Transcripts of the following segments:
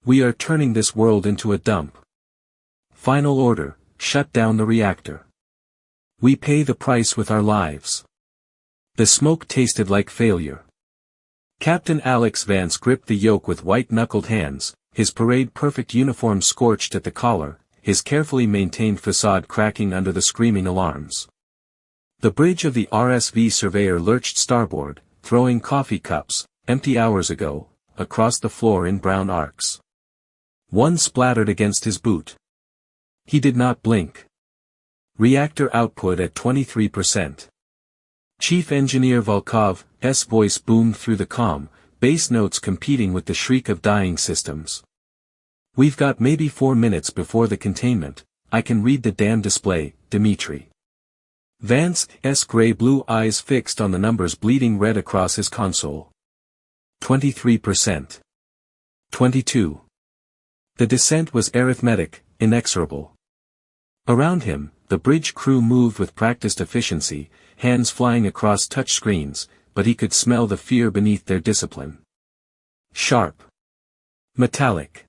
We are turning this world into a dump. Final order, shut down the reactor. We pay the price with our lives. The smoke tasted like failure. Captain Alex Vance gripped the yoke with white-knuckled hands, his parade-perfect uniform scorched at the collar, his carefully maintained facade cracking under the screaming alarms. The bridge of the RSV Surveyor lurched starboard, throwing coffee cups, empty hours ago, across the floor in brown arcs. One splattered against his boot. He did not blink. Reactor output at 23%. Chief Engineer Volkov's voice boomed through the comm, bass notes competing with the shriek of dying systems. We've got maybe 4 minutes before the containment. I can read the damn display, Dmitri. Vance's gray-blue eyes fixed on the numbers bleeding red across his console. 23%. 22. The descent was arithmetic, inexorable. Around him, the bridge crew moved with practiced efficiency, hands flying across touch screens, but he could smell the fear beneath their discipline. Sharp. Metallic.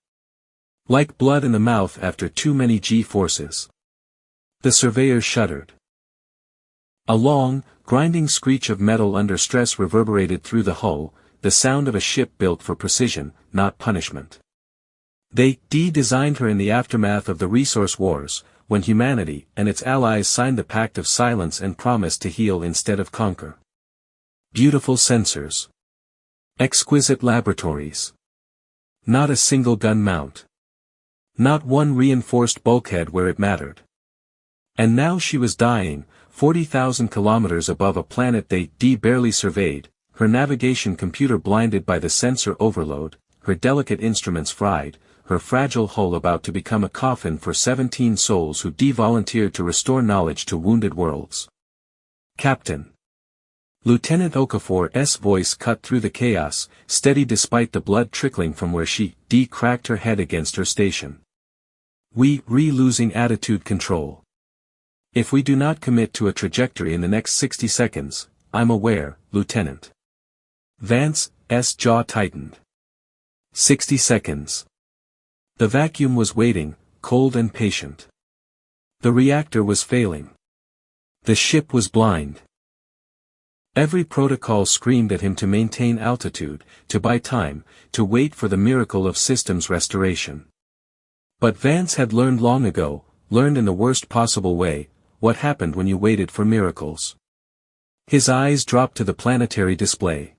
Like blood in the mouth after too many G-forces. The surveyor shuddered. A long, grinding screech of metal under stress reverberated through the hull, the sound of a ship built for precision, not punishment. They designed her in the aftermath of the resource wars, when humanity and its allies signed the Pact of Silence and promised to heal instead of conquer. Beautiful sensors. Exquisite laboratories. Not a single gun mount. Not one reinforced bulkhead where it mattered. And now she was dying, 40,000 kilometers above a planet they barely surveyed, her navigation computer blinded by the sensor overload, her delicate instruments fried, her fragile hull about to become a coffin for 17 souls who volunteered to restore knowledge to wounded worlds. Captain. Lieutenant Okafor's voice cut through the chaos, steady despite the blood trickling from where she cracked her head against her station. We're losing attitude control. If we do not commit to a trajectory in the next 60 seconds, I'm aware, Lieutenant. Vance's jaw tightened. 60 seconds. The vacuum was waiting, cold and patient. The reactor was failing. The ship was blind. Every protocol screamed at him to maintain altitude, to buy time, to wait for the miracle of systems restoration. But Vance had learned long ago, learned in the worst possible way, what happened when you waited for miracles. His eyes dropped to the planetary display.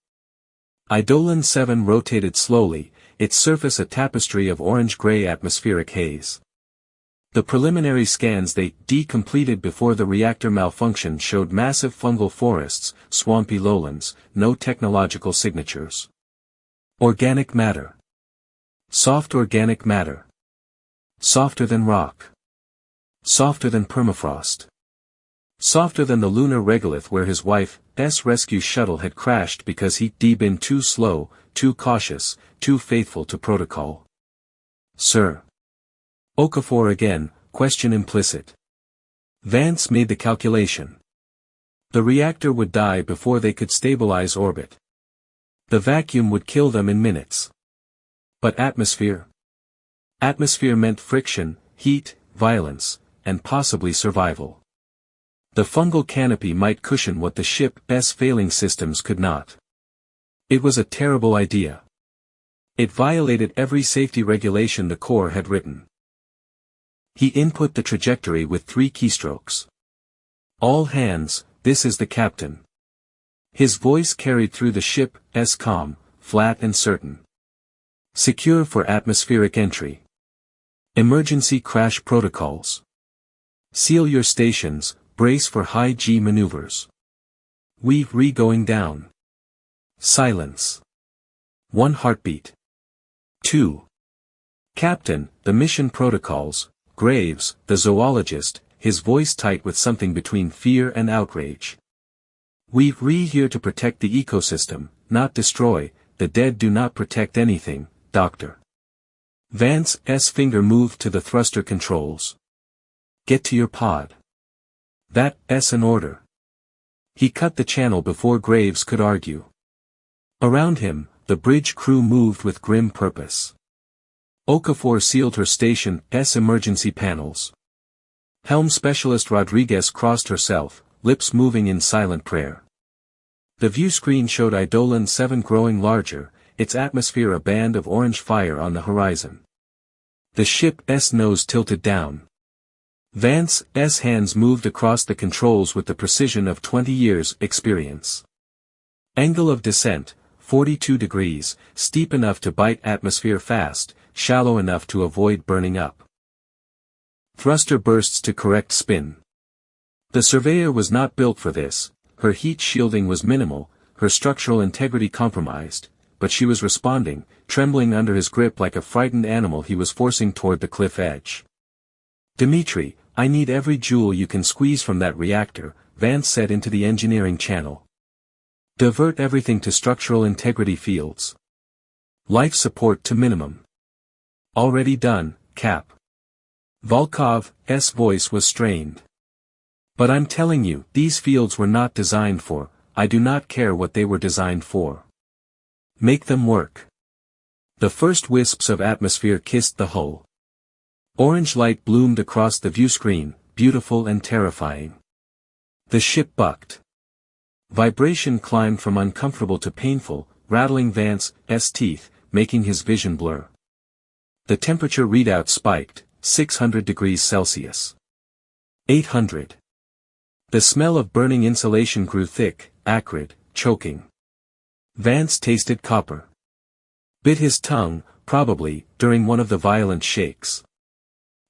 Eidolon 7 rotated slowly, its surface a tapestry of orange-gray atmospheric haze. The preliminary scans they completed before the reactor malfunction showed massive fungal forests, swampy lowlands, no technological signatures. Organic matter. Soft organic matter. Softer than rock. Softer than permafrost. Softer than the lunar regolith where his wife's rescue shuttle had crashed because he'd been too slow, too cautious, too faithful to protocol. Sir. Okafor again, question implicit. Vance made the calculation. The reactor would die before they could stabilize orbit. The vacuum would kill them in minutes. But atmosphere? Atmosphere meant friction, heat, violence, and possibly survival. The fungal canopy might cushion what the ship's failing systems could not. It was a terrible idea. It violated every safety regulation the Corps had written. He input the trajectory with 3 keystrokes. All hands, this is the captain. His voice carried through the ship's comm, flat and certain. Secure for atmospheric entry. Emergency crash protocols. Seal your stations, brace for high G maneuvers. We're going down. Silence. 1 heartbeat. 2. Captain, the mission protocols. Graves, the zoologist, his voice tight with something between fear and outrage. We're here to protect the ecosystem, not destroy. The dead do not protect anything, Doctor. Vance's finger moved to the thruster controls. Get to your pod. That's an order. He cut the channel before Graves could argue. Around him, the bridge crew moved with grim purpose. Okafor sealed her station's emergency panels. Helm Specialist Rodriguez crossed herself, lips moving in silent prayer. The view screen showed Eidolon 7 growing larger, its atmosphere a band of orange fire on the horizon. The ship's nose tilted down. Vance's hands moved across the controls with the precision of 20 years' experience. Angle of descent, 42 degrees, steep enough to bite atmosphere fast, shallow enough to avoid burning up. Thruster bursts to correct spin. The Surveyor was not built for this, her heat shielding was minimal, her structural integrity compromised, but she was responding, trembling under his grip like a frightened animal he was forcing toward the cliff edge. "Dimitri, I need every joule you can squeeze from that reactor," Vance said into the engineering channel. "Divert everything to structural integrity fields. Life support to minimum." "Already done, Cap." Volkov's voice was strained. "But I'm telling you, these fields were not designed for, I do not care what they were designed for. Make them work." The first wisps of atmosphere kissed the hull. Orange light bloomed across the view screen, beautiful and terrifying. The ship bucked. Vibration climbed from uncomfortable to painful, rattling Vance's teeth, making his vision blur. The temperature readout spiked, 600 degrees Celsius. 800. The smell of burning insulation grew thick, acrid, choking. Vance tasted copper. Bit his tongue, probably, during one of the violent shakes.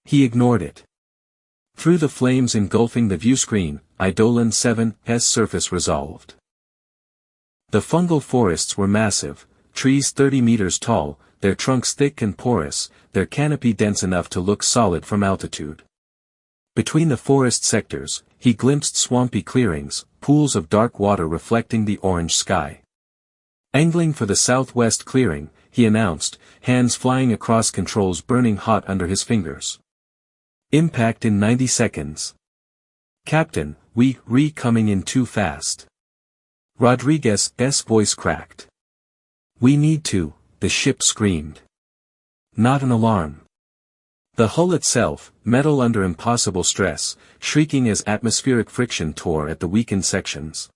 He ignored it. Through the flames engulfing the view screen, Eidolon 7's surface resolved. The fungal forests were massive, trees 30 meters tall, their trunks thick and porous, their canopy dense enough to look solid from altitude. Between the forest sectors, he glimpsed swampy clearings, pools of dark water reflecting the orange sky. Angling for the southwest clearing, he announced, hands flying across controls burning hot under his fingers. "Impact in 90 seconds. Captain, we coming in too fast." Rodriguez's voice cracked. "We need to," the ship screamed. Not an alarm. The hull itself, metal under impossible stress, shrieking as atmospheric friction tore at the weakened sections.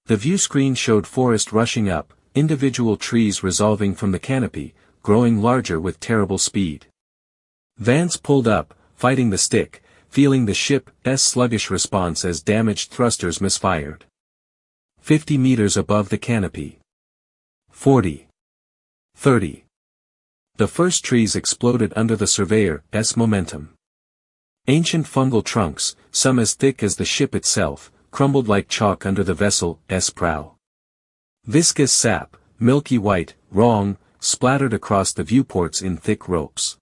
The view screen showed forest rushing up, individual trees resolving from the canopy, growing larger with terrible speed. Vance pulled up, fighting the stick, feeling the ship's sluggish response as damaged thrusters misfired. 50 meters above the canopy. 40. 30. The first trees exploded under the Surveyor's momentum. Ancient fungal trunks, some as thick as the ship itself, crumbled like chalk under the vessel's prow. Viscous sap, milky white, wrong, splattered across the viewports in thick ropes.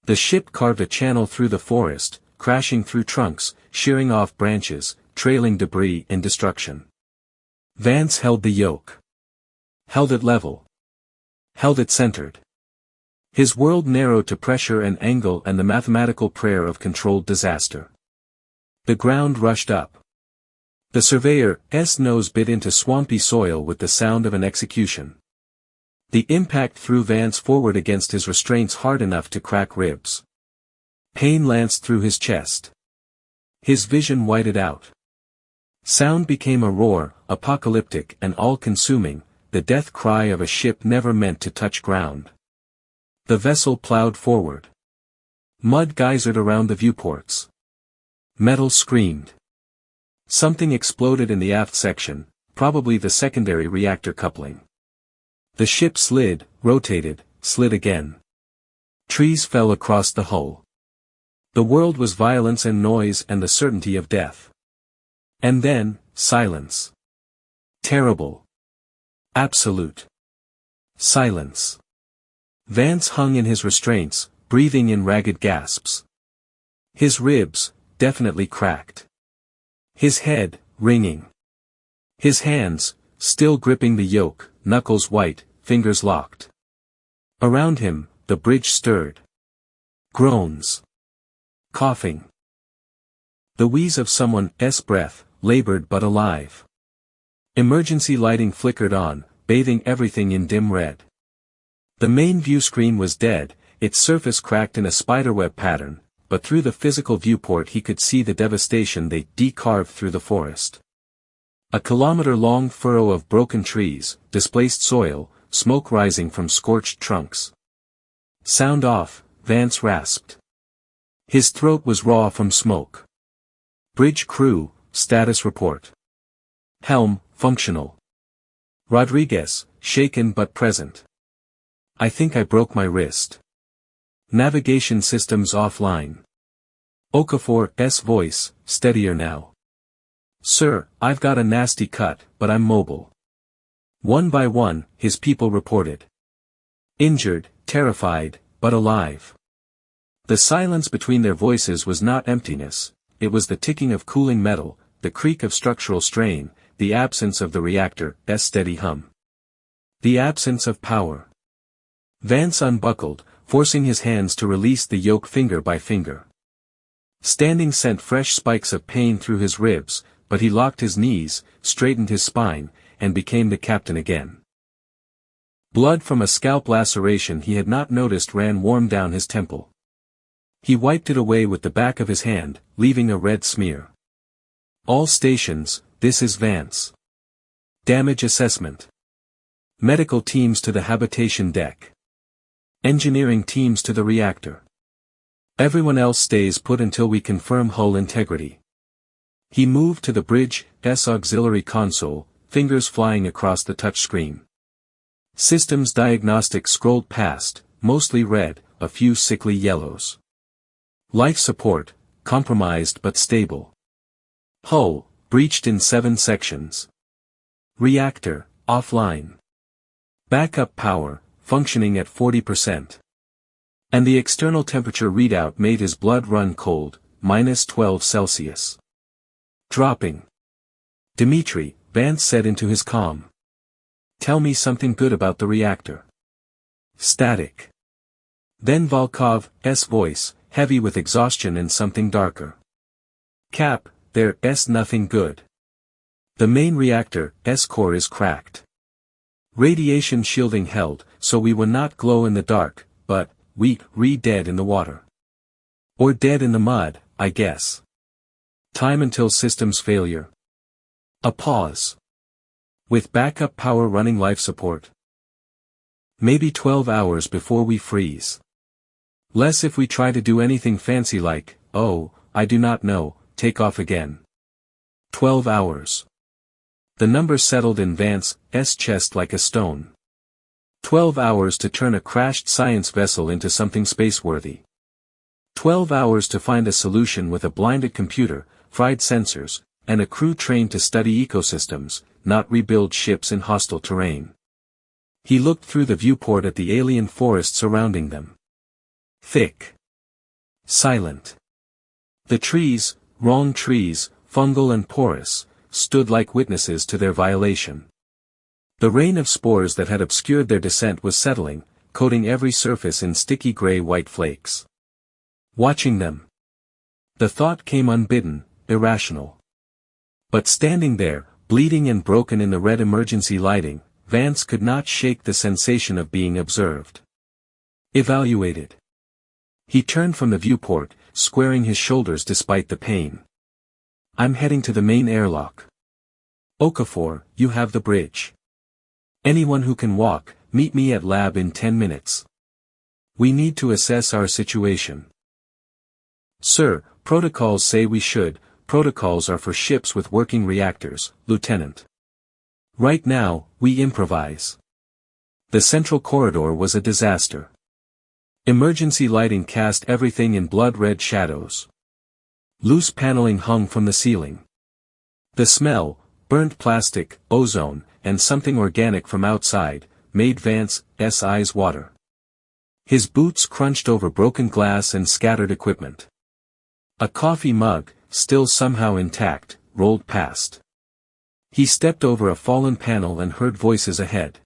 The ship carved a channel through the forest, crashing through trunks, shearing off branches, trailing debris and destruction. Vance held the yoke. Held it level. Held it centered. His world narrowed to pressure and angle and the mathematical prayer of controlled disaster. The ground rushed up. The Surveyor's nose bit into swampy soil with the sound of an execution. The impact threw Vance forward against his restraints hard enough to crack ribs. Pain lanced through his chest. His vision whited out. Sound became a roar, apocalyptic and all-consuming, the death cry of a ship never meant to touch ground. The vessel plowed forward. Mud geysered around the viewports. Metal screamed. Something exploded in the aft section, probably the secondary reactor coupling. The ship slid, rotated, slid again. Trees fell across the hull. The world was violence and noise and the certainty of death. And then, silence. Terrible. Absolute. Silence. Vance hung in his restraints, breathing in ragged gasps. His ribs, definitely cracked. His head, ringing. His hands, still gripping the yoke, knuckles white, fingers locked. Around him, the bridge stirred. Groans. Coughing. The wheeze of someone's breath, labored but alive. Emergency lighting flickered on, bathing everything in dim red. The main view screen was dead, its surface cracked in a spiderweb pattern, but through the physical viewport he could see the devastation they carved through the forest. A kilometer-long furrow of broken trees, displaced soil, smoke rising from scorched trunks. "Sound off," Vance rasped. His throat was raw from smoke. "Bridge crew, status report. Helm, functional. Rodriguez, shaken but present. I think I broke my wrist. Navigation systems offline." Okafor's voice, steadier now. "Sir, I've got a nasty cut, but I'm mobile." One by one, his people reported. Injured, terrified, but alive. The silence between their voices was not emptiness, it was the ticking of cooling metal, the creak of structural strain, the absence of the reactor's steady hum. The absence of power. Vance unbuckled, forcing his hands to release the yoke finger by finger. Standing sent fresh spikes of pain through his ribs, but he locked his knees, straightened his spine, and became the captain again. Blood from a scalp laceration he had not noticed ran warm down his temple. He wiped it away with the back of his hand, leaving a red smear. "All stations, this is Vance. Damage assessment. Medical teams to the habitation deck. Engineering teams to the reactor. Everyone else stays put until we confirm hull integrity." He moved to the bridge's auxiliary console, fingers flying across the touchscreen. Systems diagnostics scrolled past, mostly red, a few sickly yellows. Life support, compromised but stable. Hull, breached in 7 sections. Reactor, offline. Backup power, functioning at 40%. And the external temperature readout made his blood run cold, -12°C. Dropping. "Dimitri," Vance said into his comm. "Tell me something good about the reactor." Static. Then Volkov's voice, heavy with exhaustion and something darker. "Cap, there's nothing good. The main reactor's core is cracked. Radiation shielding held, so we will not glow in the dark, but we dead in the water. Or dead in the mud, I guess. Time until systems failure." A pause. "With backup power running life support. Maybe 12 hours before we freeze. Less if we try to do anything fancy like, oh, I do not know, take off again. 12 hours. The number settled in Vance's chest like a stone. 12 hours to turn a crashed science vessel into something spaceworthy. 12 hours to find a solution with a blinded computer, fried sensors, and a crew trained to study ecosystems, not rebuild ships in hostile terrain. He looked through the viewport at the alien forest surrounding them. Thick. Silent. The trees, wrong trees, fungal and porous, stood like witnesses to their violation. The rain of spores that had obscured their descent was settling, coating every surface in sticky gray-white flakes. Watching them. The thought came unbidden, irrational. But standing there, bleeding and broken in the red emergency lighting, Vance could not shake the sensation of being observed. Evaluated. He turned from the viewport, squaring his shoulders despite the pain. "I'm heading to the main airlock. Okafor, you have the bridge. Anyone who can walk, meet me at lab in 10 minutes. We need to assess our situation." "Sir, protocols say we should. Protocols are for ships with working reactors, Lieutenant. Right now, we improvise." The central corridor was a disaster. Emergency lighting cast everything in blood-red shadows. Loose paneling hung from the ceiling. The smell, burnt plastic, ozone, and something organic from outside, made Vance's eyes water. His boots crunched over broken glass and scattered equipment. A coffee mug, still somehow intact, rolled past. He stepped over a fallen panel and heard voices ahead.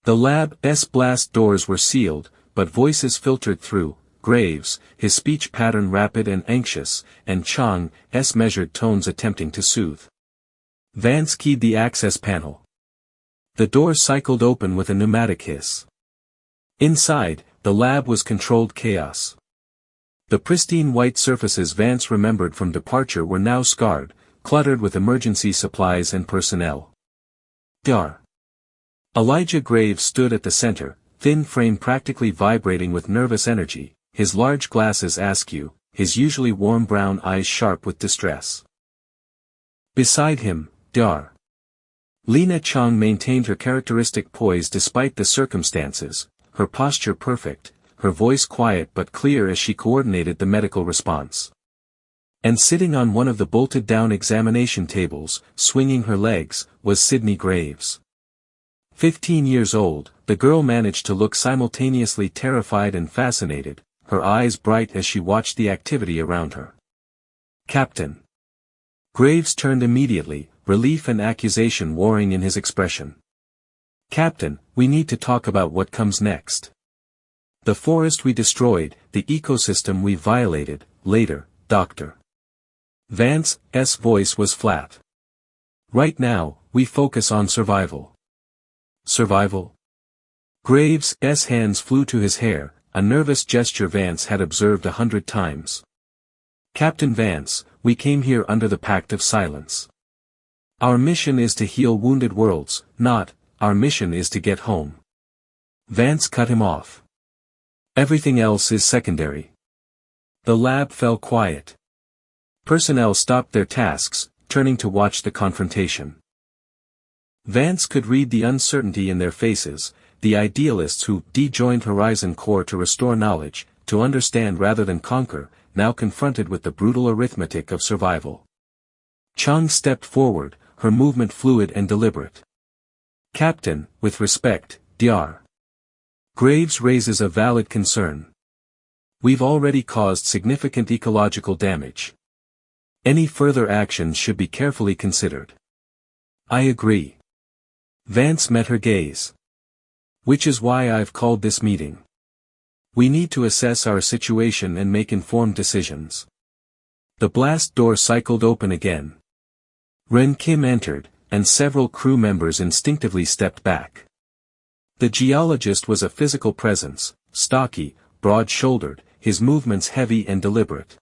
The lab's blast doors were sealed, but voices filtered through, Graves, his speech pattern rapid and anxious, and Chang's measured tones attempting to soothe. Vance keyed the access panel. The door cycled open with a pneumatic hiss. Inside, the lab was controlled chaos. The pristine white surfaces Vance remembered from departure were now scarred, cluttered with emergency supplies and personnel. Dar. Elijah Graves stood at the center, thin frame practically vibrating with nervous energy, his large glasses askew, his usually warm brown eyes sharp with distress. Beside him, Dar. Lena Chung maintained her characteristic poise despite the circumstances, her posture perfect, her voice quiet but clear as she coordinated the medical response. And sitting on one of the bolted-down examination tables, swinging her legs, was Sydney Graves. 15 years old, the girl managed to look simultaneously terrified and fascinated, her eyes bright as she watched the activity around her. "Captain." Graves turned immediately, relief and accusation warring in his expression. "Captain, we need to talk about what comes next. The forest we destroyed, the ecosystem we violated, later, Doctor." Vance's voice was flat. "Right now, we focus on survival." "Survival?" Graves' hands flew to his hair, a nervous gesture Vance had observed 100 times. "Captain Vance, we came here under the Pact of Silence. Our mission is to heal wounded worlds, our mission is to get home." Vance cut him off. "Everything else is secondary." The lab fell quiet. Personnel stopped their tasks, turning to watch the confrontation. Vance could read the uncertainty in their faces, the idealists who joined Horizon Core to restore knowledge, to understand rather than conquer, now confronted with the brutal arithmetic of survival. Chung stepped forward, her movement fluid and deliberate. "Captain, with respect, Dr. Graves raises a valid concern. We've already caused significant ecological damage. Any further actions should be carefully considered." "I agree." Vance met her gaze. "Which is why I've called this meeting. We need to assess our situation and make informed decisions." The blast door cycled open again. Ren Kim entered, and several crew members instinctively stepped back. The geologist was a physical presence, stocky, broad-shouldered, his movements heavy and deliberate.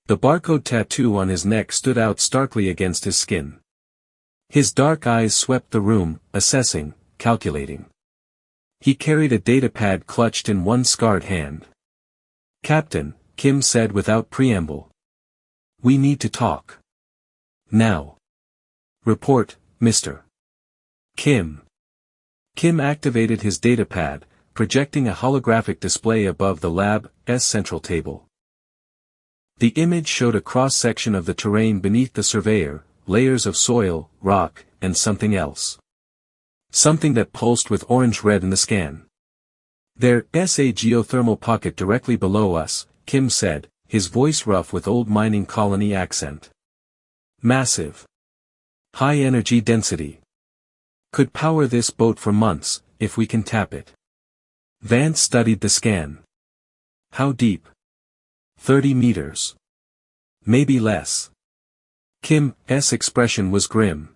The barcode tattoo on his neck stood out starkly against his skin. His dark eyes swept the room, assessing, calculating. He carried a datapad clutched in one scarred hand. "Captain," Kim said without preamble. "We need to talk. Now. Report, Mr. Kim." Kim activated his datapad, projecting a holographic display above the lab's central table. The image showed a cross-section of the terrain beneath the surveyor, layers of soil, rock, and something else. Something that pulsed with orange-red in the scan. "There's a geothermal pocket directly below us," Kim said, his voice rough with old mining colony accent. "Massive. High energy density. Could power this boat for months, if we can tap it." Vance studied the scan. "How deep?" 30 meters. Maybe less." Kim's expression was grim.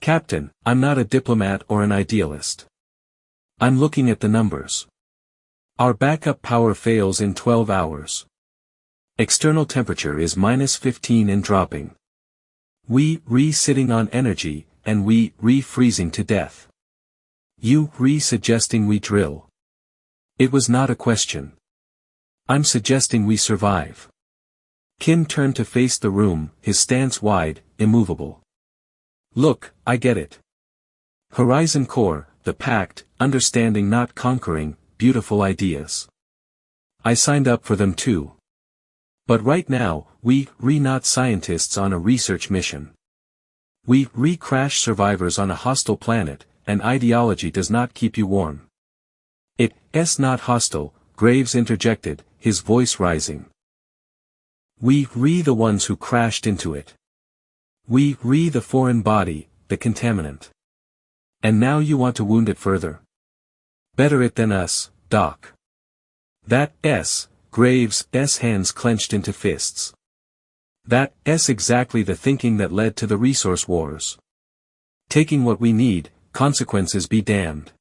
"Captain, I'm not a diplomat or an idealist. I'm looking at the numbers. Our backup power fails in 12 hours. External temperature is -15 and dropping. We sitting on energy, and we freezing to death. You suggesting we drill. It was not a question. I'm suggesting we survive." Kim turned to face the room, his stance wide, immovable. "Look, I get it. Horizon Core, the Pact, understanding not conquering, beautiful ideas. I signed up for them too. But right now, we not scientists on a research mission. We crash survivors on a hostile planet, and ideology does not keep you warm." "It's not hostile," Graves interjected, his voice rising. We the ones who crashed into it. We the foreign body, the contaminant. And now you want to wound it further? Better it than us, Doc." Graves' hands clenched into fists. That's exactly the thinking that led to the resource wars. Taking what we need, consequences be damned.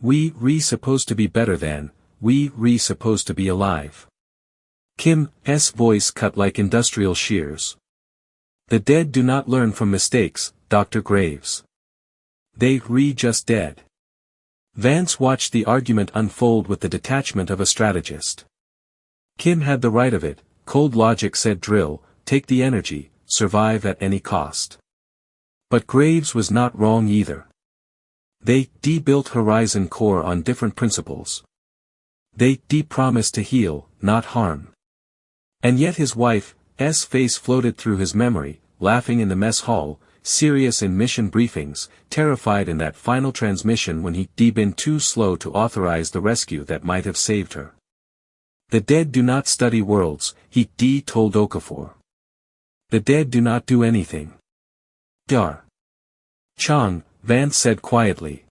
We supposed to be better than, we supposed to be alive. Kim's voice cut like industrial shears. The dead do not learn from mistakes, Dr. Graves. They just dead. Vance watched the argument unfold with the detachment of a strategist. Kim had the right of it, cold logic said drill, take the energy, survive at any cost. But Graves was not wrong either. They built Horizon Core on different principles. They promised to heal, not harm. And yet his wife's face floated through his memory, laughing in the mess hall, serious in mission briefings, terrified in that final transmission when he'd been too slow to authorize the rescue that might have saved her. The dead do not study worlds, he told Okafor. The dead do not do anything. Dar. Chang, Vance said quietly.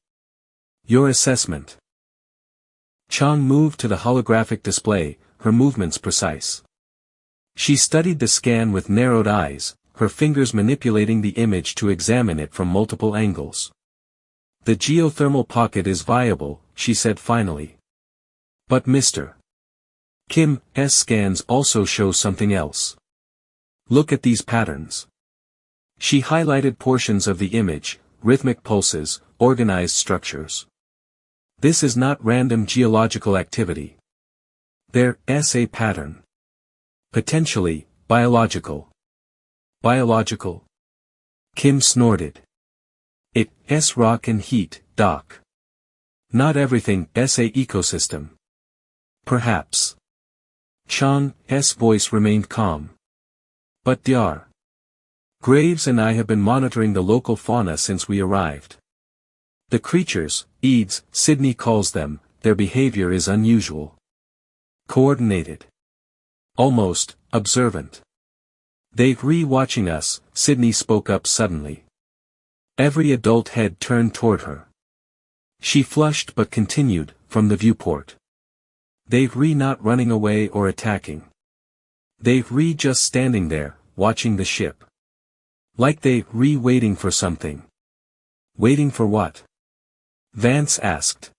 Your assessment. Chang moved to the holographic display, her movements precise. She studied the scan with narrowed eyes, her fingers manipulating the image to examine it from multiple angles. The geothermal pocket is viable, she said finally. But Mr. Kim's scans also show something else. Look at these patterns. She highlighted portions of the image, rhythmic pulses, organized structures. This is not random geological activity. There's a pattern. Potentially, biological. Biological? Kim snorted. It's rock and heat, Doc. Not everything's a ecosystem. Perhaps. Chang's voice remained calm. But Dr. Graves and I have been monitoring the local fauna since we arrived. The creatures, Eads, Sydney calls them, their behavior is unusual. Coordinated. Almost, observant. They're watching us, Sydney spoke up suddenly. Every adult head turned toward her. She flushed but continued, from the viewport. They're not running away or attacking. They're just standing there, watching the ship. Like they're waiting for something. Waiting for what? Vance asked.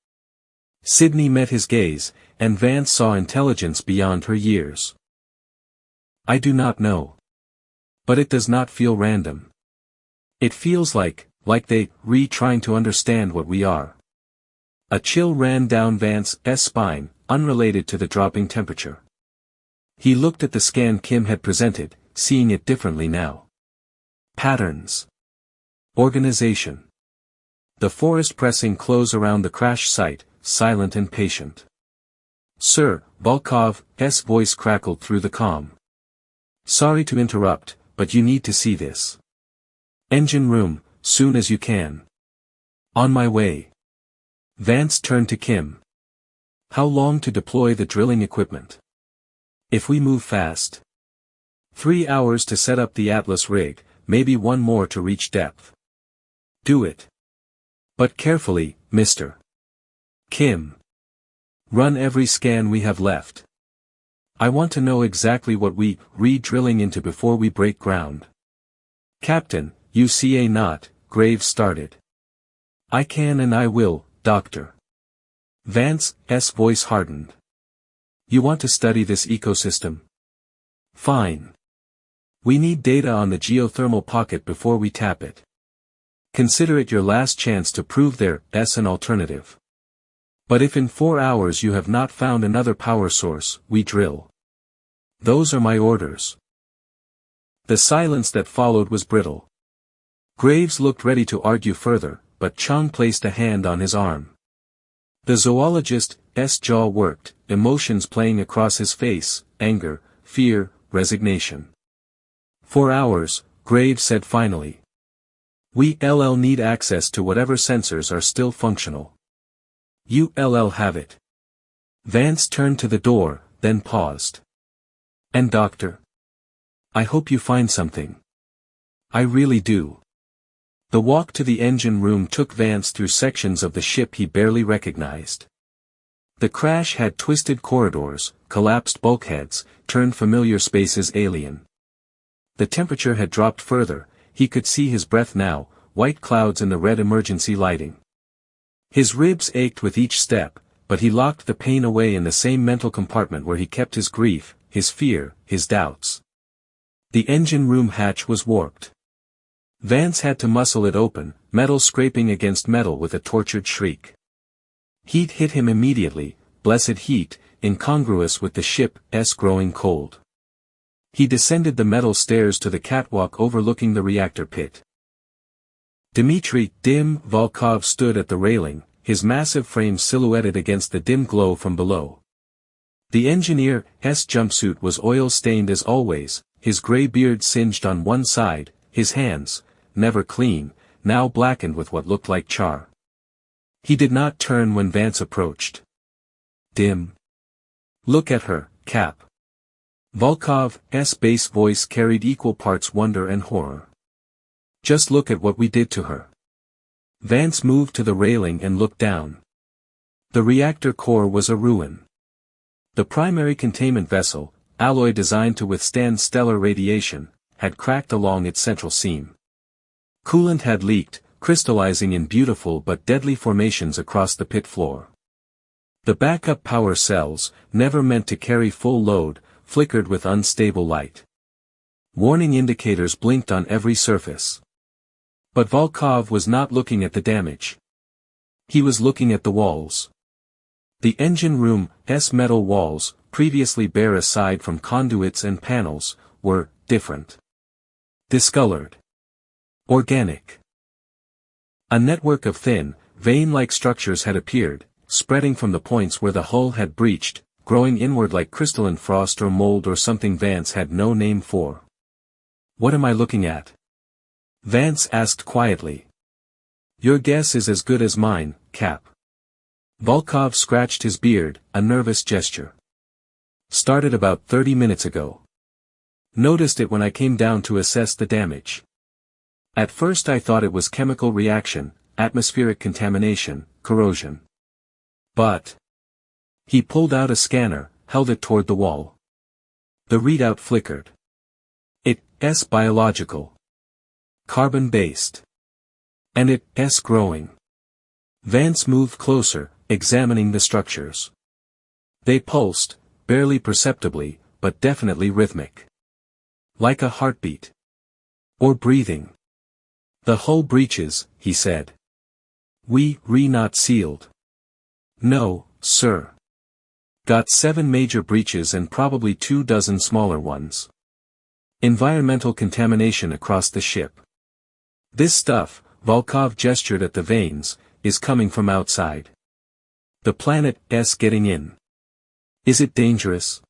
Sydney met his gaze, and Vance saw intelligence beyond her years. I do not know. But it does not feel random. It feels like they're trying to understand what we are. A chill ran down Vance's spine, unrelated to the dropping temperature. He looked at the scan Kim had presented, seeing it differently now. Patterns. Organization. The forest pressing close around the crash site, silent and patient. Sir, Volkov's voice crackled through the calm. Sorry to interrupt, but you need to see this. Engine room, soon as you can. On my way. Vance turned to Kim. How long to deploy the drilling equipment? If we move fast. 3 hours to set up the Atlas rig, maybe 1 more to reach depth. Do it. But carefully, Mr. Kim. Run every scan we have left. I want to know exactly what we're drilling into before we break ground. Captain, you see not, Graves started. I can and I will, Doctor. Vance's voice hardened. You want to study this ecosystem? Fine. We need data on the geothermal pocket before we tap it. Consider it your last chance to prove there's an alternative. But if in 4 hours you have not found another power source, we drill. Those are my orders. The silence that followed was brittle. Graves looked ready to argue further, but Chang placed a hand on his arm. The zoologist's jaw worked, emotions playing across his face, anger, fear, resignation. 4 hours, Graves said finally. We need access to whatever sensors are still functional. You have it. Vance turned to the door, then paused. And Doctor? I hope you find something. I really do. The walk to the engine room took Vance through sections of the ship he barely recognized. The crash had twisted corridors, collapsed bulkheads, turned familiar spaces alien. The temperature had dropped further, he could see his breath now, white clouds in the red emergency lighting. His ribs ached with each step, but he locked the pain away in the same mental compartment where he kept his grief, his fear, his doubts. The engine room hatch was warped. Vance had to muscle it open, metal scraping against metal with a tortured shriek. Heat hit him immediately, blessed heat, incongruous with the ship's growing cold. He descended the metal stairs to the catwalk overlooking the reactor pit. Dmitry Volkov stood at the railing, his massive frame silhouetted against the dim glow from below. The engineer's jumpsuit was oil-stained as always, his gray beard singed on one side, his hands, never clean, now blackened with what looked like char. He did not turn when Vance approached. Dim. Look at her, Cap. Volkov's bass voice carried equal parts wonder and horror. Just look at what we did to her. Vance moved to the railing and looked down. The reactor core was a ruin. The primary containment vessel, alloy designed to withstand stellar radiation, had cracked along its central seam. Coolant had leaked, crystallizing in beautiful but deadly formations across the pit floor. The backup power cells, never meant to carry full load, flickered with unstable light. Warning indicators blinked on every surface. But Volkov was not looking at the damage. He was looking at the walls. The engine room's metal walls, previously bare aside from conduits and panels, were different. Discolored. Organic. A network of thin, vein-like structures had appeared, spreading from the points where the hull had breached, growing inward like crystalline frost or mold or something Vance had no name for. What am I looking at? Vance asked quietly. Your guess is as good as mine, Cap. Volkov scratched his beard, a nervous gesture. Started about 30 minutes ago. Noticed it when I came down to assess the damage. At first I thought it was chemical reaction, atmospheric contamination, corrosion. But... He pulled out a scanner, held it toward the wall. The readout flickered. It's biological. Carbon-based. And it's growing. Vance moved closer, examining the structures. They pulsed, barely perceptibly, but definitely rhythmic. Like a heartbeat. Or breathing. The hull breaches, he said. Not sealed. No, sir. Got 7 major breaches and probably 24 smaller ones. Environmental contamination across the ship. This stuff, Volkov gestured at the veins, is coming from outside. The planet's getting in. Is it dangerous?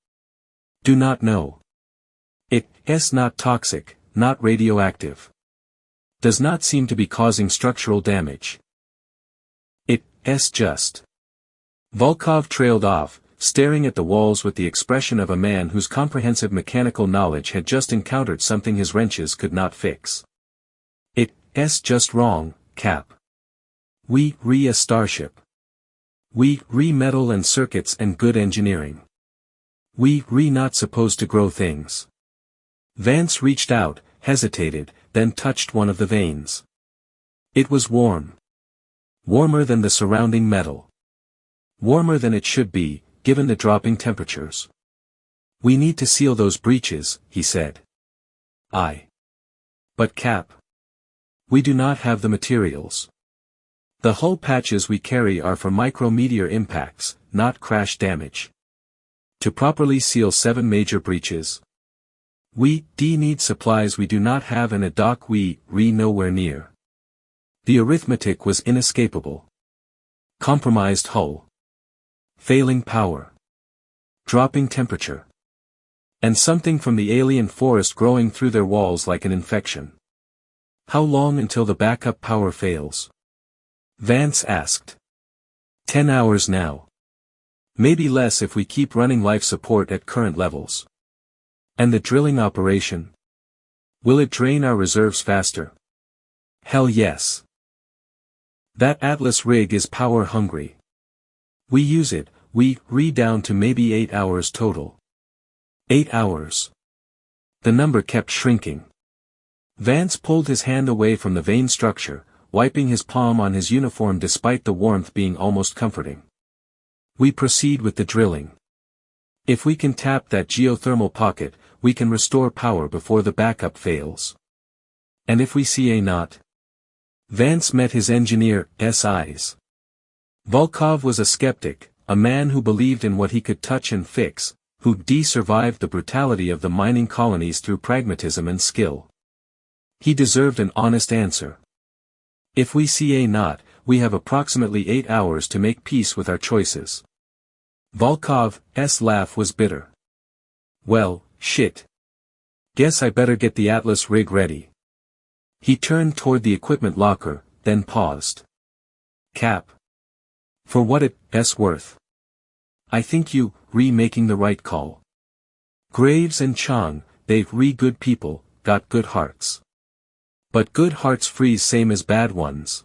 Do not know. It's not toxic, not radioactive. Does not seem to be causing structural damage. It's just. Volkov trailed off, staring at the walls with the expression of a man whose comprehensive mechanical knowledge had just encountered something his wrenches could not fix. It's just wrong, Cap. A starship. Metal and circuits and good engineering. Not supposed to grow things. Vance reached out, hesitated, then touched one of the veins. It was warm. Warmer than the surrounding metal. Warmer than it should be, given the dropping temperatures. We need to seal those breaches, he said. But Cap. We do not have the materials. The hull patches we carry are for micrometeor impacts, not crash damage. To properly seal 7 major breaches. We need supplies we do not have and a dock we nowhere near. The arithmetic was inescapable. Compromised hull. Failing power. Dropping temperature. And something from the alien forest growing through their walls like an infection. How long until the backup power fails? Vance asked. 10 hours now. Maybe less if we keep running life support at current levels. And the drilling operation? Will it drain our reserves faster? Hell yes. That Atlas rig is power hungry. We use it, down to maybe 8 hours total. 8 hours. The number kept shrinking. Vance pulled his hand away from the vein structure, wiping his palm on his uniform despite the warmth being almost comforting. We proceed with the drilling. If we can tap that geothermal pocket, we can restore power before the backup fails. And if we see a knot? Vance met his engineer's eyes. Volkov was a skeptic, a man who believed in what he could touch and fix, who survived the brutality of the mining colonies through pragmatism and skill. He deserved an honest answer. If we see a knot, we have approximately 8 hours to make peace with our choices. Volkov's laugh was bitter. Well, shit. Guess I better get the Atlas rig ready. He turned toward the equipment locker, then paused. Cap. For what it's worth. I think you making the right call. Graves and Chang, they've good people, got good hearts. But good hearts freeze same as bad ones.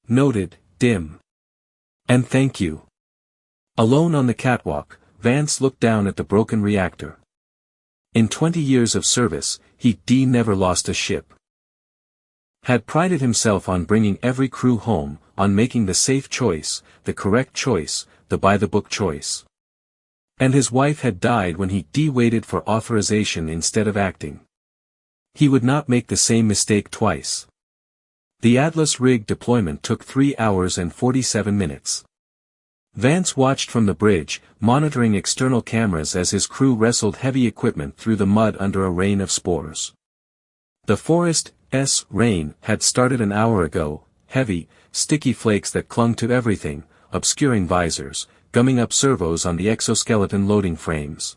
Noted, Dim. And thank you. Alone on the catwalk, Vance looked down at the broken reactor. In 20 years of service, he never lost a ship. Had prided himself on bringing every crew home, on making the safe choice, the correct choice, the by-the-book choice. And his wife had died when he waited for authorization instead of acting. He would not make the same mistake twice. The Atlas rig deployment took 3 hours and 47 minutes. Vance watched from the bridge, monitoring external cameras as his crew wrestled heavy equipment through the mud under a rain of spores. The forest's rain had started an hour ago, heavy, sticky flakes that clung to everything, obscuring visors, gumming up servos on the exoskeleton loading frames.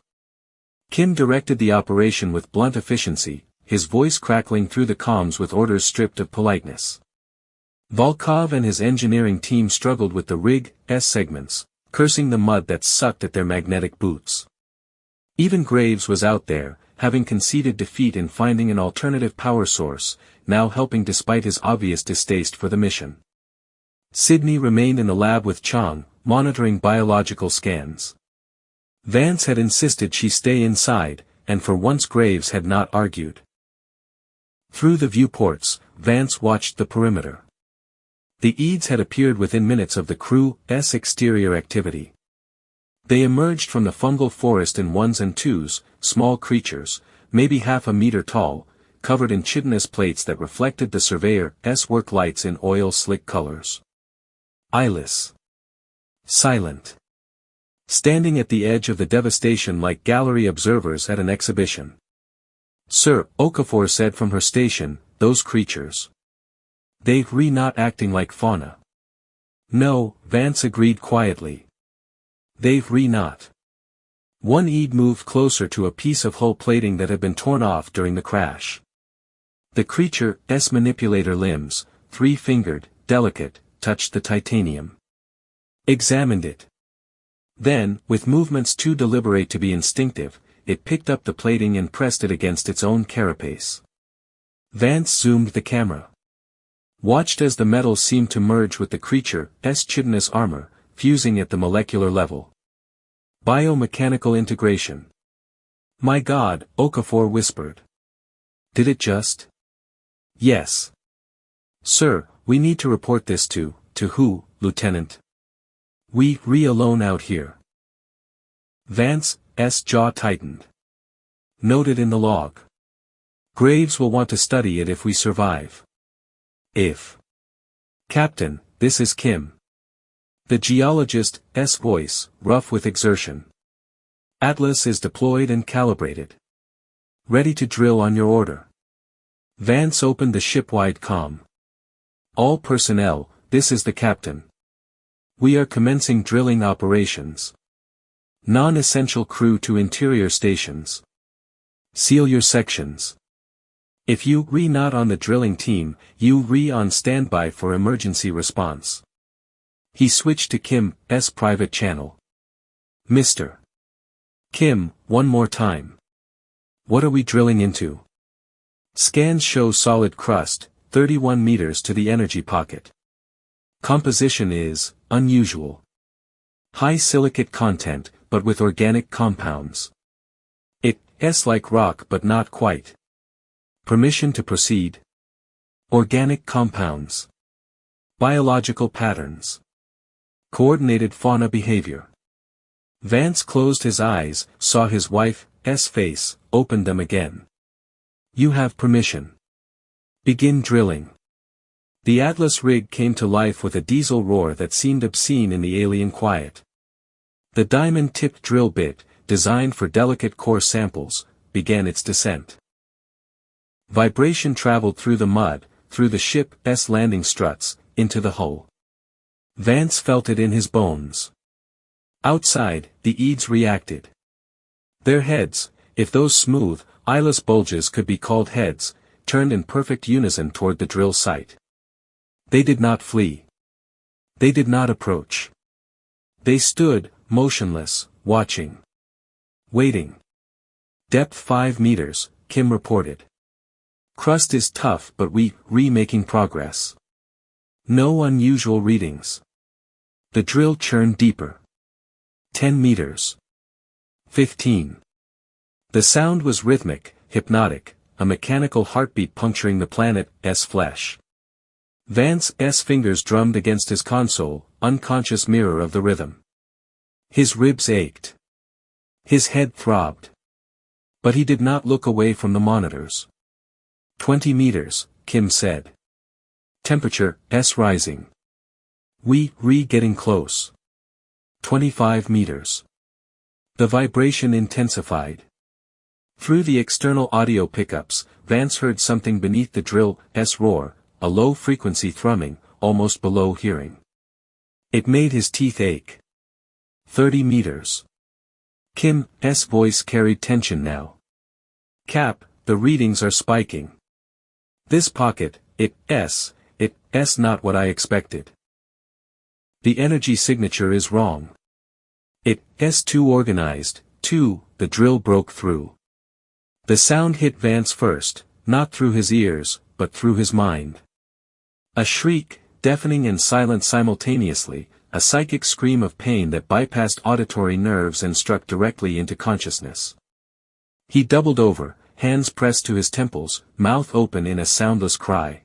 Kim directed the operation with blunt efficiency, his voice crackling through the comms with orders stripped of politeness. Volkov and his engineering team struggled with the rig's segments, cursing the mud that sucked at their magnetic boots. Even Graves was out there, having conceded defeat in finding an alternative power source, now helping despite his obvious distaste for the mission. Sydney remained in the lab with Chang, monitoring biological scans. Vance had insisted she stay inside, and for once Graves had not argued. Through the viewports, Vance watched the perimeter. The Eads had appeared within minutes of the crew's exterior activity. They emerged from the fungal forest in ones and twos, small creatures, maybe half a meter tall, covered in chitinous plates that reflected the surveyor's work lights in oil-slick colors. Eyeless. Silent. Standing at the edge of the devastation like gallery observers at an exhibition. Sir, Okafor said from her station, those creatures. They're not acting like fauna. No, Vance agreed quietly. They're not. One Eid moved closer to a piece of hull plating that had been torn off during the crash. The creature's manipulator limbs, 3-fingered, delicate, touched the titanium. Examined it. Then, with movements too deliberate to be instinctive, it picked up the plating and pressed it against its own carapace. Vance zoomed the camera. Watched as the metal seemed to merge with the creature's chitinous armor, fusing at the molecular level. Biomechanical integration. My God, Okafor whispered. Did it just? Yes. Sir, we need to report this to who, Lieutenant? We alone out here. Vance's jaw tightened. Noted in the log. Graves will want to study it if we survive. If. Captain, this is Kim. The geologist's voice, rough with exertion. Atlas is deployed and calibrated. Ready to drill on your order. Vance opened the shipwide comm. All personnel, this is the captain. We are commencing drilling operations. Non-essential crew to interior stations. Seal your sections. If you not on the drilling team, you on standby for emergency response. He switched to Kim's private channel. Mr. Kim, one more time. What are we drilling into? Scans show solid crust, 31 meters to the energy pocket. Composition is unusual. High silicate content, but with organic compounds. It's like rock but not quite. Permission to proceed. Organic compounds. Biological patterns. Coordinated fauna behavior. Vance closed his eyes, saw his wife's face, opened them again. You have permission. Begin drilling. The Atlas rig came to life with a diesel roar that seemed obscene in the alien quiet. The diamond-tipped drill bit, designed for delicate core samples, began its descent. Vibration traveled through the mud, through the ship's landing struts, into the hull. Vance felt it in his bones. Outside, the Eads reacted. Their heads, if those smooth, eyeless bulges could be called heads, turned in perfect unison toward the drill site. They did not flee. They did not approach. They stood, motionless, watching. Waiting. Depth 5 meters, Kim reported. Crust is tough but we're making progress. No unusual readings. The drill churned deeper. 10 meters. 15. The sound was rhythmic, hypnotic, a mechanical heartbeat puncturing the planet's flesh. Vance's fingers drummed against his console, unconscious mirror of the rhythm. His ribs ached. His head throbbed. But he did not look away from the monitors. 20 meters, Kim said. Temperature rising. We're getting close. 25 meters. The vibration intensified. Through the external audio pickups, Vance heard something beneath the drill's roar, a low-frequency thrumming, almost below hearing. It made his teeth ache. 30 meters. Kim's voice carried tension now. Cap, the readings are spiking. This pocket, it's not what I expected. The energy signature is wrong. It's too organized, the drill broke through. The sound hit Vance first, not through his ears, but through his mind. A shriek, deafening and silent simultaneously, a psychic scream of pain that bypassed auditory nerves and struck directly into consciousness. He doubled over, hands pressed to his temples, mouth open in a soundless cry.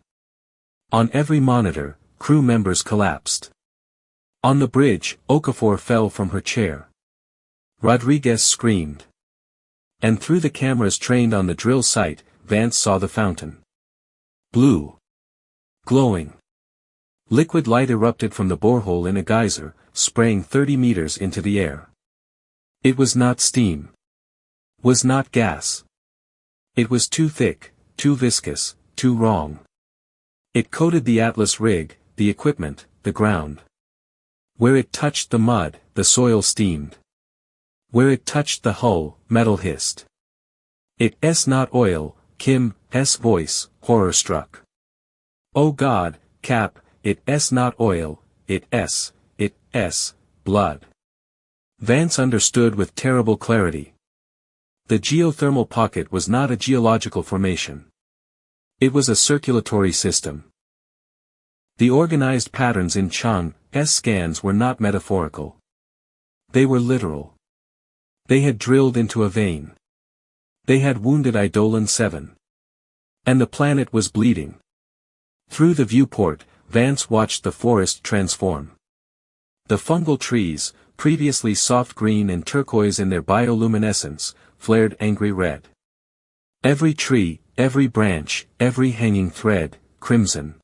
On every monitor, crew members collapsed. On the bridge, Okafor fell from her chair. Rodriguez screamed. And through the cameras trained on the drill site, Vance saw the fountain. Blue. Glowing. Liquid light erupted from the borehole in a geyser, spraying 30 meters into the air. It was not steam. Was not gas. It was too thick, too viscous, too wrong. It coated the Atlas rig, the equipment, the ground. Where it touched the mud, the soil steamed. Where it touched the hull, metal hissed. It's not oil, Kim's voice, horror-struck. Oh God, Cap, it's not oil, it's blood. Vance understood with terrible clarity. The geothermal pocket was not a geological formation. It was a circulatory system. The organized patterns in Chang's scans were not metaphorical. They were literal. They had drilled into a vein. They had wounded Eidolon 7. And the planet was bleeding. Through the viewport, Vance watched the forest transform. The fungal trees, previously soft green and turquoise in their bioluminescence, flared angry red. Every tree, every branch, every hanging thread, crimson.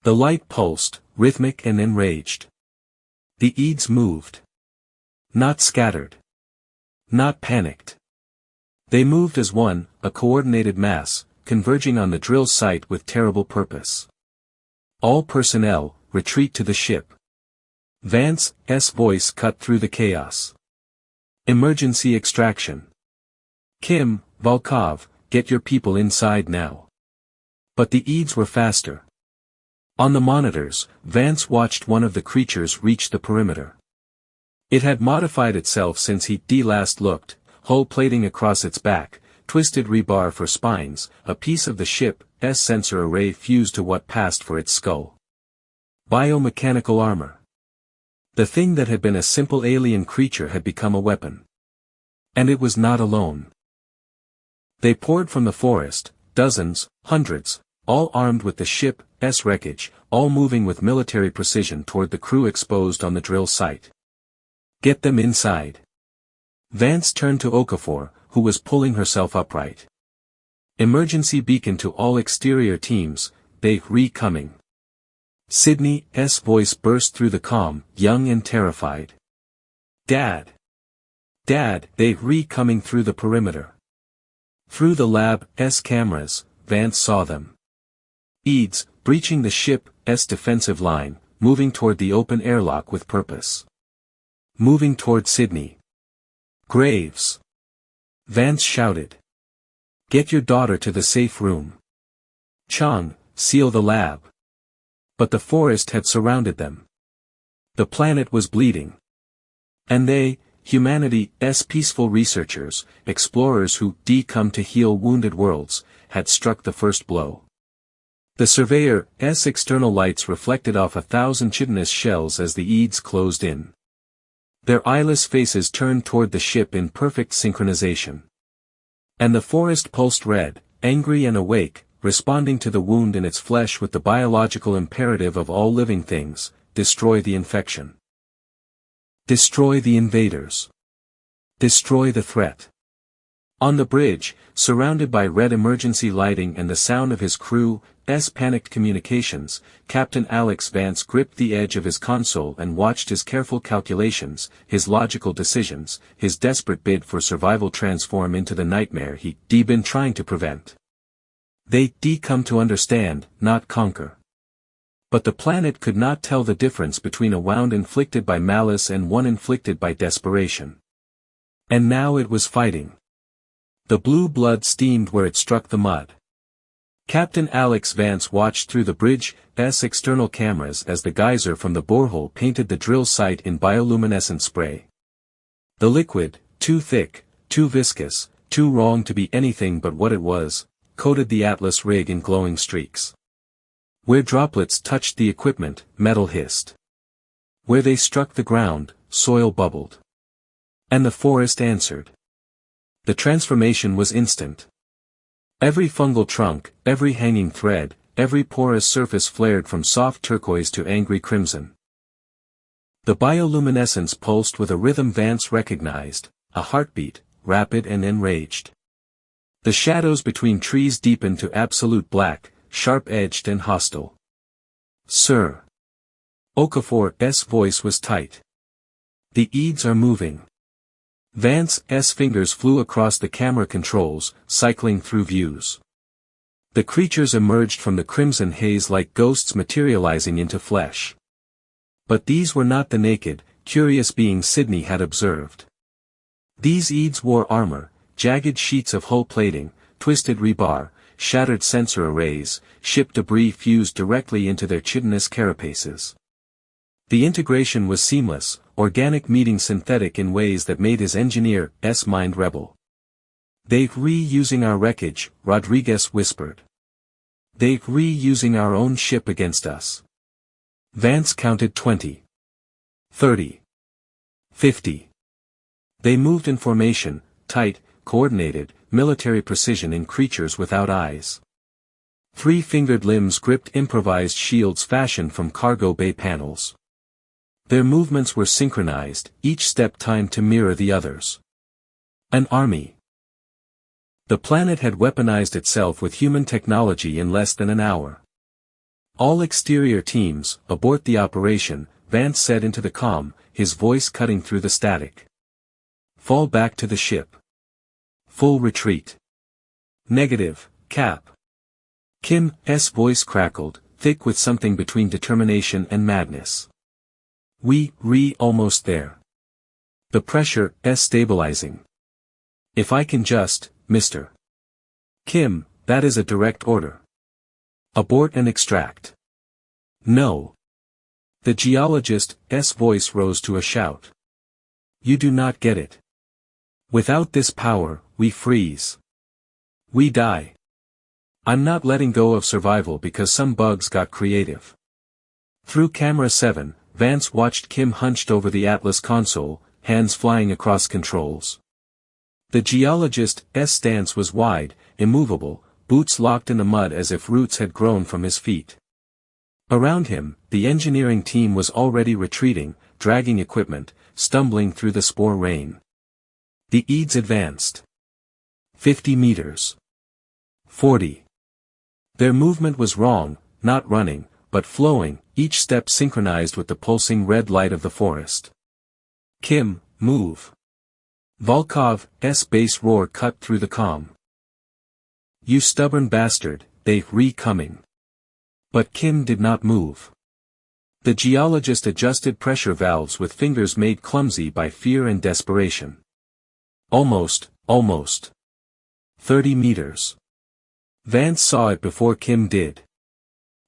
The light pulsed, rhythmic and enraged. The Eads moved. Not scattered. Not panicked. They moved as one, a coordinated mass, converging on the drill site with terrible purpose. All personnel, retreat to the ship. Vance's voice cut through the chaos. Emergency extraction. Kim, Volkov, get your people inside now. But the Eads were faster. On the monitors, Vance watched one of the creatures reach the perimeter. It had modified itself since he last looked, hull plating across its back, twisted rebar for spines, a piece of the ship's sensor array fused to what passed for its skull. Biomechanical armor. The thing that had been a simple alien creature had become a weapon. And it was not alone. They poured from the forest, dozens, hundreds, all armed with the ship's wreckage, all moving with military precision toward the crew exposed on the drill site. Get them inside. Vance turned to Okafor, who was pulling herself upright. Emergency beacon to all exterior teams, they re-coming. Sydney's voice burst through the comm, young and terrified. Dad! Dad, they re-coming through the perimeter. Through the lab's cameras, Vance saw them. Eads, breaching the ship's defensive line, moving toward the open airlock with purpose. Moving toward Sydney. Graves! Vance shouted. Get your daughter to the safe room. Chang, seal the lab. But the forest had surrounded them. The planet was bleeding. And they, humanity's peaceful researchers, explorers who come to heal wounded worlds, had struck the first blow. The surveyor's external lights reflected off 1,000 chitinous shells as the Eads closed in. Their eyeless faces turned toward the ship in perfect synchronization. And the forest pulsed red, angry and awake, responding to the wound in its flesh with the biological imperative of all living things: destroy the infection. Destroy the invaders. Destroy the threat. On the bridge, surrounded by red emergency lighting and the sound of his crew's panicked communications, Captain Alex Vance gripped the edge of his console and watched his careful calculations, his logical decisions, his desperate bid for survival transform into the nightmare he'd been trying to prevent. They'd come to understand, not conquer. But the planet could not tell the difference between a wound inflicted by malice and one inflicted by desperation. And now it was fighting. The blue blood steamed where it struck the mud. Captain Alex Vance watched through the bridge's external cameras as the geyser from the borehole painted the drill site in bioluminescent spray. The liquid, too thick, too viscous, too wrong to be anything but what it was, coated the Atlas rig in glowing streaks. Where droplets touched the equipment, metal hissed. Where they struck the ground, soil bubbled. And the forest answered. The transformation was instant. Every fungal trunk, every hanging thread, every porous surface flared from soft turquoise to angry crimson. The bioluminescence pulsed with a rhythm Vance recognized, a heartbeat, rapid and enraged. The shadows between trees deepened to absolute black, sharp-edged and hostile. Sir. Okafor's voice was tight. The Eads are moving. Vance's fingers flew across the camera controls, cycling through views. The creatures emerged from the crimson haze like ghosts materializing into flesh. But these were not the naked, curious beings Sydney had observed. These Eads wore armor, jagged sheets of hull plating, twisted rebar, shattered sensor arrays, ship debris fused directly into their chitinous carapaces. The integration was seamless, organic meeting synthetic in ways that made his engineer's mind rebel. They're re-using our wreckage, Rodriguez whispered. They're re-using our own ship against us. Vance counted 20. 30. 50. They moved in formation, tight, coordinated, military precision in creatures without eyes. Three-fingered limbs gripped improvised shields fashioned from cargo bay panels. Their movements were synchronized, each step timed to mirror the others. An army. The planet had weaponized itself with human technology in less than an hour. All exterior teams, abort the operation, Vance said into the comm, his voice cutting through the static. Fall back to the ship. Full retreat. Negative, Cap. Kim's voice crackled, thick with something between determination and madness. Almost there. The pressure is stabilizing. If I can just, Mr. Kim, that is a direct order. Abort and extract. No. The geologist's voice rose to a shout. You do not get it. Without this power, we freeze. We die. I'm not letting go of survival because some bugs got creative. Through camera 7, Vance watched Kim hunched over the Atlas console, hands flying across controls. The geologist's stance was wide, immovable, boots locked in the mud as if roots had grown from his feet. Around him, the engineering team was already retreating, dragging equipment, stumbling through the spore rain. The Eads advanced. 50 meters. 40. Their movement was wrong, not running, but flowing, each step synchronized with the pulsing red light of the forest. Kim, move. Volkov's bass roar cut through the calm. You stubborn bastard, they're coming. But Kim did not move. The geologist adjusted pressure valves with fingers made clumsy by fear and desperation. Almost. 30 meters. Vance saw it before Kim did.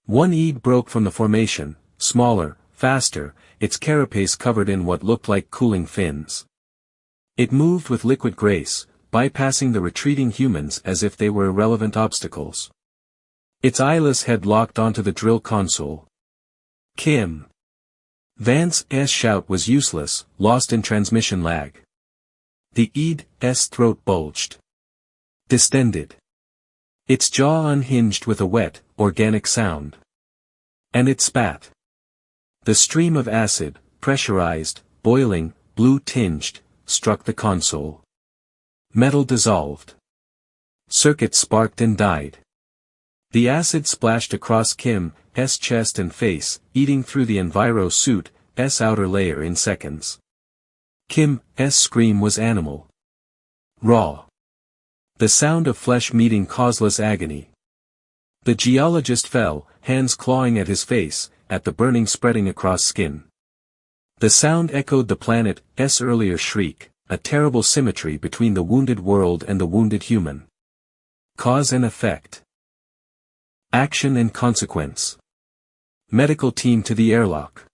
One Ead broke from the formation, smaller, faster, its carapace covered in what looked like cooling fins. It moved with liquid grace, bypassing the retreating humans as if they were irrelevant obstacles. Its eyeless head locked onto the drill console. Kim. Vance's shout was useless, lost in transmission lag. The Ead's throat bulged. Distended. Its jaw unhinged with a wet, organic sound. And it spat. The stream of acid, pressurized, boiling, blue-tinged, struck the console. Metal dissolved. Circuits sparked and died. The acid splashed across Kim's chest and face, eating through the Enviro suit's outer layer in seconds. Kim's scream was animal. Raw. The sound of flesh meeting causeless agony. The geologist fell, hands clawing at his face, at the burning spreading across skin. The sound echoed the planet's earlier shriek, a terrible symmetry between the wounded world and the wounded human. Cause and effect. Action and consequence. Medical team to the airlock.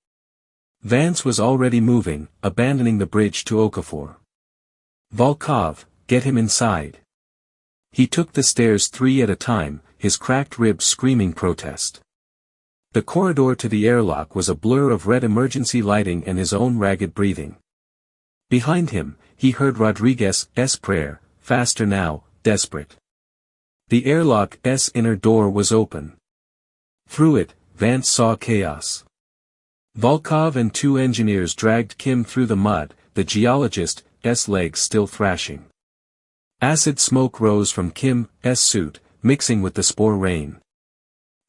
Vance was already moving, abandoning the bridge to Okafor. Volkov, get him inside. He took the stairs 3 at a time, his cracked ribs screaming protest. The corridor to the airlock was a blur of red emergency lighting and his own ragged breathing. Behind him, he heard Rodriguez's prayer, faster now, desperate. The airlock's inner door was open. Through it, Vance saw chaos. Volkov and 2 engineers dragged Kim through the mud, the geologist's legs still thrashing. Acid smoke rose from Kim's suit, mixing with the spore rain.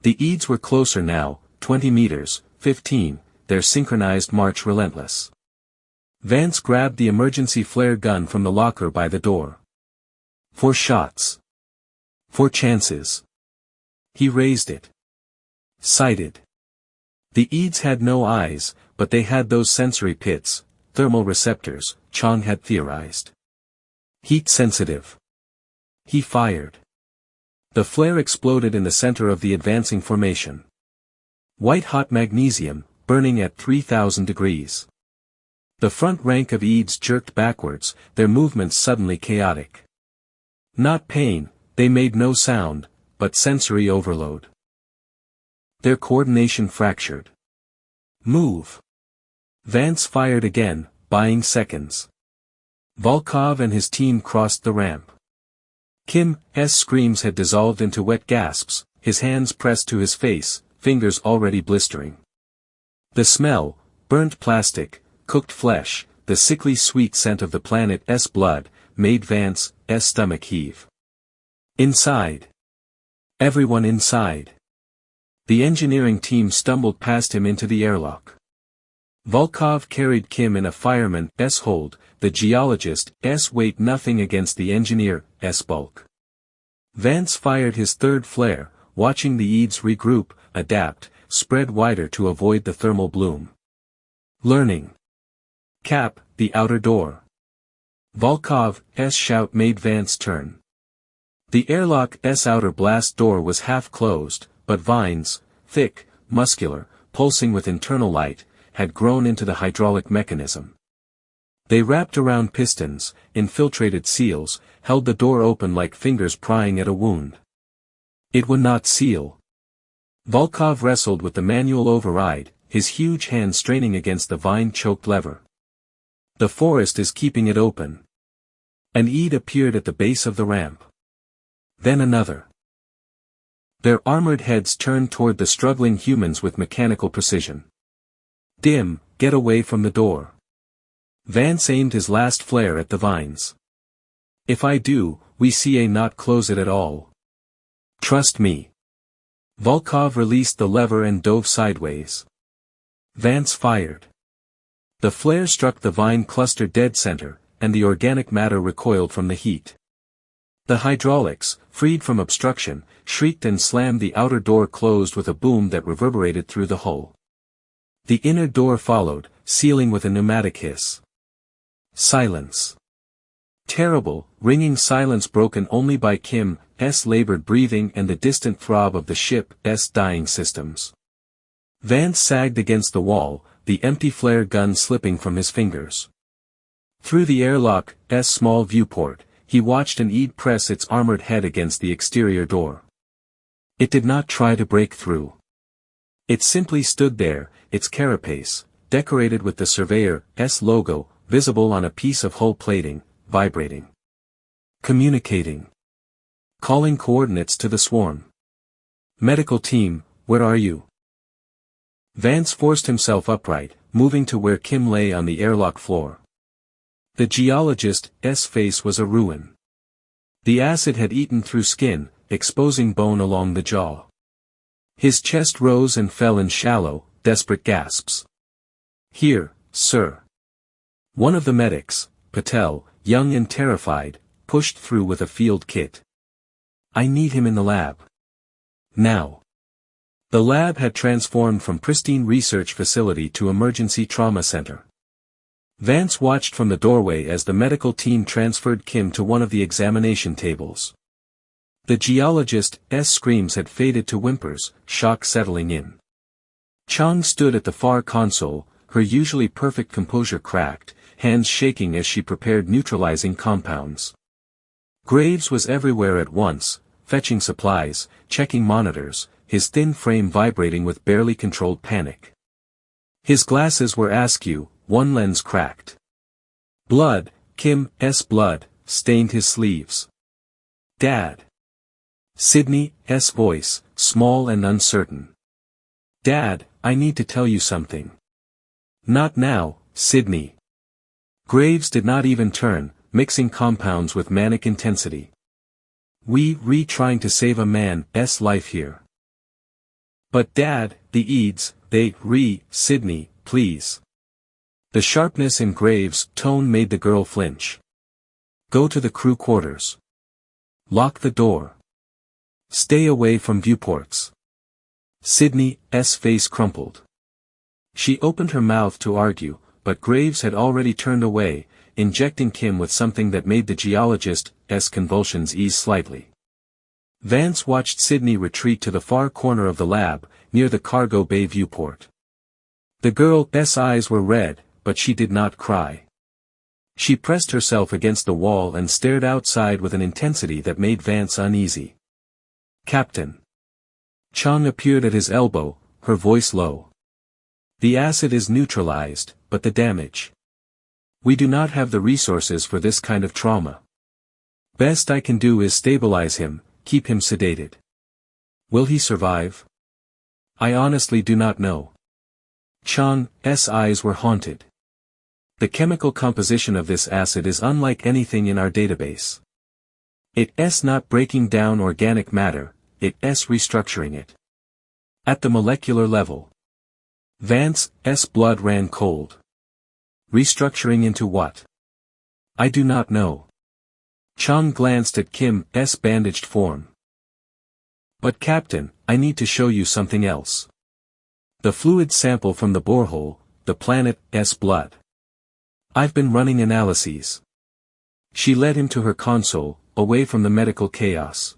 The Eads were closer now, 20 meters, 15, their synchronized march relentless. Vance grabbed the emergency flare gun from the locker by the door. 4 shots. 4 chances. He raised it. Sighted. The Eads had no eyes, but they had those sensory pits, thermal receptors, Chang had theorized. Heat sensitive. He fired. The flare exploded in the center of the advancing formation. White-hot magnesium, burning at 3,000 degrees. The front rank of Eads jerked backwards, their movements suddenly chaotic. Not pain, they made no sound, but sensory overload. Their coordination fractured. Move. Vance fired again, buying seconds. Volkov and his team crossed the ramp. Kim's screams had dissolved into wet gasps, his hands pressed to his face, fingers already blistering. The smell, burnt plastic, cooked flesh, the sickly sweet scent of the planet's blood, made Vance's stomach heave. Inside. Everyone inside. The engineering team stumbled past him into the airlock. Volkov carried Kim in a fireman's hold, the geologist's weight nothing against the engineer's bulk. Vance fired his 3rd flare, watching the Eads regroup, adapt, spread wider to avoid the thermal bloom. Learning. Cap, the outer door. Volkov's shout made Vance turn. The airlock's outer blast door was half closed, but vines, thick, muscular, pulsing with internal light, had grown into the hydraulic mechanism. They wrapped around pistons, infiltrated seals, held the door open like fingers prying at a wound. It would not seal. Volkov wrestled with the manual override, his huge hand straining against the vine-choked lever. The forest is keeping it open. An Ead appeared at the base of the ramp. Then another. Their armored heads turned toward the struggling humans with mechanical precision. Dim, get away from the door. Vance aimed his last flare at the vines. If I do, we see not close it at all. Trust me. Volkov released the lever and dove sideways. Vance fired. The flare struck the vine cluster dead center, and the organic matter recoiled from the heat. The hydraulics, freed from obstruction, shrieked and slammed the outer door closed with a boom that reverberated through the hull. The inner door followed, sealing with a pneumatic hiss. Silence. Terrible, ringing silence broken only by Kim's labored breathing and the distant throb of the ship's dying systems. Vance sagged against the wall, the empty flare gun slipping from his fingers. Through the airlock's small viewport, he watched an Eid press its armored head against the exterior door. It did not try to break through. It simply stood there, its carapace, decorated with the Surveyor's logo, visible on a piece of hull plating, vibrating. Communicating. Calling coordinates to the swarm. Medical team, where are you? Vance forced himself upright, moving to where Kim lay on the airlock floor. The geologist's face was a ruin. The acid had eaten through skin, exposing bone along the jaw. His chest rose and fell in shallow, desperate gasps. Here, sir. One of the medics, Patel, young and terrified, pushed through with a field kit. I need him in the lab. Now. The lab had transformed from pristine research facility to emergency trauma center. Vance watched from the doorway as the medical team transferred Kim to one of the examination tables. The geologist's screams had faded to whimpers, shock settling in. Chang stood at the far console, her usually perfect composure cracked, hands shaking as she prepared neutralizing compounds. Graves was everywhere at once, fetching supplies, checking monitors, his thin frame vibrating with barely controlled panic. His glasses were askew, one lens cracked. Blood, Kim's blood, stained his sleeves. Dad. Sydney's voice, small and uncertain. Dad, I need to tell you something. Not now, Sydney. Graves did not even turn, mixing compounds with manic intensity. We trying to save a man's life here. But Dad, the Eids, Sydney, please. The sharpness in Graves' tone made the girl flinch. Go to the crew quarters. Lock the door. Stay away from viewports. Sydney's face crumpled. She opened her mouth to argue, but Graves had already turned away, injecting Kim with something that made the geologist's convulsions ease slightly. Vance watched Sydney retreat to the far corner of the lab, near the cargo bay viewport. The girl's eyes were red, but she did not cry. She pressed herself against the wall and stared outside with an intensity that made Vance uneasy. Captain. Chang appeared at his elbow, her voice low. The acid is neutralized, but the damage. We do not have the resources for this kind of trauma. Best I can do is stabilize him, keep him sedated. Will he survive? I honestly do not know. Chang's eyes were haunted. The chemical composition of this acid is unlike anything in our database. It's not breaking down organic matter, it's restructuring it. At the molecular level. Vance's blood ran cold. Restructuring into what? I do not know. Chang glanced at Kim's bandaged form. But Captain, I need to show you something else. The fluid sample from the borehole, the planet's blood. I've been running analyses. She led him to her console, away from the medical chaos.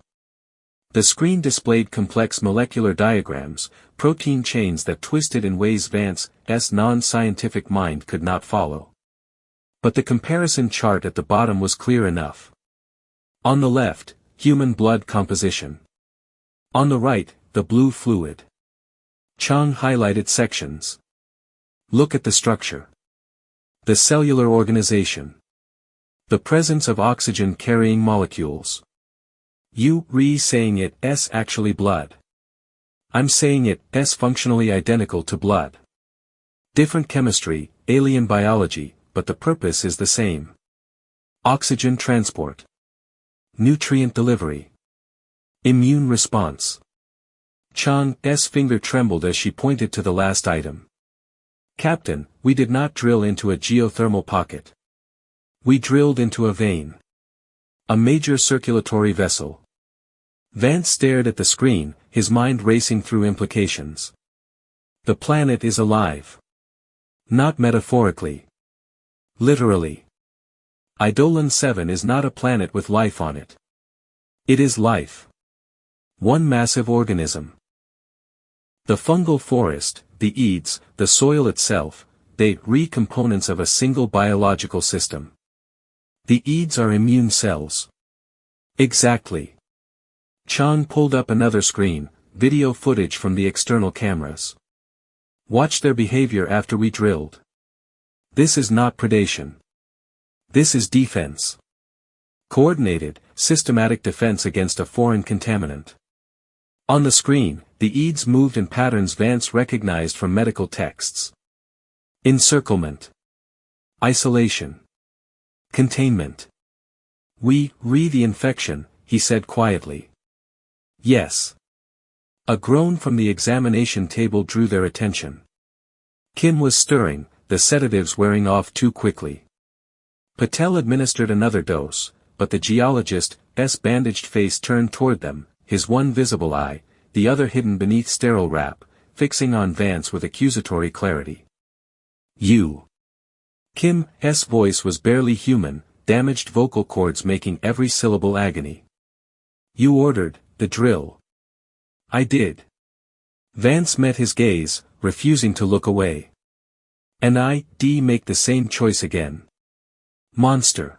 The screen displayed complex molecular diagrams, protein chains that twisted in ways Vance's non-scientific mind could not follow. But the comparison chart at the bottom was clear enough. On the left, human blood composition. On the right, the blue fluid. Chang highlighted sections. Look at the structure. The cellular organization. The presence of oxygen-carrying molecules. You saying it's actually blood. I'm saying it's functionally identical to blood. Different chemistry, alien biology, but the purpose is the same. Oxygen transport. Nutrient delivery. Immune response. Chang's finger trembled as she pointed to the last item. Captain, we did not drill into a geothermal pocket. We drilled into a vein. A major circulatory vessel. Vance stared at the screen, his mind racing through implications. The planet is alive. Not metaphorically. Literally. Eidolon 7 is not a planet with life on it. It is life. One massive organism. The fungal forest, the eads, the soil itself, they components of a single biological system. The eads are immune cells. Exactly. Chang pulled up another screen, video footage from the external cameras. Watch their behavior after we drilled. This is not predation. This is defense. Coordinated, systematic defense against a foreign contaminant. On the screen, the eads moved in patterns Vance recognized from medical texts. Encirclement. Isolation. Containment. We the infection, he said quietly. Yes. A groan from the examination table drew their attention. Kim was stirring, the sedatives wearing off too quickly. Patel administered another dose, but the geologist's bandaged face turned toward them, his one visible eye, the other hidden beneath sterile wrap, fixing on Vance with accusatory clarity. You. Kim's voice was barely human, damaged vocal cords making every syllable agony. You ordered the drill. I did. Vance met his gaze, refusing to look away. And I make the same choice again. Monster.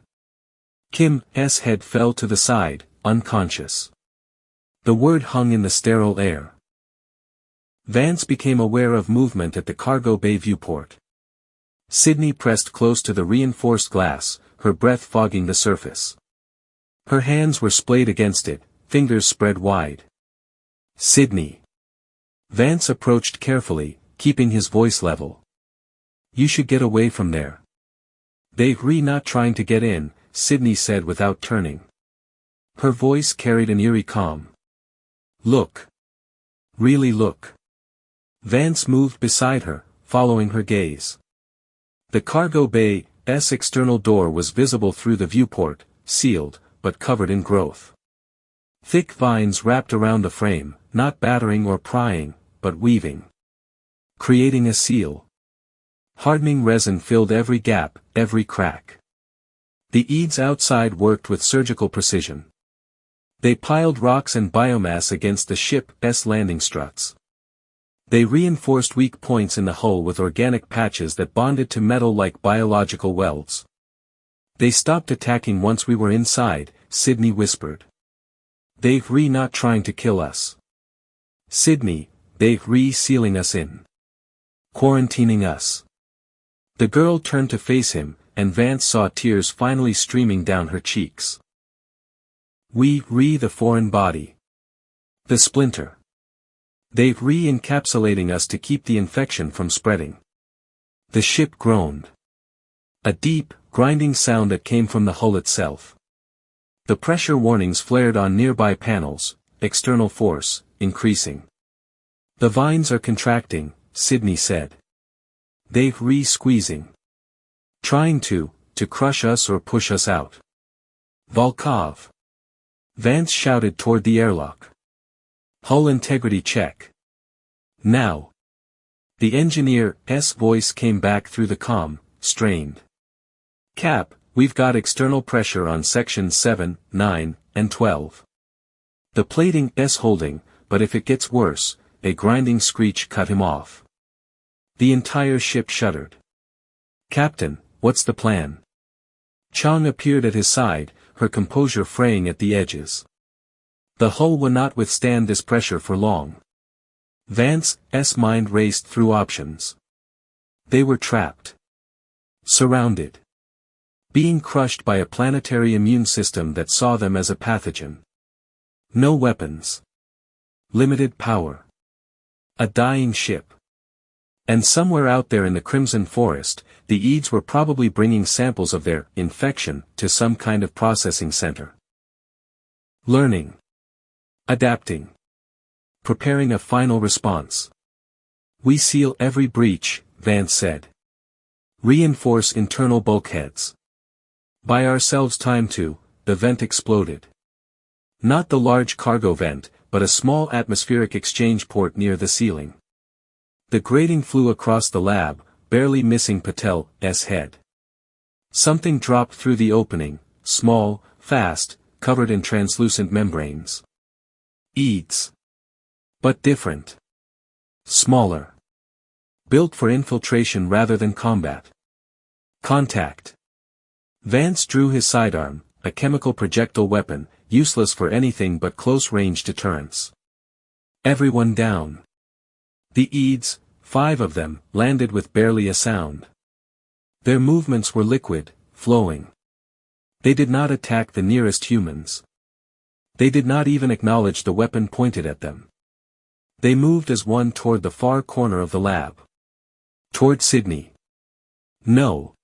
Kim's head fell to the side, unconscious. The word hung in the sterile air. Vance became aware of movement at the cargo bay viewport. Sydney pressed close to the reinforced glass, her breath fogging the surface. Her hands were splayed against it, fingers spread wide. Sydney. Vance approached carefully, keeping his voice level. You should get away from there. They're not trying to get in, Sydney said without turning. Her voice carried an eerie calm. Look. Really look. Vance moved beside her, following her gaze. The cargo bay's external door was visible through the viewport, sealed, but covered in growth. Thick vines wrapped around the frame, not battering or prying, but weaving. Creating a seal. Hardening resin filled every gap, every crack. The eads outside worked with surgical precision. They piled rocks and biomass against the ship's landing struts. They reinforced weak points in the hull with organic patches that bonded to metal like biological welds. They stopped attacking once we were inside, Sydney whispered. They're not trying to kill us. Sydney, they're sealing us in. Quarantining us. The girl turned to face him, and Vance saw tears finally streaming down her cheeks. We the foreign body. The splinter. They're encapsulating us to keep the infection from spreading. The ship groaned. A deep, grinding sound that came from the hull itself. The pressure warnings flared on nearby panels, external force, increasing. The vines are contracting, Sydney said. They're squeezing. Trying to crush us or push us out. Volkov. Vance shouted toward the airlock. Hull integrity check. Now. The engineer's voice came back through the comm, strained. Cap, we've got external pressure on sections 7, 9, and 12. The plating's holding, but if it gets worse, a grinding screech cut him off. The entire ship shuddered. Captain, what's the plan? Chang appeared at his side, her composure fraying at the edges. The hull will not withstand this pressure for long. Vance's mind raced through options. They were trapped. Surrounded. Being crushed by a planetary immune system that saw them as a pathogen. No weapons. Limited power. A dying ship. And somewhere out there in the Crimson Forest, the Eads were probably bringing samples of their infection to some kind of processing center. Learning. Adapting. Preparing a final response. We seal every breach, Vance said. Reinforce internal bulkheads. Buy ourselves time to, the vent exploded. Not the large cargo vent, but a small atmospheric exchange port near the ceiling. The grating flew across the lab, barely missing Patel's head. Something dropped through the opening, small, fast, covered in translucent membranes. Eads. But different. Smaller. Built for infiltration rather than combat. Contact. Vance drew his sidearm, a chemical projectile weapon, useless for anything but close-range deterrence. Everyone down. The Eads, 5 of them, landed with barely a sound. Their movements were liquid, flowing. They did not attack the nearest humans. They did not even acknowledge the weapon pointed at them. They moved as one toward the far corner of the lab. Toward Sydney. No.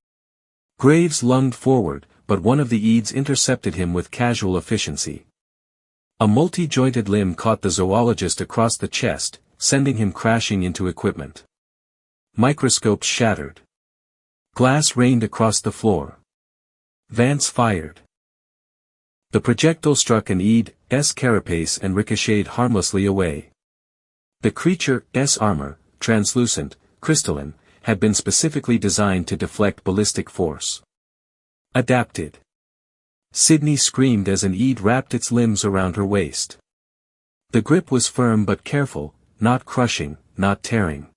Graves lunged forward, but one of the Eads intercepted him with casual efficiency. A multi-jointed limb caught the zoologist across the chest, sending him crashing into equipment. Microscopes shattered. Glass rained across the floor. Vance fired. The projectile struck an Ead's carapace and ricocheted harmlessly away. The creature's armor, translucent, crystalline, had been specifically designed to deflect ballistic force. Adapted. Sydney screamed as an Ead wrapped its limbs around her waist. The grip was firm but careful, not crushing, not tearing.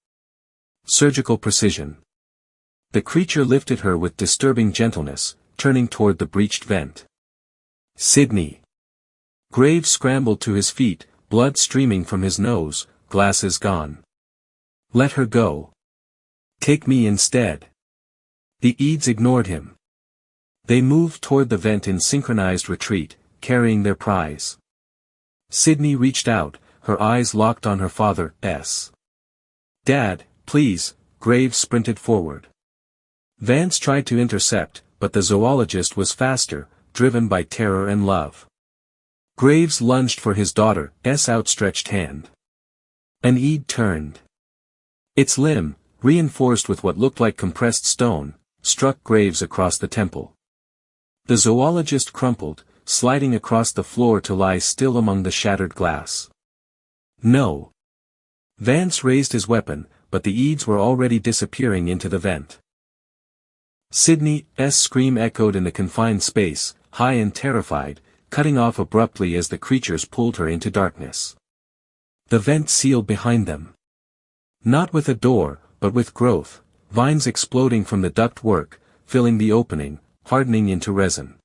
Surgical precision. The creature lifted her with disturbing gentleness, turning toward the breached vent. Sydney. Graves scrambled to his feet, blood streaming from his nose, glasses gone. Let her go. Take me instead. The Eads ignored him. They moved toward the vent in synchronized retreat, carrying their prize. Sydney reached out, her eyes locked on her father's. Dad, please, Graves sprinted forward. Vance tried to intercept, but the zoologist was faster, driven by terror and love. Graves lunged for his daughter's outstretched hand. An Ead turned. Its limb, reinforced with what looked like compressed stone, struck Graves across the temple. The zoologist crumpled, sliding across the floor to lie still among the shattered glass. No. Vance raised his weapon, but the Eads were already disappearing into the vent. Sydney's scream echoed in the confined space, high and terrified, cutting off abruptly as the creatures pulled her into darkness. The vent sealed behind them. Not with a door, but with growth, vines exploding from the ductwork, filling the opening, hardening into resin.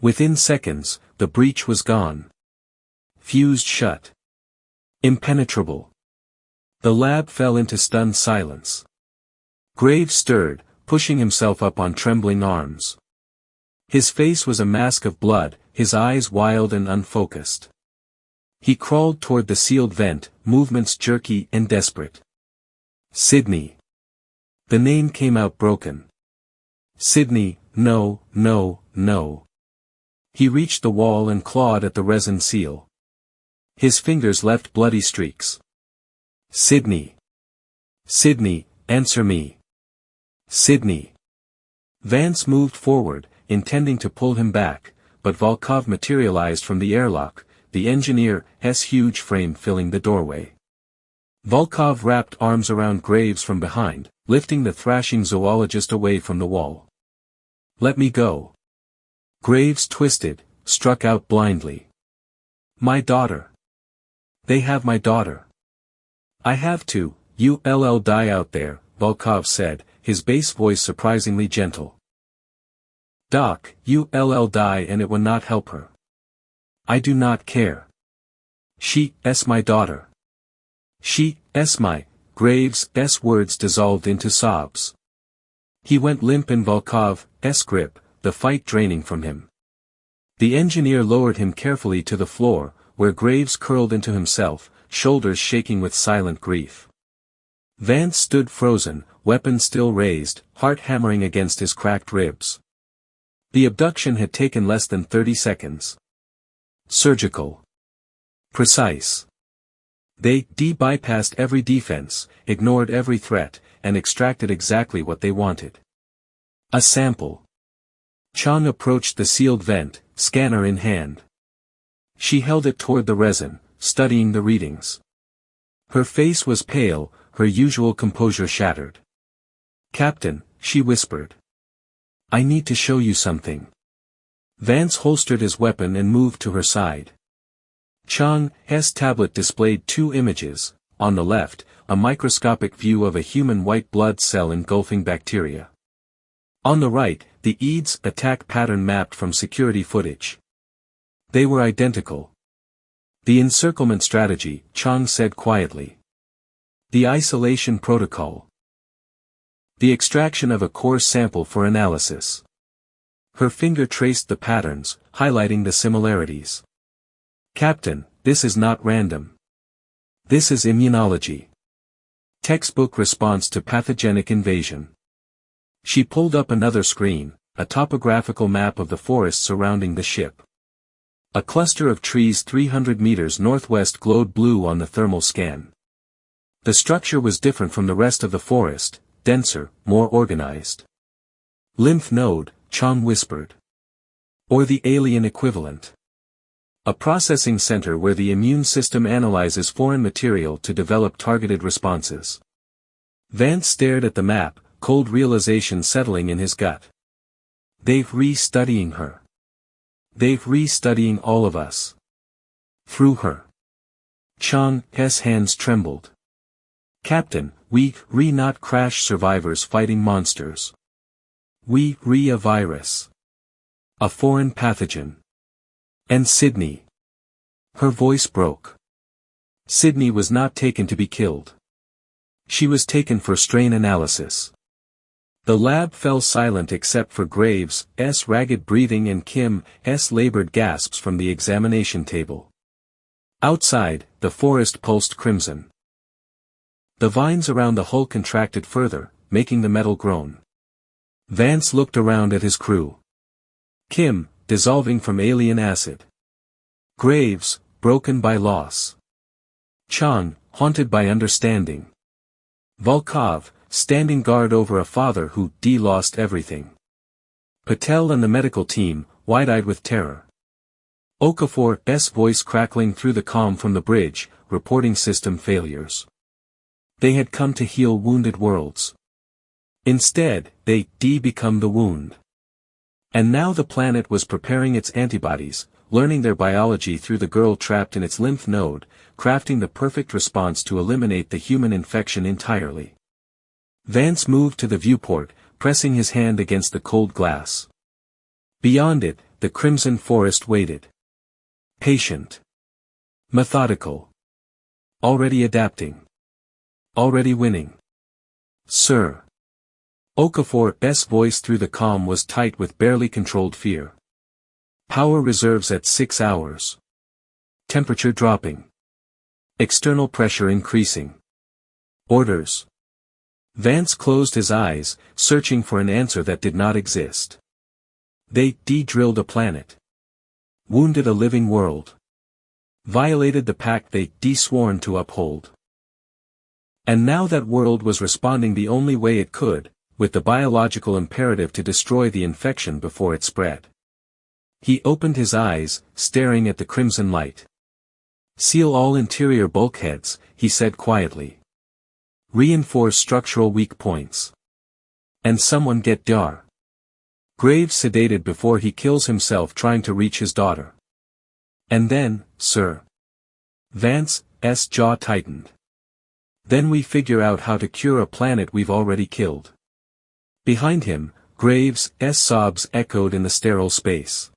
Within seconds, the breach was gone. Fused shut. Impenetrable. The lab fell into stunned silence. Graves stirred, pushing himself up on trembling arms. His face was a mask of blood, his eyes wild and unfocused. He crawled toward the sealed vent, movements jerky and desperate. Sydney. The name came out broken. Sydney, no, no, no. He reached the wall and clawed at the resin seal. His fingers left bloody streaks. Sydney. Sydney, answer me. Sydney. Vance moved forward, intending to pull him back, but Volkov materialized from the airlock, the engineer's huge frame filling the doorway. Volkov wrapped arms around Graves from behind, lifting the thrashing zoologist away from the wall. Let me go. Graves twisted, struck out blindly. My daughter. They have my daughter. I have to, you'll die out there, Volkov said, his bass voice surprisingly gentle. Doc, you'll die and it will not help her. I do not care. She's my daughter. She's my, Graves' words dissolved into sobs. He went limp in Volkov's grip, the fight draining from him. The engineer lowered him carefully to the floor, where Graves curled into himself, shoulders shaking with silent grief. Vance stood frozen, weapon still raised, heart hammering against his cracked ribs. The abduction had taken less than 30 seconds. Surgical. Precise. They bypassed every defense, ignored every threat, and extracted exactly what they wanted. A sample. Chang approached the sealed vent, scanner in hand. She held it toward the resin, studying the readings. Her face was pale, her usual composure shattered. "Captain," she whispered. "I need to show you something." Vance holstered his weapon and moved to her side. Chang's tablet displayed two images, on the left, a microscopic view of a human white blood cell engulfing bacteria. On the right, the EADS attack pattern mapped from security footage. They were identical. "The encirclement strategy," Chang said quietly. "The isolation protocol. The extraction of a core sample for analysis." Her finger traced the patterns, highlighting the similarities. "Captain, this is not random. This is immunology. Textbook response to pathogenic invasion." She pulled up another screen, a topographical map of the forest surrounding the ship. A cluster of trees 300 meters northwest glowed blue on the thermal scan. The structure was different from the rest of the forest, denser, more organized. "Lymph node," Chang whispered. "Or the alien equivalent. A processing center where the immune system analyzes foreign material to develop targeted responses." Vance stared at the map, cold realization settling in his gut. They've re-studying her. They've re-studying all of us. Through her. Chang's hands trembled. "Captain, we not crash survivors fighting monsters. We a virus. A foreign pathogen. And Sydney." Her voice broke. Sydney was not taken to be killed. She was taken for strain analysis. The lab fell silent except for Graves' ragged breathing and Kim's labored gasps from the examination table. Outside, the forest pulsed crimson. The vines around the hull contracted further, making the metal groan. Vance looked around at his crew. Kim, dissolving from alien acid. Graves, broken by loss. Chang, haunted by understanding. Volkov, standing guard over a father who lost everything. Patel and the medical team, wide-eyed with terror. Okafor's voice crackling through the comm from the bridge, reporting system failures. They had come to heal wounded worlds. Instead, they become the wound. And now the planet was preparing its antibodies, learning their biology through the girl trapped in its lymph node, crafting the perfect response to eliminate the human infection entirely. Vance moved to the viewport, pressing his hand against the cold glass. Beyond it, the crimson forest waited. Patient. Methodical. Already adapting. Already winning. "Sir." Okafor's voice through the comm was tight with barely controlled fear. "Power reserves at 6 hours. Temperature dropping. External pressure increasing. Orders." Vance closed his eyes, searching for an answer that did not exist. They drilled a planet. Wounded a living world. Violated the pact they sworn to uphold. And now that world was responding the only way it could, with the biological imperative to destroy the infection before it spread. He opened his eyes, staring at the crimson light. "Seal all interior bulkheads," he said quietly. "Reinforce structural weak points. And someone get Dar. Graves sedated before he kills himself trying to reach his daughter. And then, sir." Vance's jaw tightened. "Then we figure out how to cure a planet we've already killed." Behind him, Graves' sobs echoed in the sterile space.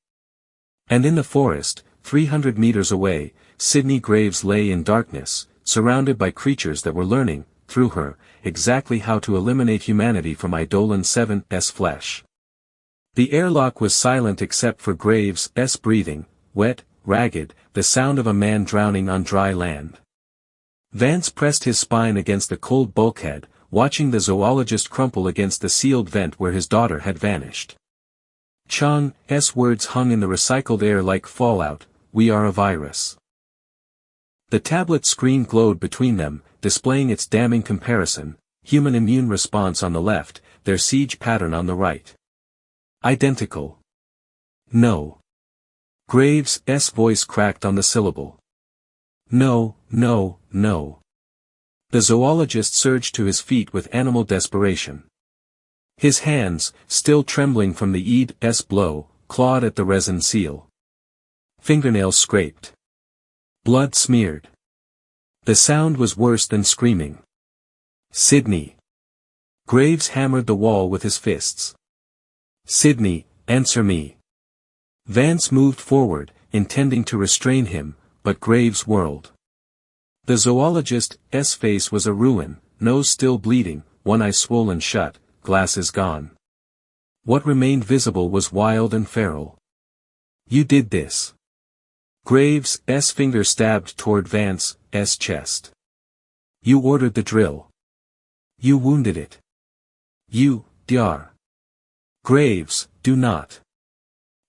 And in the forest, 300 meters away, Sydney Graves lay in darkness, surrounded by creatures that were learning, through her, exactly how to eliminate humanity from Eidolon 7's flesh. The airlock was silent except for Graves' breathing, wet, ragged, the sound of a man drowning on dry land. Vance pressed his spine against the cold bulkhead, watching the zoologist crumple against the sealed vent where his daughter had vanished. Chang's words hung in the recycled air like fallout, "We are a virus." The tablet screen glowed between them, displaying its damning comparison: human immune response on the left, their siege pattern on the right. Identical. No. Graves' voice cracked on the syllable. No, no, no. The zoologist surged to his feet with animal desperation. His hands, still trembling from the ED's blow, clawed at the resin seal. Fingernails scraped. Blood smeared. The sound was worse than screaming. "Sydney." Graves hammered the wall with his fists. "Sydney, answer me." Vance moved forward, intending to restrain him, but Graves whirled. The zoologist's face was a ruin, nose still bleeding, one eye swollen shut, glasses gone. What remained visible was wild and feral. "You did this." Graves' finger stabbed toward Vance's chest. "You ordered the drill. You wounded it. You, Dr. Graves, do not."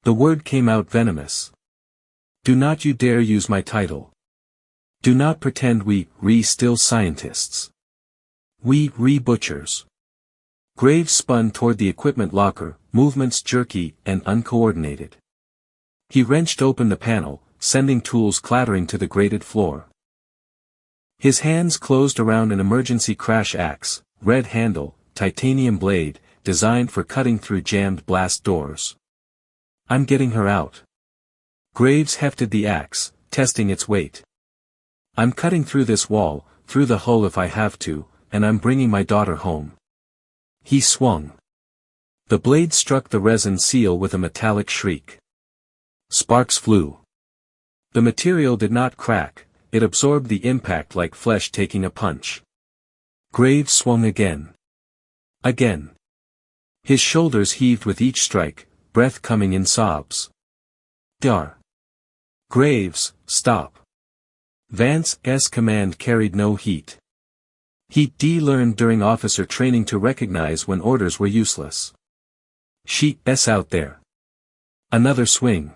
The word came out venomous. "Do not you dare use my title. Do not pretend we still scientists. We butchers." Graves spun toward the equipment locker, movements jerky and uncoordinated. He wrenched open the panel, sending tools clattering to the grated floor. His hands closed around an emergency crash axe, red handle, titanium blade, designed for cutting through jammed blast doors. "I'm getting her out." Graves hefted the axe, testing its weight. "I'm cutting through this wall, through the hull if I have to, and I'm bringing my daughter home." He swung. The blade struck the resin seal with a metallic shriek. Sparks flew. The material did not crack, it absorbed the impact like flesh taking a punch. Graves swung again. Again. His shoulders heaved with each strike, breath coming in sobs. "Dr. Graves, stop." Vance's command carried no heat. He'd learned during officer training to recognize when orders were useless. "She's out there." Another swing.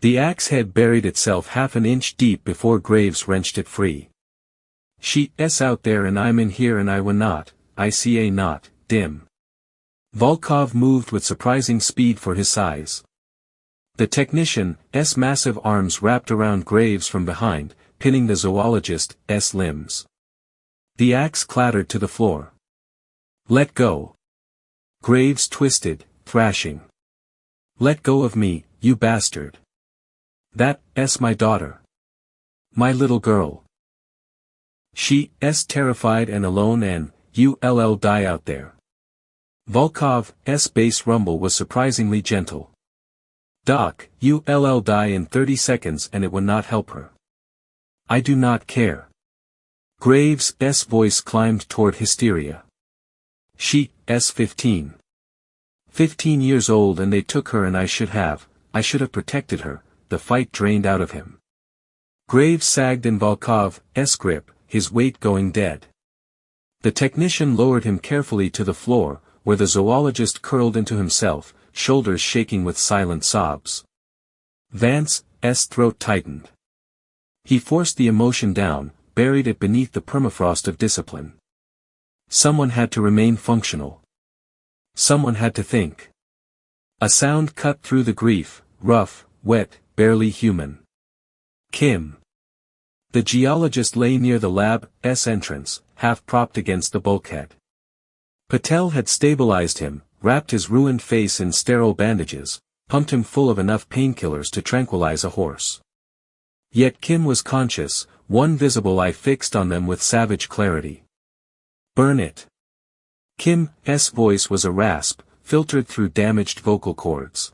The axe head buried itself half an inch deep before Graves wrenched it free. "She's out there and I'm in here and I will not, not, dim." Volkov moved with surprising speed for his size. The technician's massive arms wrapped around Graves from behind, pinning the zoologist's limbs. The axe clattered to the floor. "Let go." Graves twisted, thrashing. "Let go of me, you bastard. That's my daughter. My little girl. She's terrified and alone and you'll die out there." Volkov's bass rumble was surprisingly gentle. "Doc, you'll die in 30 seconds and it will not help her. I do not care." Graves' voice climbed toward hysteria. "She's 15. 15 years old and they took her and I should have protected her." The fight drained out of him. Graves sagged in Volkov's grip, his weight going dead. The technician lowered him carefully to the floor, where the zoologist curled into himself, shoulders shaking with silent sobs. Vance's throat tightened. He forced the emotion down, buried it beneath the permafrost of discipline. Someone had to remain functional. Someone had to think. A sound cut through the grief, rough, wet, barely human. "Kim." The geologist lay near the lab's entrance, half propped against the bulkhead. Patel had stabilized him, wrapped his ruined face in sterile bandages, pumped him full of enough painkillers to tranquilize a horse. Yet Kim was conscious, one visible eye fixed on them with savage clarity. "Burn it." Kim's voice was a rasp, filtered through damaged vocal cords.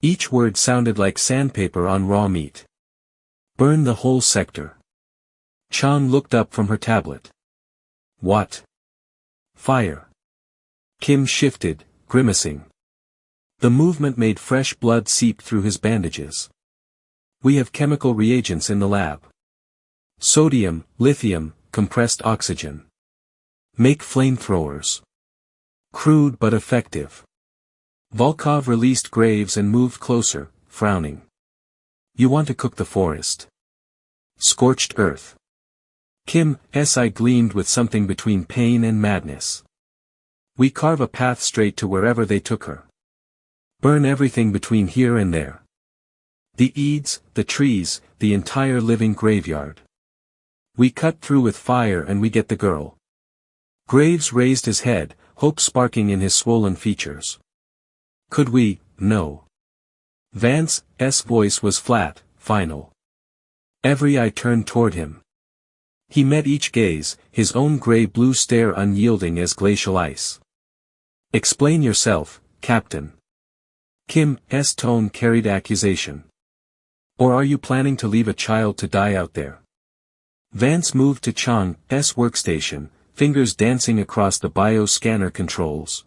Each word sounded like sandpaper on raw meat. "Burn the whole sector." Chang looked up from her tablet. "What?" "Fire." Kim shifted, grimacing. The movement made fresh blood seep through his bandages. "We have chemical reagents in the lab." Sodium, lithium, compressed oxygen. Make flamethrowers. Crude but effective. Volkov released Graves and moved closer, frowning. You want to cook the forest. Scorched earth. Kim's eye gleamed with something between pain and madness. We carve a path straight to wherever they took her. Burn everything between here and there. The eads, the trees, the entire living graveyard. We cut through with fire and we get the girl. Graves raised his head, hope sparking in his swollen features. Could we? No. Vance's voice was flat, final. Every eye turned toward him. He met each gaze, his own gray-blue stare unyielding as glacial ice. Explain yourself, Captain. Kim's tone carried accusation. Or are you planning to leave a child to die out there? Vance moved to Chang's workstation, fingers dancing across the bioscanner controls.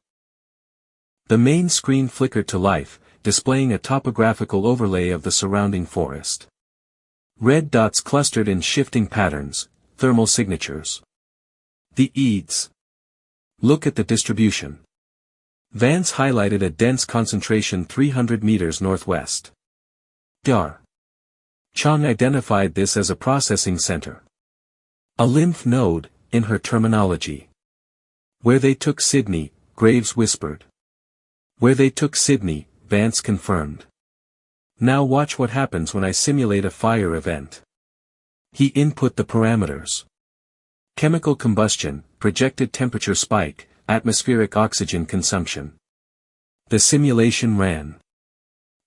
The main screen flickered to life, displaying a topographical overlay of the surrounding forest. Red dots clustered in shifting patterns, thermal signatures. The eads. Look at the distribution. Vance highlighted a dense concentration 300 meters northwest. Dar. Chang identified this as a processing center. A lymph node, in her terminology. Where they took Sydney, Graves whispered. Where they took Sydney, Vance confirmed. Now watch what happens when I simulate a fire event. He input the parameters. Chemical combustion, projected temperature spike, atmospheric oxygen consumption. The simulation ran.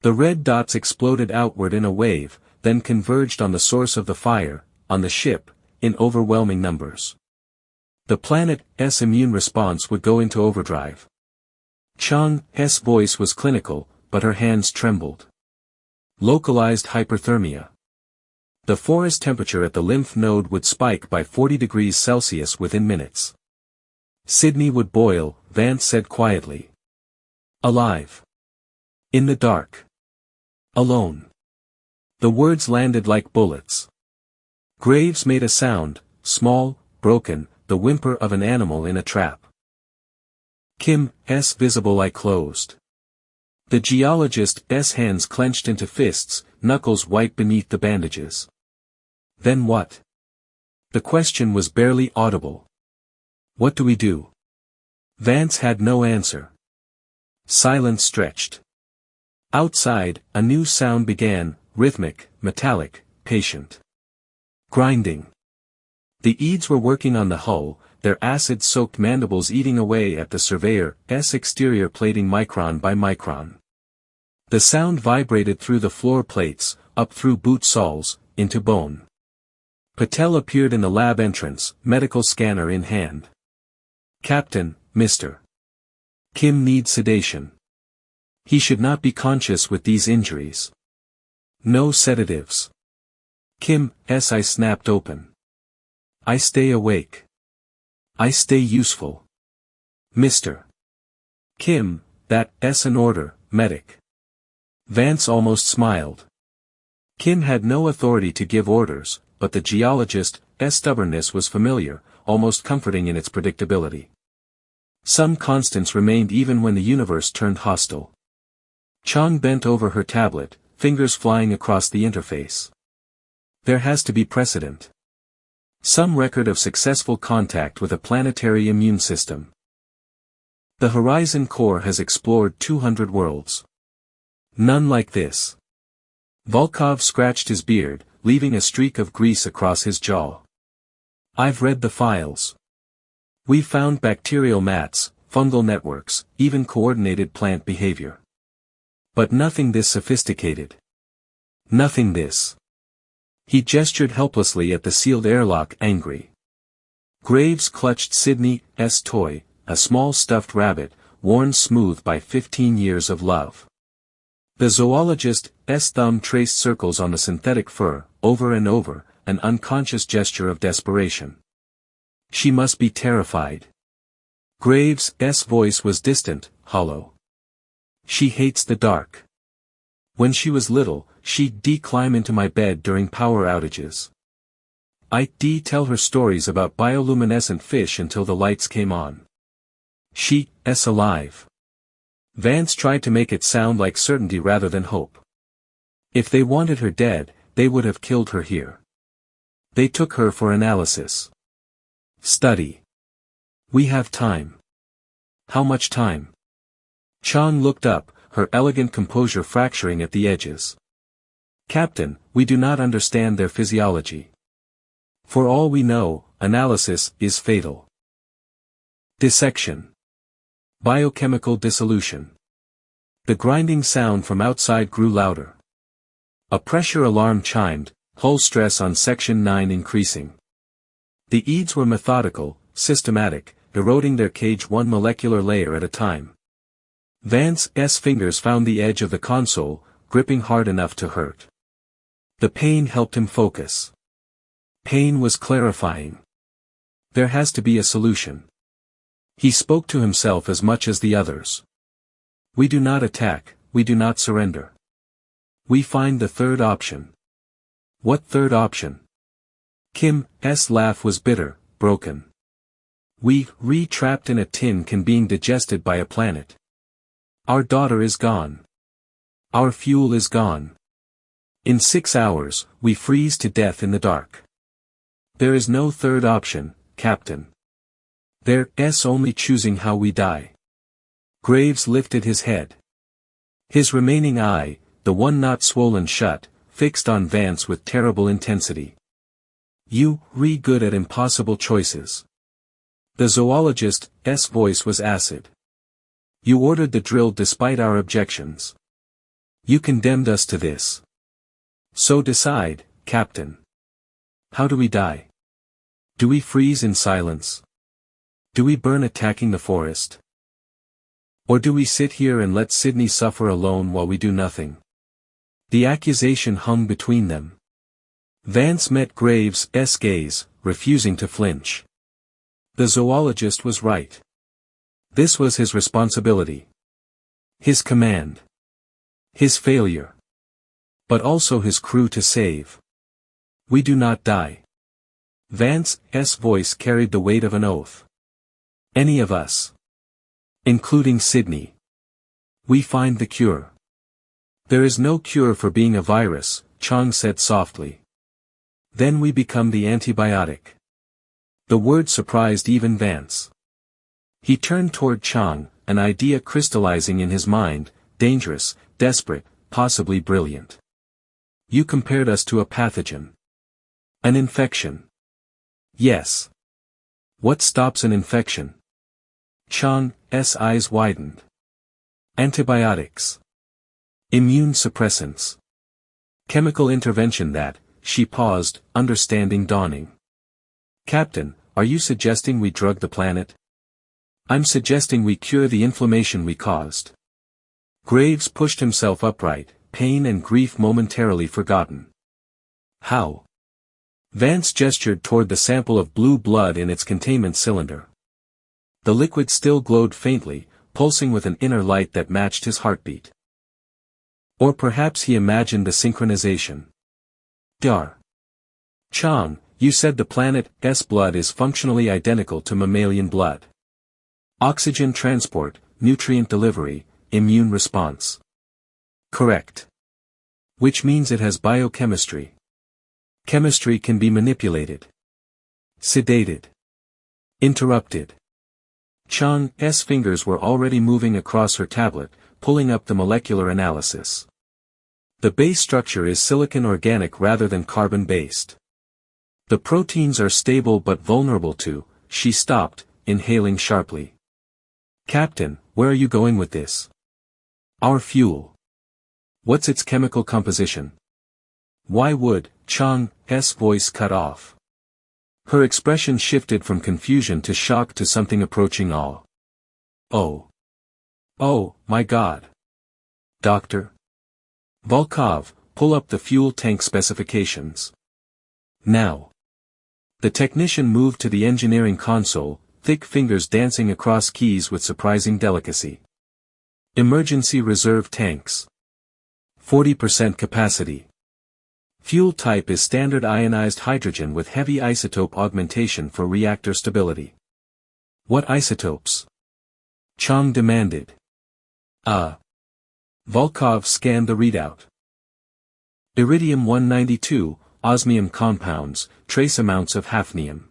The red dots exploded outward in a wave, then converged on the source of the fire, on the ship, in overwhelming numbers. The planet's immune response would go into overdrive. Chang's voice was clinical, but her hands trembled. Localized hyperthermia. The forest temperature at the lymph node would spike by 40 degrees Celsius within minutes. Sydney would boil, Vance said quietly. Alive. In the dark. Alone. The words landed like bullets. Graves made a sound, small, broken, the whimper of an animal in a trap. Kim's visible eye closed. The geologist's hands clenched into fists, knuckles white beneath the bandages. Then what? The question was barely audible. What do we do? Vance had no answer. Silence stretched. Outside, a new sound began, rhythmic, metallic, patient. Grinding. The eads were working on the hull, their acid-soaked mandibles eating away at the surveyor's exterior plating micron by micron. The sound vibrated through the floor plates, up through boot soles, into bone. Patel appeared in the lab entrance, medical scanner in hand. Captain, Mr. Kim needs sedation. He should not be conscious with these injuries. No sedatives. Kim's eye snapped open. I stay awake. I stay useful. Mr. Kim, that's an order, medic. Vance almost smiled. Kim had no authority to give orders, but the geologist's stubbornness was familiar, almost comforting in its predictability. Some constants remained even when the universe turned hostile. Chang bent over her tablet, fingers flying across the interface. There has to be precedent. Some record of successful contact with a planetary immune system. The Horizon Core has explored 200 worlds. None like this. Volkov scratched his beard, leaving a streak of grease across his jaw. I've read the files. We found bacterial mats, fungal networks, even coordinated plant behavior. But nothing this sophisticated. Nothing this. He gestured helplessly at the sealed airlock, angry. Graves clutched Sydney's toy, a small stuffed rabbit, worn smooth by 15 years of love. The zoologist's thumb traced circles on the synthetic fur, over and over, an unconscious gesture of desperation. She must be terrified. Graves' voice was distant, hollow. She hates the dark. When she was little, she'd climb into my bed during power outages. I'd tell her stories about bioluminescent fish until the lights came on. She's alive. Vance tried to make it sound like certainty rather than hope. If they wanted her dead, they would have killed her here. They took her for analysis. Study. We have time. How much time? Chang looked up, her elegant composure fracturing at the edges. Captain, we do not understand their physiology. For all we know, analysis is fatal. Dissection. Biochemical dissolution. The grinding sound from outside grew louder. A pressure alarm chimed, hull stress on Section 9 increasing. The EADs were methodical, systematic, eroding their cage one molecular layer at a time. Vance's fingers found the edge of the console, gripping hard enough to hurt. The pain helped him focus. Pain was clarifying. There has to be a solution. He spoke to himself as much as the others. We do not attack, we do not surrender. We find the third option. What third option? Kim's laugh was bitter, broken. We trapped in a tin can being digested by a planet. Our daughter is gone. Our fuel is gone. In 6 hours, we freeze to death in the dark. There is no third option, Captain. There's only choosing how we die. Graves lifted his head. His remaining eye, the one not swollen shut, fixed on Vance with terrible intensity. You're good at impossible choices. The zoologist's voice was acid. You ordered the drill despite our objections. You condemned us to this. So decide, Captain. How do we die? Do we freeze in silence? Do we burn attacking the forest? Or do we sit here and let Sydney suffer alone while we do nothing? The accusation hung between them. Vance met Graves' gaze, refusing to flinch. The zoologist was right. This was his responsibility. His command. His failure. But also his crew to save. We do not die. Vance's voice carried the weight of an oath. Any of us. Including Sydney. We find the cure. There is no cure for being a virus, Chang said softly. Then we become the antibiotic. The word surprised even Vance. He turned toward Chang, an idea crystallizing in his mind, dangerous, desperate, possibly brilliant. You compared us to a pathogen. An infection. Yes. What stops an infection? Chang's eyes widened. Antibiotics. Immune suppressants. Chemical intervention that, she paused, understanding dawning. Captain, are you suggesting we drug the planet? I'm suggesting we cure the inflammation we caused. Graves pushed himself upright, pain and grief momentarily forgotten. How? Vance gestured toward the sample of blue blood in its containment cylinder. The liquid still glowed faintly, pulsing with an inner light that matched his heartbeat. Or perhaps he imagined the synchronization. Dar. Chang, you said the planet's blood is functionally identical to mammalian blood. Oxygen transport, nutrient delivery, immune response. Correct. Which means it has biochemistry. Chemistry can be manipulated. Sedated. Interrupted. Chang's fingers were already moving across her tablet, pulling up the molecular analysis. The base structure is silicon organic rather than carbon-based. The proteins are stable but vulnerable to, she stopped, inhaling sharply. Captain, where are you going with this? Our fuel. What's its chemical composition? Why would, Chang's voice cut off. Her expression shifted from confusion to shock to something approaching awe. Oh. Oh, my God. Doctor. Volkov, pull up the fuel tank specifications. Now. The technician moved to the engineering console, thick fingers dancing across keys with surprising delicacy. Emergency reserve tanks. 40% capacity. Fuel type is standard ionized hydrogen with heavy isotope augmentation for reactor stability. What isotopes? Chang demanded. Volkov scanned the readout. Iridium-192, osmium compounds, trace amounts of hafnium.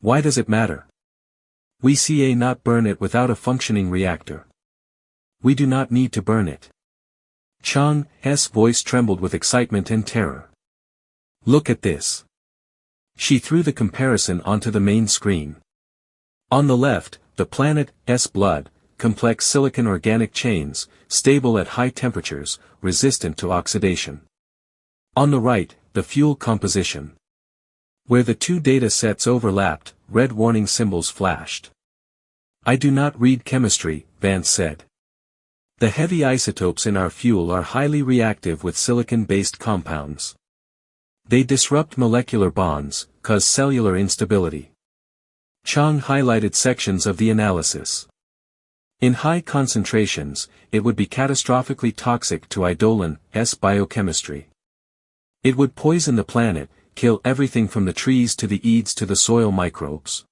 Why does it matter? We not burn it without a functioning reactor. We do not need to burn it. Chang's voice trembled with excitement and terror. Look at this. She threw the comparison onto the main screen. On the left, the planet's blood, complex silicon organic chains, stable at high temperatures, resistant to oxidation. On the right, the fuel composition. Where the two data sets overlapped, red warning symbols flashed. I do not read chemistry, Vance said. The heavy isotopes in our fuel are highly reactive with silicon-based compounds. They disrupt molecular bonds, cause cellular instability. Chang highlighted sections of the analysis. In high concentrations, it would be catastrophically toxic to Idolin's biochemistry. It would poison the planet, kill everything from the trees to the eads to the soil microbes.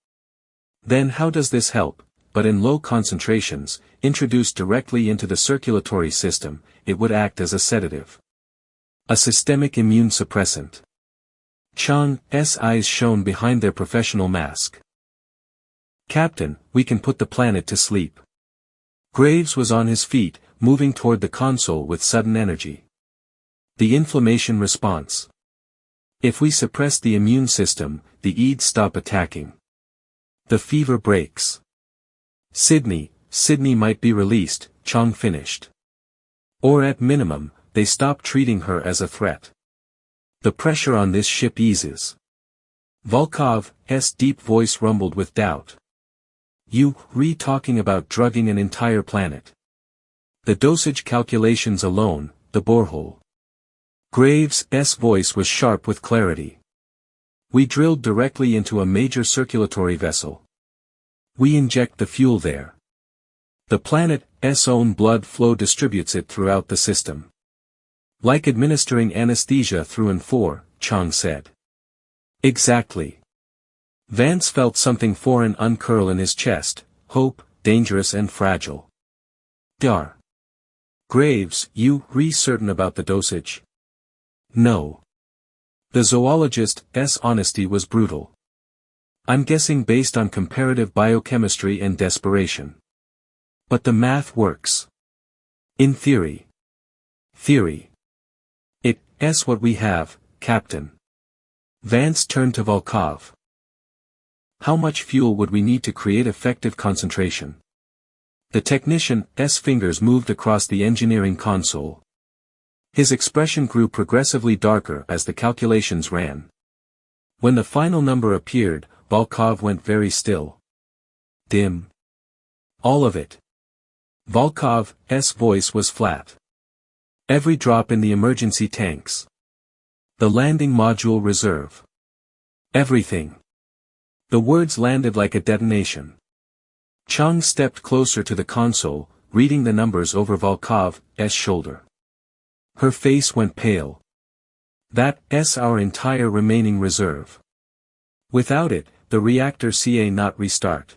Then how does this help? But in low concentrations, introduced directly into the circulatory system, it would act as a sedative. A systemic immune suppressant. Chang's eyes shone behind their professional mask. Captain, we can put the planet to sleep. Graves was on his feet, moving toward the console with sudden energy. The inflammation response. If we suppress the immune system, the Eeds stop attacking. The fever breaks. Sydney might be released, Chang finished. Or at minimum, they stop treating her as a threat. The pressure on this ship eases. Volkov's deep voice rumbled with doubt. You talking about drugging an entire planet. The dosage calculations alone, the borehole. Graves' voice was sharp with clarity. We drilled directly into a major circulatory vessel. We inject the fuel there. The planet's own blood flow distributes it throughout the system. Like administering anesthesia through and for, Chang said. Exactly. Vance felt something foreign uncurl in his chest, hope, dangerous and fragile. Dar. Graves, you certain about the dosage? No. The zoologist's honesty was brutal. I'm guessing based on comparative biochemistry and desperation. But the math works. In theory. It's what we have, Captain. Vance turned to Volkov. How much fuel would we need to create effective concentration? The technician's fingers moved across the engineering console. His expression grew progressively darker as the calculations ran. When the final number appeared, Volkov went very still. Dim. All of it. Volkov's voice was flat. Every drop in the emergency tanks. The landing module reserve. Everything. The words landed like a detonation. Chang stepped closer to the console, reading the numbers over Volkov's shoulder. Her face went pale. That's our entire remaining reserve. Without it, the reactor not restart.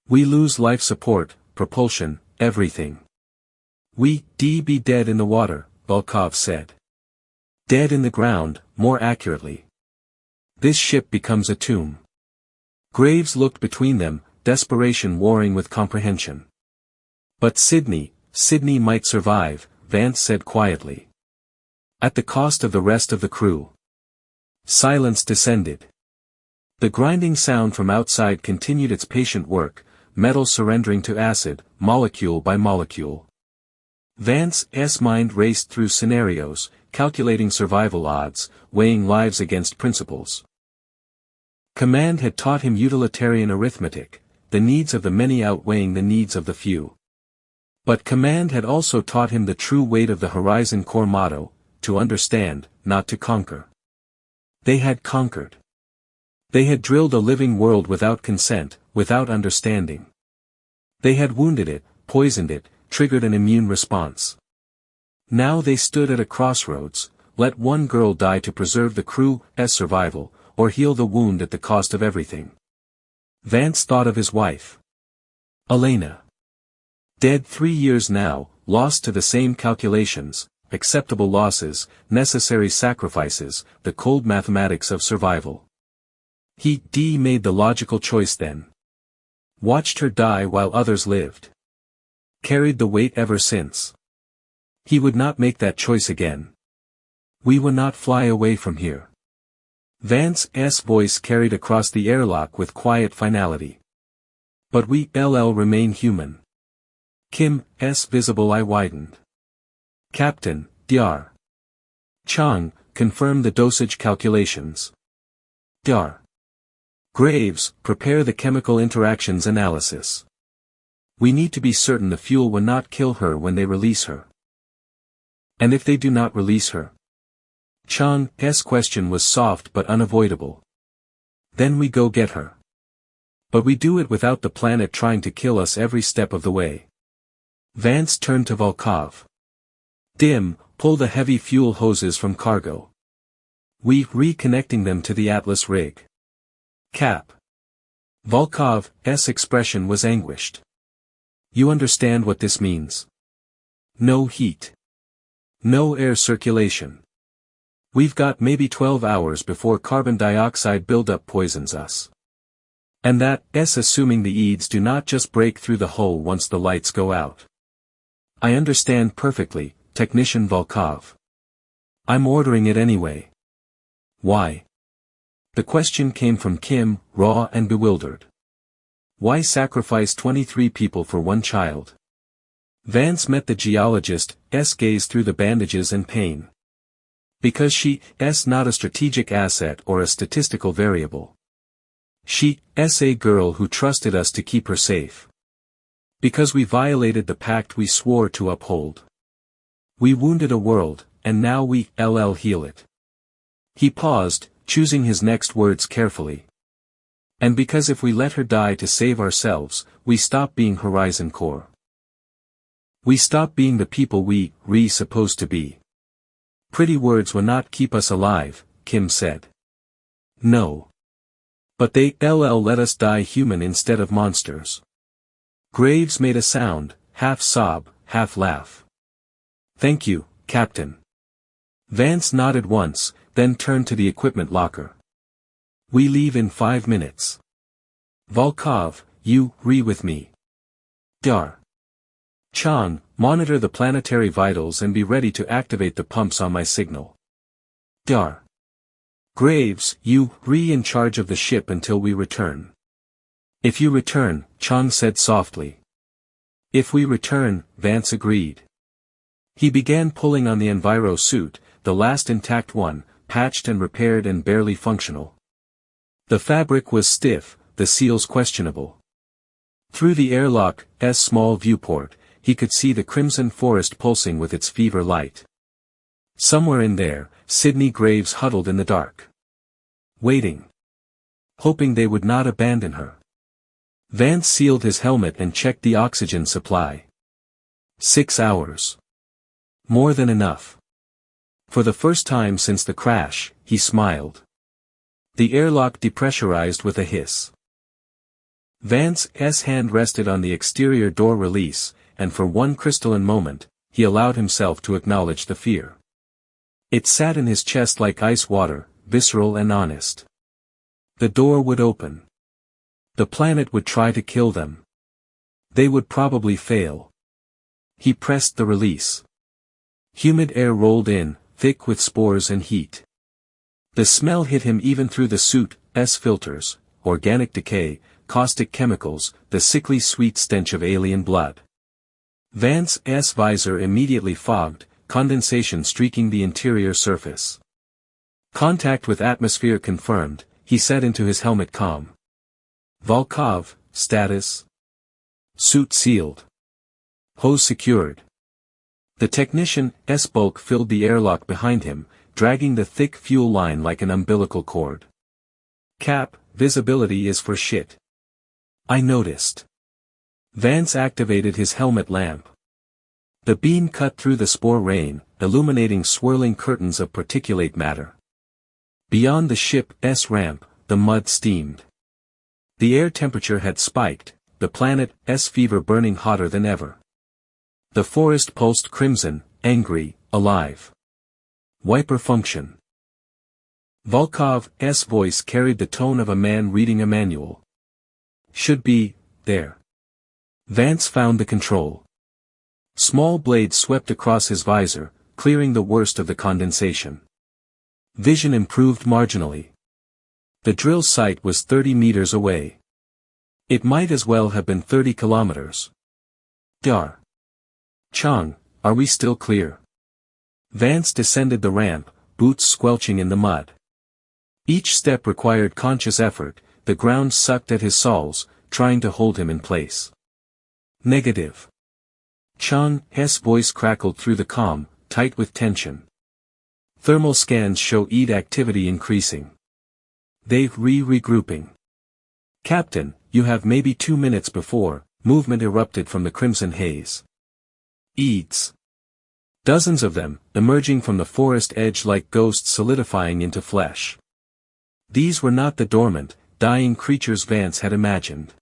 We lose life support, propulsion, everything. We be dead in the water, Volkov said. Dead in the ground, more accurately. This ship becomes a tomb. Graves looked between them, desperation warring with comprehension. But Sydney might survive, Vance said quietly. At the cost of the rest of the crew. Silence descended. The grinding sound from outside continued its patient work, metal surrendering to acid, molecule by molecule. Vance's mind raced through scenarios, calculating survival odds, weighing lives against principles. Command had taught him utilitarian arithmetic, the needs of the many outweighing the needs of the few. But Command had also taught him the true weight of the Horizon Core motto, to understand, not to conquer. They had conquered. They had drilled a living world without consent, without understanding. They had wounded it, poisoned it, triggered an immune response. Now they stood at a crossroads, let one girl die to preserve the crew's survival, or heal the wound at the cost of everything. Vance thought of his wife, Elena. Dead 3 years now, lost to the same calculations, acceptable losses, necessary sacrifices, the cold mathematics of survival. He made the logical choice then. Watched her die while others lived. Carried the weight ever since. He would not make that choice again. We will not fly away from here. Vance's voice carried across the airlock with quiet finality. But we remain human. Kim's visible eye widened. Captain, Dr. Chang, confirm the dosage calculations. Dr. Graves, prepare the chemical interactions analysis. We need to be certain the fuel will not kill her when they release her. And if they do not release her? Chang's question was soft but unavoidable. Then we go get her. But we do it without the planet trying to kill us every step of the way. Vance turned to Volkov. Pull the heavy fuel hoses from cargo. We reconnecting them to the Atlas rig. Cap. Volkov's expression was anguished. You understand what this means? No heat. No air circulation. We've got maybe 12 hours before carbon dioxide buildup poisons us. And that's assuming the EEDs do not just break through the hull once the lights go out. I understand perfectly, Technician Volkov. I'm ordering it anyway. Why? The question came from Kim, raw and bewildered. Why sacrifice 23 people for one child? Vance met the geologist's gaze through the bandages and pain. Because she's not a strategic asset or a statistical variable. She's a girl who trusted us to keep her safe. Because we violated the pact we swore to uphold. We wounded a world, and now we heal it. He paused, choosing his next words carefully. And because if we let her die to save ourselves, we stop being Horizon Core. We stop being the people we supposed to be. Pretty words will not keep us alive, Kim said. No. But they let us die human instead of monsters. Graves made a sound, half sob, half laugh. Thank you, Captain. Vance nodded once, then turned to the equipment locker. We leave in 5 minutes. Volkov, you with me. Dr. Chang, monitor the planetary vitals and be ready to activate the pumps on my signal. Dr. Graves, you in charge of the ship until we return. If you return, Chang said softly. If we return, Vance agreed. He began pulling on the Enviro suit, the last intact one, patched and repaired and barely functional. The fabric was stiff, the seals questionable. Through the airlock's small viewport, he could see the crimson forest pulsing with its fever light. Somewhere in there, Sidney Graves huddled in the dark. Waiting. Hoping they would not abandon her. Vance sealed his helmet and checked the oxygen supply. 6 hours. More than enough. For the first time since the crash, he smiled. The airlock depressurized with a hiss. Vance's hand rested on the exterior door release, and for one crystalline moment, he allowed himself to acknowledge the fear. It sat in his chest like ice water, visceral and honest. The door would open. The planet would try to kill them. They would probably fail. He pressed the release. Humid air rolled in, thick with spores and heat. The smell hit him even through the suit's filters, organic decay, caustic chemicals, the sickly sweet stench of alien blood. Vance's visor immediately fogged, condensation streaking the interior surface. Contact with atmosphere confirmed, he said into his helmet comm. Volkov, status. Suit sealed. Hose secured. The technician's bulk filled the airlock behind him, dragging the thick fuel line like an umbilical cord. Cap, visibility is for shit. I noticed. Vance activated his helmet lamp. The beam cut through the spore rain, illuminating swirling curtains of particulate matter. Beyond the ship's ramp, the mud steamed. The air temperature had spiked, the planet's fever burning hotter than ever. The forest pulsed crimson, angry, alive. Wiper function. Volkov's voice carried the tone of a man reading a manual. Should be, there. Vance found the control. Small blades swept across his visor, clearing the worst of the condensation. Vision improved marginally. The drill site was 30 meters away. It might as well have been 30 kilometers. Dar. Chang, are we still clear? Vance descended the ramp, boots squelching in the mud. Each step required conscious effort, the ground sucked at his soles, trying to hold him in place. Negative. Chang's voice crackled through the calm, tight with tension. Thermal scans show EAD activity increasing. They're regrouping. Captain, you have maybe 2 minutes before, movement erupted from the crimson haze. EADs. Dozens of them, emerging from the forest edge like ghosts solidifying into flesh. These were not the dormant, dying creatures Vance had imagined.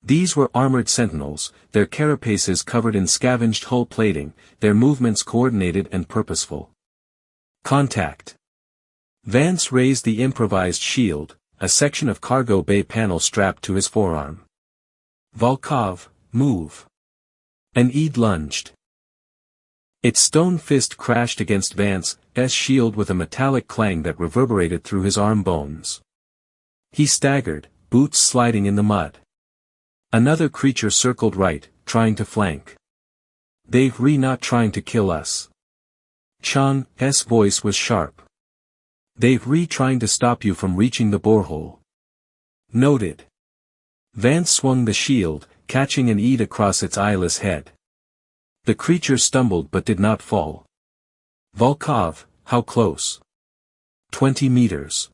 These were armored sentinels, their carapaces covered in scavenged hull plating, their movements coordinated and purposeful. Contact. Vance raised the improvised shield, a section of cargo bay panel strapped to his forearm. Volkov, move. An EAD lunged. Its stone fist crashed against Vance's shield with a metallic clang that reverberated through his arm bones. He staggered, boots sliding in the mud. Another creature circled right, trying to flank. They're not trying to kill us. Chang's voice was sharp. They're trying to stop you from reaching the borehole. Noted. Vance swung the shield, catching an EAD across its eyeless head. The creature stumbled but did not fall. Volkov, how close? 20 meters.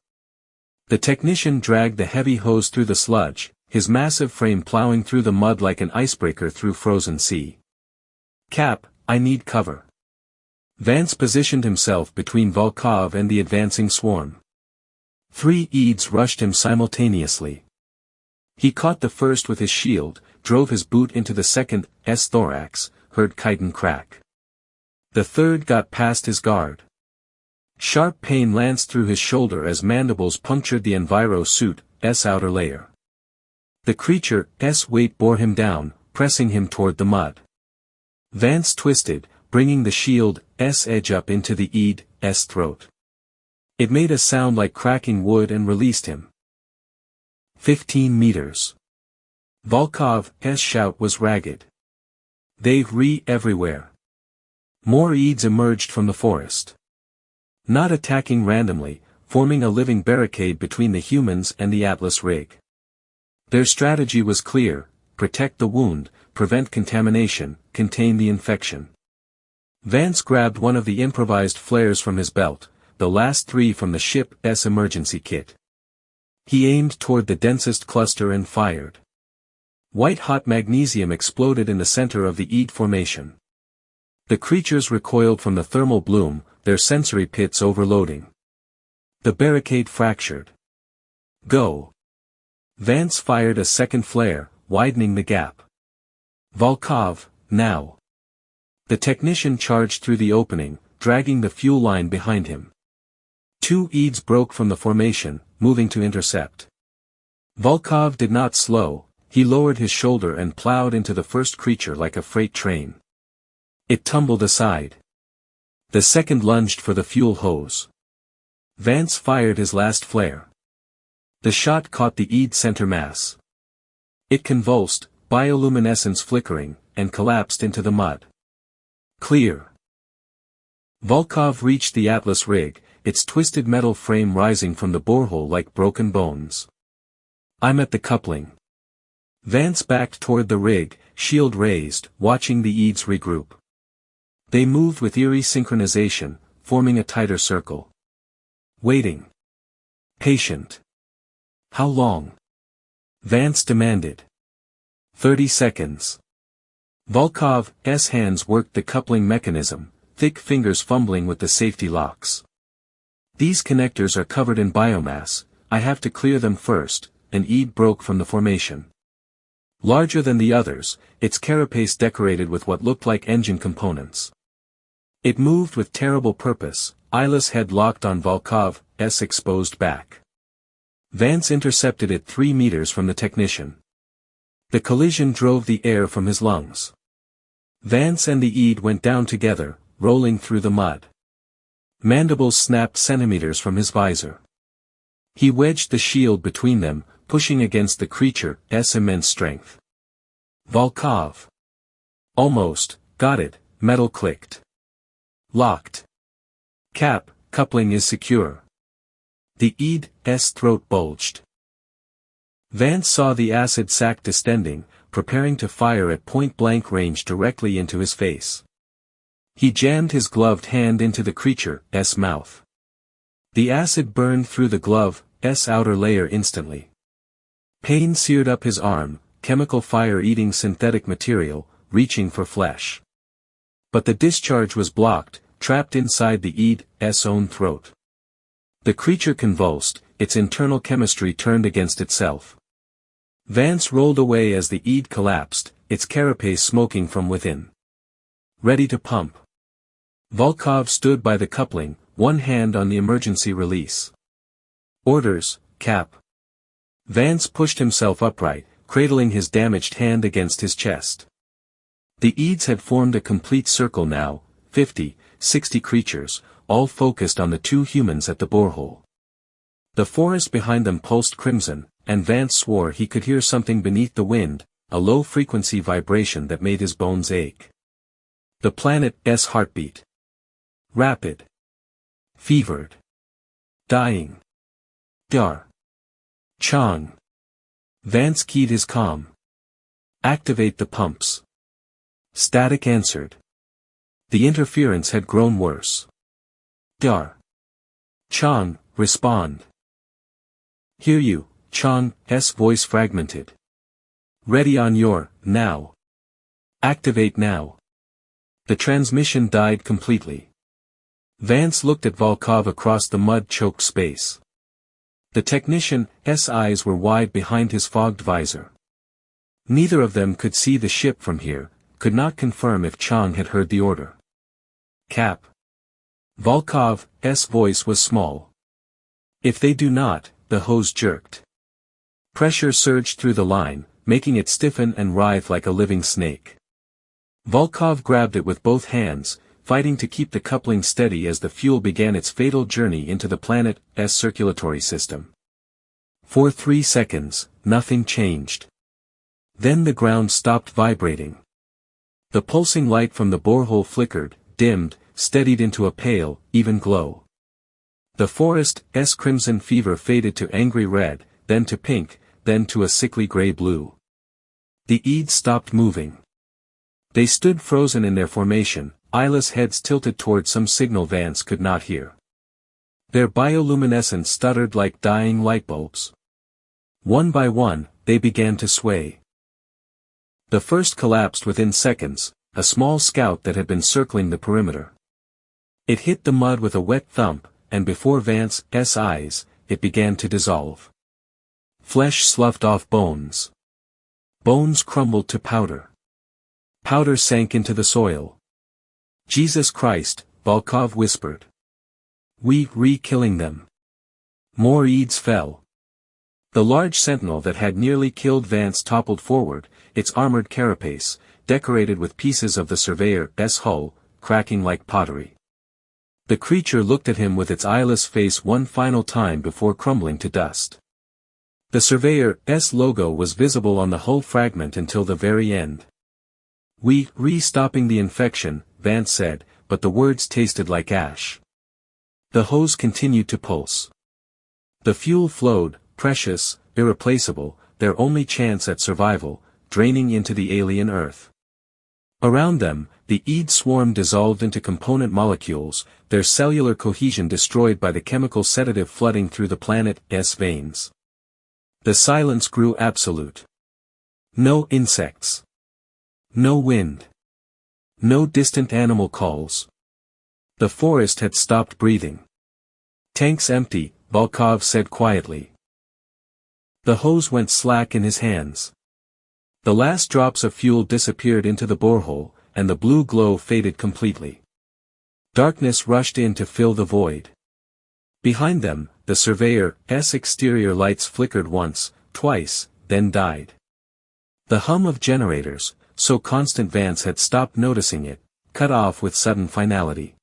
The technician dragged the heavy hose through the sludge, his massive frame plowing through the mud like an icebreaker through frozen sea. Cap, I need cover. Vance positioned himself between Volkov and the advancing swarm. 3 EADs rushed him simultaneously. He caught the first with his shield, drove his boot into the second's thorax, heard chitin crack. The third got past his guard. Sharp pain lanced through his shoulder as mandibles punctured the enviro suit's outer layer. The creature's weight bore him down, pressing him toward the mud. Vance twisted, bringing the shield's edge up into the EAD's throat. It made a sound like cracking wood and released him. 15 meters. Volkov's shout was ragged. They're everywhere. More EADs emerged from the forest. Not attacking randomly, forming a living barricade between the humans and the Atlas rig. Their strategy was clear: protect the wound, prevent contamination, contain the infection. Vance grabbed one of the improvised flares from his belt, the last 3 from the ship's emergency kit. He aimed toward the densest cluster and fired. White-hot magnesium exploded in the center of the EAD formation. The creatures recoiled from the thermal bloom, their sensory pits overloading. The barricade fractured. Go. Vance fired a second flare, widening the gap. Volkov, now. The technician charged through the opening, dragging the fuel line behind him. 2 EADs broke from the formation, moving to intercept. Volkov did not slow, he lowered his shoulder and plowed into the first creature like a freight train. It tumbled aside. The second lunged for the fuel hose. Vance fired his last flare. The shot caught the EAD center mass. It convulsed, bioluminescence flickering, and collapsed into the mud. Clear. Volkov reached the Atlas rig, its twisted metal frame rising from the borehole like broken bones. I'm at the coupling. Vance backed toward the rig, shield raised, watching the EADs regroup. They moved with eerie synchronization, forming a tighter circle. Waiting. Patient. How long? Vance demanded. 30 seconds. Volkov's hands worked the coupling mechanism, thick fingers fumbling with the safety locks. These connectors are covered in biomass, I have to clear them first. An Eid broke from the formation. Larger than the others, its carapace decorated with what looked like engine components. It moved with terrible purpose, eyeless head locked on Volkov's exposed back. Vance intercepted it 3 meters from the technician. The collision drove the air from his lungs. Vance and the Eid went down together, rolling through the mud. Mandibles snapped centimeters from his visor. He wedged the shield between them, pushing against the creature's immense strength. Volkov. Almost, got it, metal clicked. Locked. Cap, coupling is secure. The Eid's throat bulged. Vance saw the acid sac distending, preparing to fire at point-blank range directly into his face. He jammed his gloved hand into the creature's mouth. The acid burned through the glove's outer layer instantly. Pain seared up his arm, chemical fire eating synthetic material, reaching for flesh. But the discharge was blocked, trapped inside the Eid's own throat. The creature convulsed, its internal chemistry turned against itself. Vance rolled away as the Eid collapsed, its carapace smoking from within. Ready to pump. Volkov stood by the coupling, one hand on the emergency release. Orders, Cap. Vance pushed himself upright, cradling his damaged hand against his chest. The Eids had formed a complete circle now, 50, 60 creatures, all focused on the 2 humans at the borehole. The forest behind them pulsed crimson, and Vance swore he could hear something beneath the wind, a low-frequency vibration that made his bones ache. The planet's heartbeat. Rapid. Fevered. Dying. Dar. Chang. Vance keyed his comm. Activate the pumps. Static answered. The interference had grown worse. Dar. Chang, respond. Hear you, Chang's voice fragmented. Ready on your, now. Activate now. The transmission died completely. Vance looked at Volkov across the mud-choked space. The technician's eyes were wide behind his fogged visor. Neither of them could see the ship from here, could not confirm if Chang had heard the order. Cap. Volkov's voice was small. If they do not, the hose jerked. Pressure surged through the line, making it stiffen and writhe like a living snake. Volkov grabbed it with both hands, fighting to keep the coupling steady as the fuel began its fatal journey into the planet's circulatory system. For 3 seconds, nothing changed. Then the ground stopped vibrating. The pulsing light from the borehole flickered, dimmed, steadied into a pale, even glow. The forest's crimson fever faded to angry red, then to pink, then to a sickly gray-blue. The Eids stopped moving. They stood frozen in their formation, eyeless heads tilted toward some signal Vance could not hear. Their bioluminescence stuttered like dying light bulbs. One by one, they began to sway. The first collapsed within seconds, a small scout that had been circling the perimeter. It hit the mud with a wet thump, and before Vance's eyes, it began to dissolve. Flesh sloughed off bones. Bones crumbled to powder. Powder sank into the soil. Jesus Christ, Volkov whispered. We re-killing them. More Eids fell. The large sentinel that had nearly killed Vance toppled forward, its armored carapace, decorated with pieces of the surveyor's hull, cracking like pottery. The creature looked at him with its eyeless face one final time before crumbling to dust. The surveyor's logo was visible on the hull fragment until the very end. We re-stopping the infection, Vance said, but the words tasted like ash. The hose continued to pulse. The fuel flowed, precious, irreplaceable, their only chance at survival, draining into the alien Earth. Around them, the Eid swarm dissolved into component molecules, their cellular cohesion destroyed by the chemical sedative flooding through the planet's veins. The silence grew absolute. No insects. No wind. No distant animal calls. The forest had stopped breathing. "Tank's empty," Volkov said quietly. The hose went slack in his hands. The last drops of fuel disappeared into the borehole, and the blue glow faded completely. Darkness rushed in to fill the void. Behind them, the surveyor's exterior lights flickered once, twice, then died. The hum of generators, so constant Vance had stopped noticing it, cut off with sudden finality.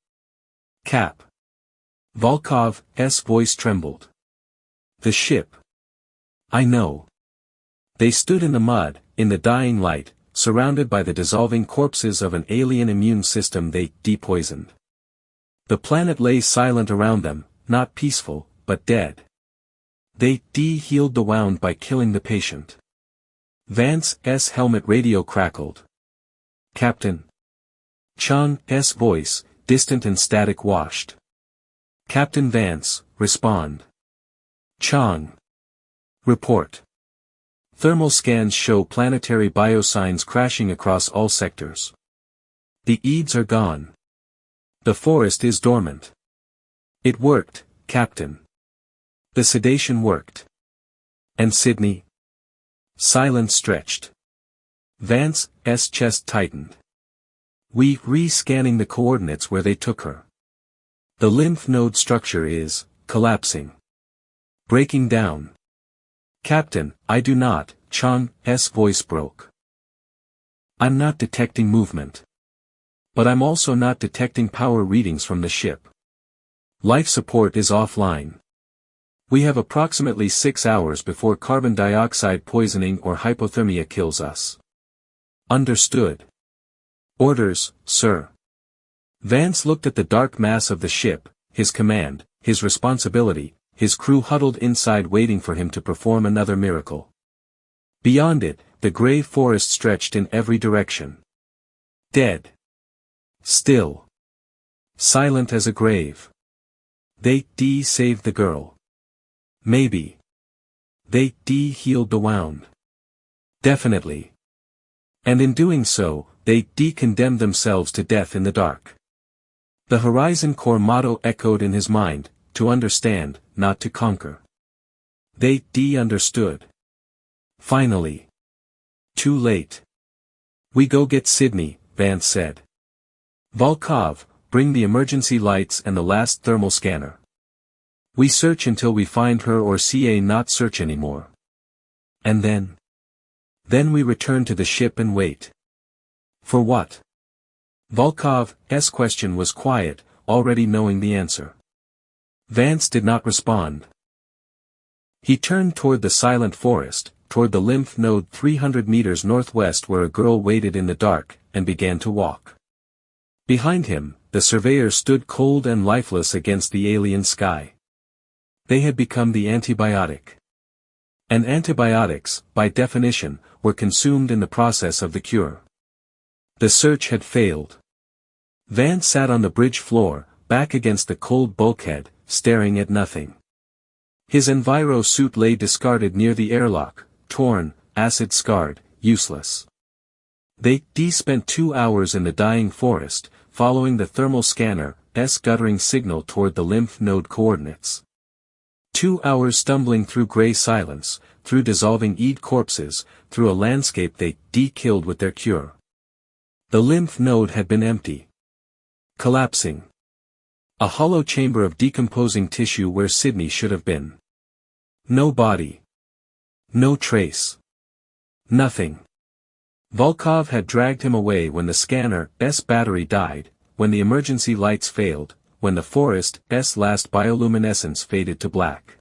"Cap." Volkov's voice trembled. "The ship." "I know." They stood in the mud, in the dying light, surrounded by the dissolving corpses of an alien immune system they depoisoned. The planet lay silent around them, not peaceful, but dead. They healed the wound by killing the patient. Vance's helmet radio crackled. "Captain." Chang's voice, distant and static, washed. "Captain Vance, respond." "Chang." "Report." Thermal scans show planetary biosigns crashing across all sectors. The EEDs are gone. The forest is dormant. "It worked, Captain." "The sedation worked." "And Sydney?" Silence stretched. Vance's chest tightened. "We re-scanning the coordinates where they took her. The lymph node structure is collapsing. Breaking down." "Captain, I do not," Chang's voice broke. "I'm not detecting movement. But I'm also not detecting power readings from the ship. Life support is offline. We have approximately 6 hours before carbon dioxide poisoning or hypothermia kills us." "Understood." "Orders, sir." Vance looked at the dark mass of the ship, his command, his responsibility, his crew huddled inside waiting for him to perform another miracle. Beyond it, the gray forest stretched in every direction. Dead. Still. Silent as a grave. They saved the girl. Maybe. They healed the wound. Definitely. And in doing so, they condemned themselves to death in the dark. The Horizon Corps motto echoed in his mind, to understand, not to conquer. They understood. Finally. Too late. "We go get Sydney," Vance said. "Volkov, bring the emergency lights and the last thermal scanner. We search until we find her or not search anymore. And then? Then we return to the ship and wait." "For what?" Volkov's question was quiet, already knowing the answer. Vance did not respond. He turned toward the silent forest, toward the lymph node 300 meters northwest where a girl waited in the dark, and began to walk. Behind him, the surveyor stood cold and lifeless against the alien sky. They had become the antibiotic. And antibiotics, by definition, were consumed in the process of the cure. The search had failed. Vance sat on the bridge floor, back against the cold bulkhead, staring at nothing. His enviro suit lay discarded near the airlock, torn, acid-scarred, useless. They spent 2 hours in the dying forest, following the thermal scanner's guttering signal toward the lymph node coordinates. 2 hours stumbling through gray silence, through dissolving EED corpses, through a landscape they killed with their cure. The lymph node had been empty. Collapsing. A hollow chamber of decomposing tissue where Sydney should have been. No body. No trace. Nothing. Volkov had dragged him away when the scanner's battery died, when the emergency lights failed, when the forest's last bioluminescence faded to black.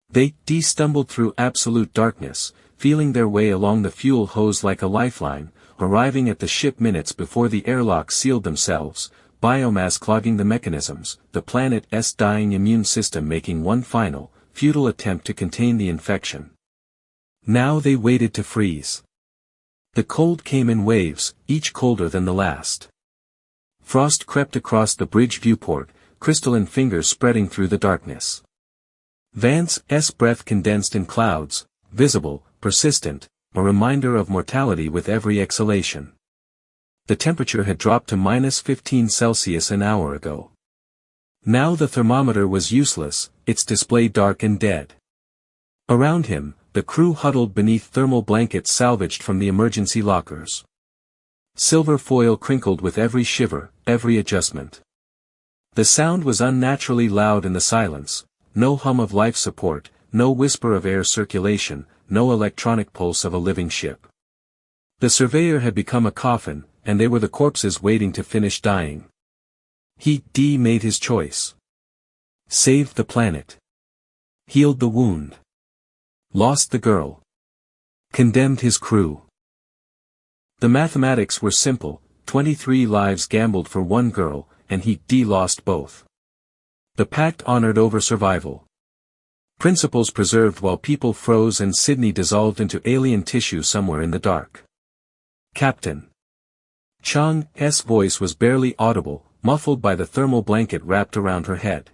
They stumbled through absolute darkness, feeling their way along the fuel hose like a lifeline, arriving at the ship minutes before the airlocks sealed themselves, biomass clogging the mechanisms, the planet's dying immune system making one final, futile attempt to contain the infection. Now they waited to freeze. The cold came in waves, each colder than the last. Frost crept across the bridge viewport, crystalline fingers spreading through the darkness. Vance's breath condensed in clouds, visible, persistent, a reminder of mortality with every exhalation. The temperature had dropped to -15 an hour ago. Now the thermometer was useless, its display dark and dead. Around him, the crew huddled beneath thermal blankets salvaged from the emergency lockers. Silver foil crinkled with every shiver, every adjustment. The sound was unnaturally loud in the silence, no hum of life support, no whisper of air circulation, no electronic pulse of a living ship. The surveyor had become a coffin, and they were the corpses waiting to finish dying. He made his choice. Saved the planet. Healed the wound. Lost the girl. Condemned his crew. The mathematics were simple, 23 lives gambled for one girl, and he lost both. The pact honored over survival. Principles preserved while people froze and Sydney dissolved into alien tissue somewhere in the dark. Captain. Chang's voice was barely audible, muffled by the thermal blanket wrapped around her head.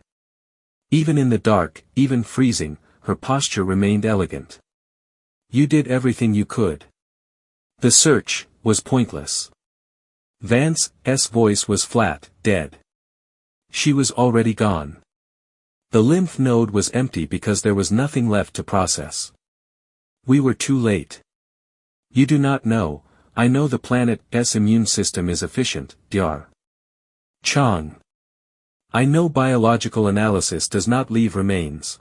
Even in the dark, even freezing, her posture remained elegant. You did everything you could. The search was pointless. Vance's voice was flat, dead. She was already gone. The lymph node was empty because there was nothing left to process. We were too late. You do not know, I know the planet's immune system is efficient, Dr. Chang. I know biological analysis does not leave remains.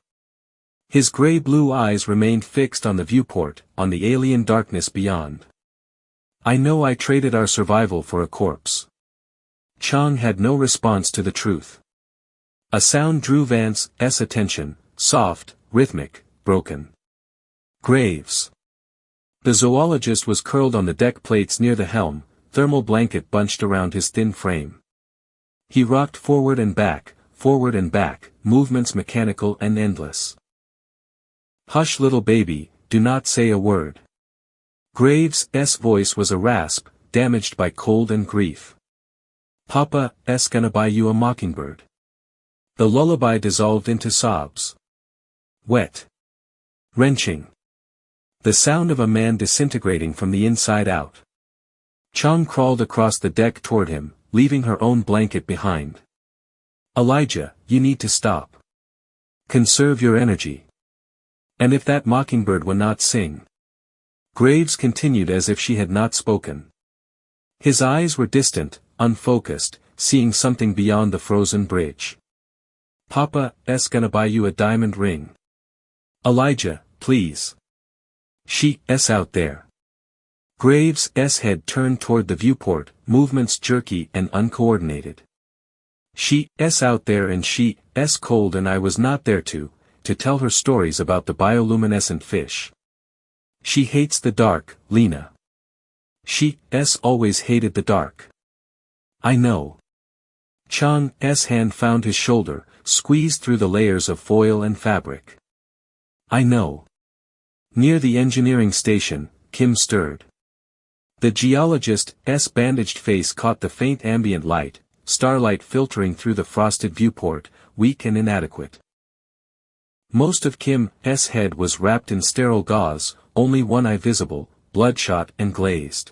His gray-blue eyes remained fixed on the viewport, on the alien darkness beyond. I know I traded our survival for a corpse. Chang had no response to the truth. A sound drew Vance's attention, soft, rhythmic, broken. Graves. The zoologist was curled on the deck plates near the helm, thermal blanket bunched around his thin frame. He rocked forward and back, movements mechanical and endless. Hush little baby, do not say a word. Graves' voice was a rasp, damaged by cold and grief. Papa's gonna buy you a mockingbird. The lullaby dissolved into sobs. Wet. Wrenching. The sound of a man disintegrating from the inside out. Chang crawled across the deck toward him, leaving her own blanket behind. Elijah, you need to stop. Conserve your energy. And if that mockingbird would not sing. Graves continued as if she had not spoken. His eyes were distant, unfocused, seeing something beyond the frozen bridge. Papa's gonna buy you a diamond ring. Elijah, please. She's out there. Graves' head turned toward the viewport, movements jerky and uncoordinated. She's out there and she's cold and I was not there to tell her stories about the bioluminescent fish. She hates the dark, Lena. She's always hated the dark. I know. Chang's hand found his shoulder, squeezed through the layers of foil and fabric. I know. Near the engineering station, Kim stirred. The geologist's bandaged face caught the faint ambient light, starlight filtering through the frosted viewport, weak and inadequate. Most of Kim's head was wrapped in sterile gauze, only one eye visible, bloodshot and glazed.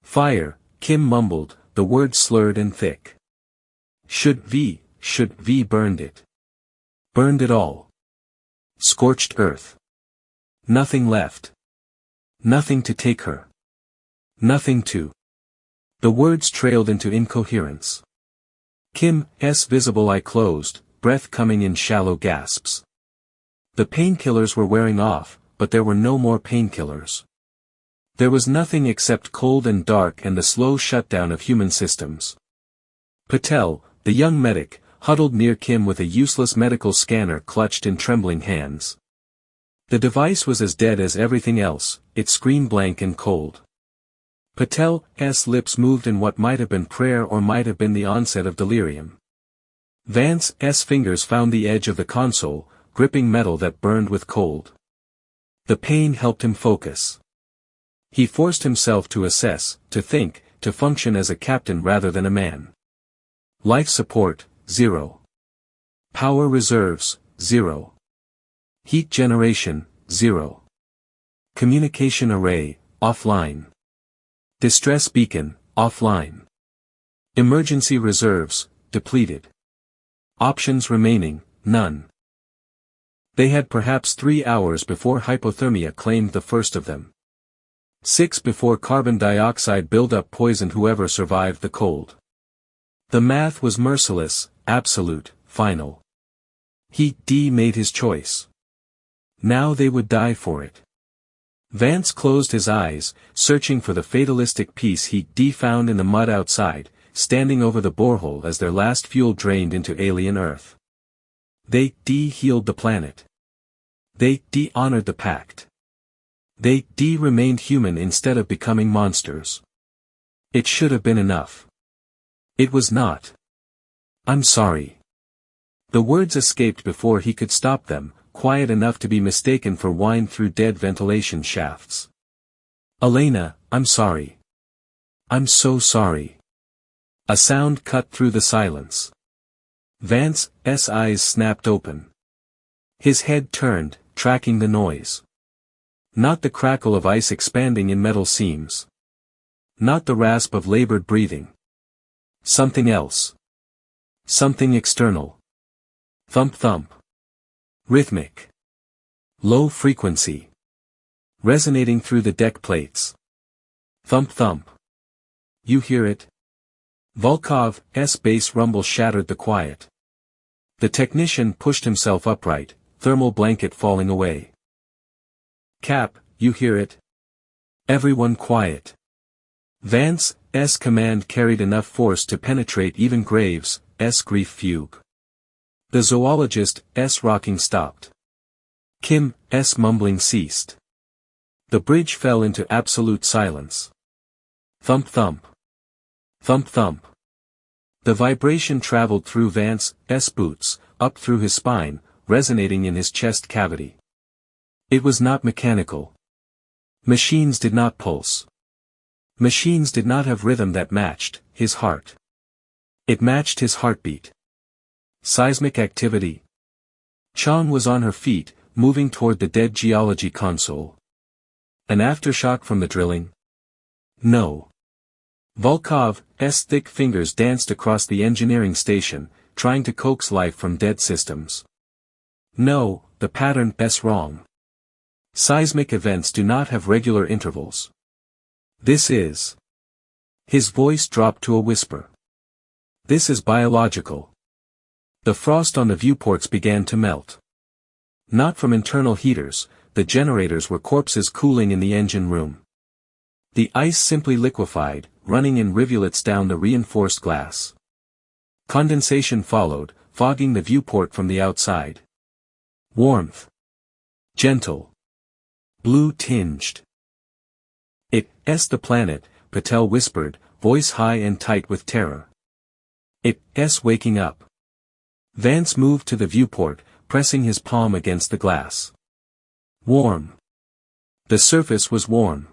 Fire, Kim mumbled, the words slurred and thick. Should we burned it? Burned it all. Scorched earth. Nothing left. Nothing to take her. Nothing to. The words trailed into incoherence. Kim's visible eye closed, breath coming in shallow gasps. The painkillers were wearing off, but there were no more painkillers. There was nothing except cold and dark and the slow shutdown of human systems. Patel, the young medic, huddled near Kim with a useless medical scanner clutched in trembling hands. The device was as dead as everything else, its screen blank and cold. Patel's lips moved in what might have been prayer or might have been the onset of delirium. Vance's fingers found the edge of the console, gripping metal that burned with cold. The pain helped him focus. He forced himself to assess, to think, to function as a captain rather than a man. Life support, 0. Power reserves, 0. Heat generation, 0. Communication array, offline. Distress beacon, offline. Emergency reserves, depleted. Options remaining, none. They had perhaps 3 hours before hypothermia claimed the first of them. 6 before carbon dioxide buildup poisoned whoever survived the cold. The math was merciless, absolute, final. He made his choice. Now they would die for it. Vance closed his eyes, searching for the fatalistic peace he found in the mud outside, standing over the borehole as their last fuel drained into alien Earth. They healed the planet. They honored the pact. They remained human instead of becoming monsters. It should have been enough. It was not. I'm sorry. The words escaped before he could stop them, quiet enough to be mistaken for wine through dead ventilation shafts. Elena, I'm sorry. I'm so sorry. A sound cut through the silence. Vance's eyes snapped open. His head turned, tracking the noise. Not the crackle of ice expanding in metal seams. Not the rasp of labored breathing. Something else. Something external. Thump thump. Rhythmic. Low frequency. Resonating through the deck plates. Thump thump. You hear it? Volkov's bass rumble shattered the quiet. The technician pushed himself upright, thermal blanket falling away. Cap, you hear it? Everyone quiet. Vance's command carried enough force to penetrate even Graves' grief fugue. The zoologist's rocking stopped. Kim's mumbling ceased. The bridge fell into absolute silence. Thump thump. Thump thump. The vibration traveled through Vance's boots, up through his spine, resonating in his chest cavity. It was not mechanical. Machines did not pulse. Machines did not have rhythm that matched his heart. It matched his heartbeat. Seismic activity. Chang was on her feet, moving toward the dead geology console. An aftershock from the drilling? No. Volkov's thick fingers danced across the engineering station, trying to coax life from dead systems. No, the pattern's wrong. Seismic events do not have regular intervals. This is. His voice dropped to a whisper. This is biological. The frost on the viewports began to melt. Not from internal heaters, the generators were corpses cooling in the engine room. The ice simply liquefied, running in rivulets down the reinforced glass. Condensation followed, fogging the viewport from the outside. Warmth. Gentle. Blue-tinged. It's the planet, Patel whispered, voice high and tight with terror. It's waking up. Vance moved to the viewport, pressing his palm against the glass. Warm. The surface was warm.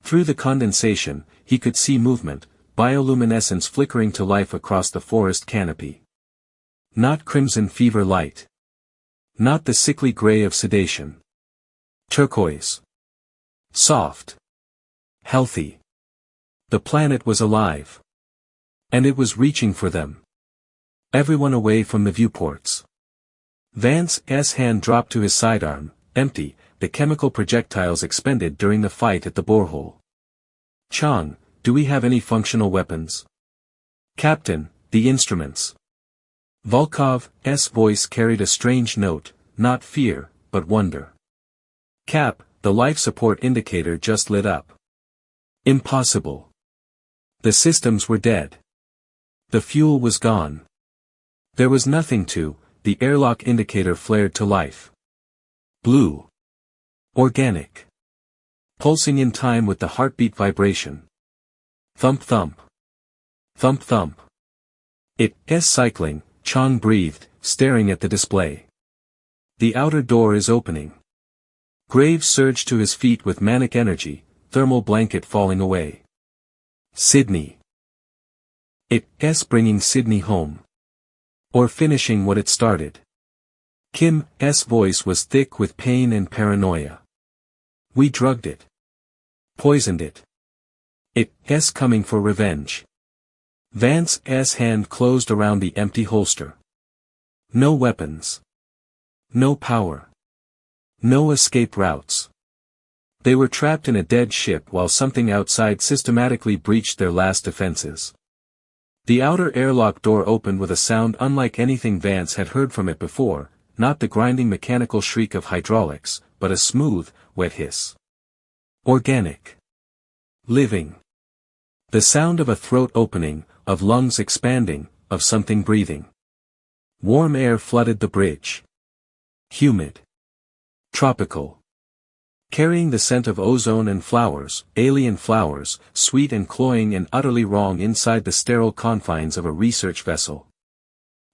Through the condensation, he could see movement, bioluminescence flickering to life across the forest canopy. Not crimson fever light. Not the sickly gray of sedation. Turquoise. Soft. Healthy. The planet was alive. And it was reaching for them. Everyone away from the viewports. Vance's hand dropped to his sidearm, empty, the chemical projectiles expended during the fight at the borehole. Chang, do we have any functional weapons? Captain, the instruments. Volkov's voice carried a strange note, not fear, but wonder. Cap, the life support indicator just lit up. Impossible. The systems were dead. The fuel was gone. There was nothing to, the airlock indicator flared to life. Blue. Organic. Pulsing in time with the heartbeat vibration. Thump thump. Thump thump. It's cycling, Chang breathed, staring at the display. The outer door is opening. Graves surged to his feet with manic energy, thermal blanket falling away. Sydney. It's bringing Sydney home. Or finishing what it started. Kim's voice was thick with pain and paranoia. We drugged it. Poisoned it. It's coming for revenge. Vance's hand closed around the empty holster. No weapons. No power. No escape routes. They were trapped in a dead ship while something outside systematically breached their last defenses. The outer airlock door opened with a sound unlike anything Vance had heard from it before, not the grinding mechanical shriek of hydraulics, but a smooth, wet hiss. Organic. Living. The sound of a throat opening, of lungs expanding, of something breathing. Warm air flooded the bridge. Humid. Tropical. Carrying the scent of ozone and flowers, alien flowers, sweet and cloying and utterly wrong inside the sterile confines of a research vessel.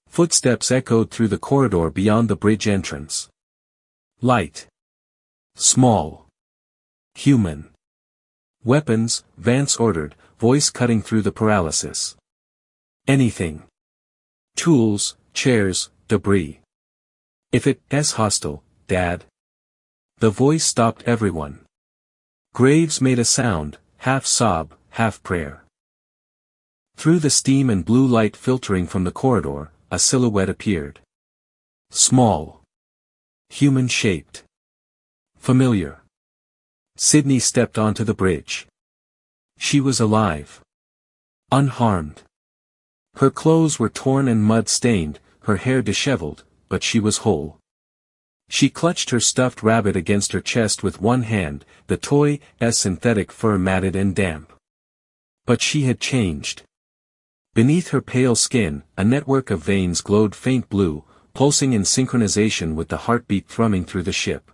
Footsteps echoed through the corridor beyond the bridge entrance. Light. Small. Human. Weapons, Vance ordered, voice cutting through the paralysis. Anything. Tools, chairs, debris. If it's hostile, Dad. The voice stopped everyone. Graves made a sound, half sob, half prayer. Through the steam and blue light filtering from the corridor, a silhouette appeared. Small. Human-shaped. Familiar. Sydney stepped onto the bridge. She was alive. Unharmed. Her clothes were torn and mud-stained, her hair disheveled, but she was whole. She clutched her stuffed rabbit against her chest with one hand, the toy's synthetic fur matted and damp. But she had changed. Beneath her pale skin, a network of veins glowed faint blue, pulsing in synchronization with the heartbeat thrumming through the ship.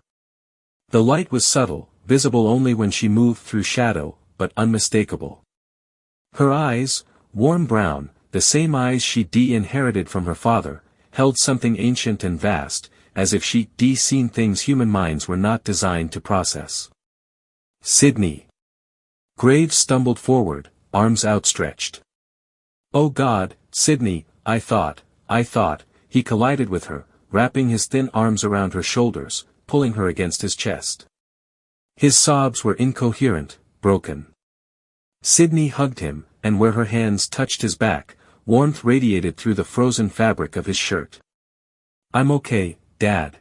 The light was subtle, visible only when she moved through shadow, but unmistakable. Her eyes, warm brown, the same eyes she'd inherited from her father, held something ancient and vast, as if she'd seen things human minds were not designed to process. Sydney. Graves stumbled forward, arms outstretched. Oh God, Sydney, I thought, he collided with her, wrapping his thin arms around her shoulders, pulling her against his chest. His sobs were incoherent, broken. Sydney hugged him, and where her hands touched his back, warmth radiated through the frozen fabric of his shirt. I'm okay, Dad.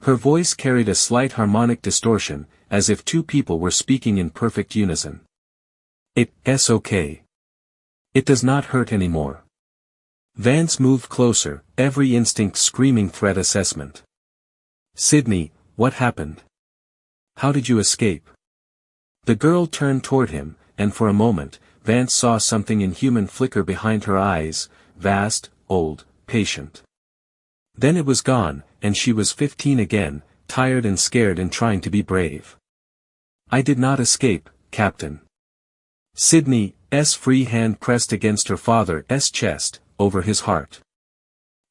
Her voice carried a slight harmonic distortion, as if two people were speaking in perfect unison. It's okay. It does not hurt anymore. Vance moved closer, every instinct screaming threat assessment. Sydney, what happened? How did you escape? The girl turned toward him, and for a moment, Vance saw something inhuman flicker behind her eyes, vast, old, patient. Then it was gone, and she was 15 again, tired and scared and trying to be brave. I did not escape, Captain. Sydney's free hand pressed against her father's chest, over his heart.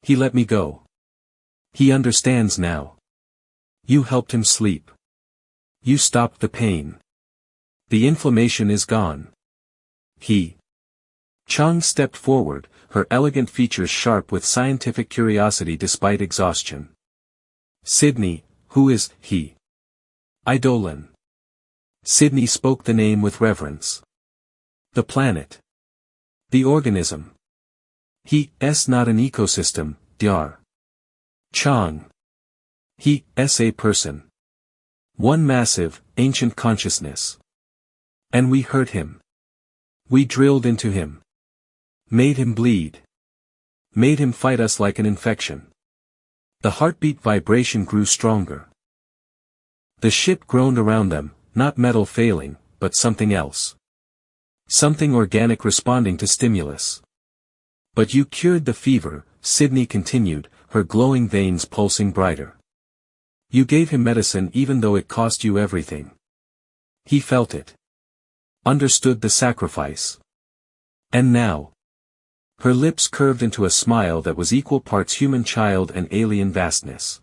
He let me go. He understands now. You helped him sleep. You stopped the pain. The inflammation is gone. Chung stepped forward, her elegant features sharp with scientific curiosity despite exhaustion. Sydney, who is he? Eidolon. Sydney spoke the name with reverence. The planet. The organism. He's not an ecosystem, Dr. Chang. He's a person. One massive, ancient consciousness. And we hurt him. We drilled into him. Made him bleed. Made him fight us like an infection. The heartbeat vibration grew stronger. The ship groaned around them, not metal failing, but something else. Something organic responding to stimulus. But you cured the fever, Sydney continued, her glowing veins pulsing brighter. You gave him medicine even though it cost you everything. He felt it. Understood the sacrifice. And now. Her lips curved into a smile that was equal parts human child and alien vastness.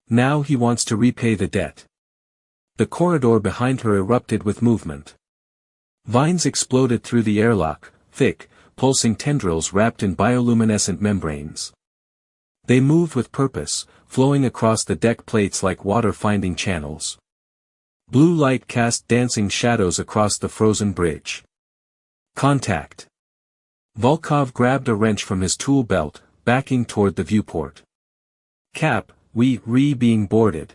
Now he wants to repay the debt. The corridor behind her erupted with movement. Vines exploded through the airlock, thick, pulsing tendrils wrapped in bioluminescent membranes. They moved with purpose, flowing across the deck plates like water finding channels. Blue light cast dancing shadows across the frozen bridge. Contact. Volkov grabbed a wrench from his tool belt, backing toward the viewport. Cap, we being boarded.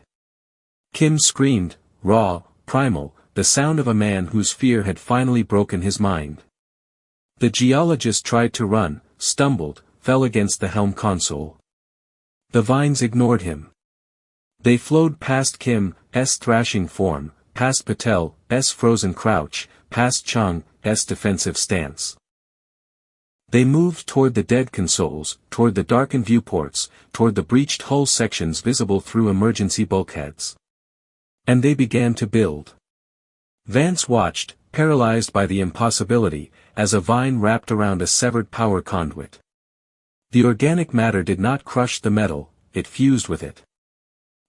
Kim screamed, raw, primal, the sound of a man whose fear had finally broken his mind. The geologist tried to run, stumbled, fell against the helm console. The vines ignored him. They flowed past Kim's thrashing form, past Patel's frozen crouch, past Chang's defensive stance. They moved toward the dead consoles, toward the darkened viewports, toward the breached hull sections visible through emergency bulkheads. And they began to build. Vance watched, paralyzed by the impossibility, as a vine wrapped around a severed power conduit. The organic matter did not crush the metal, it fused with it.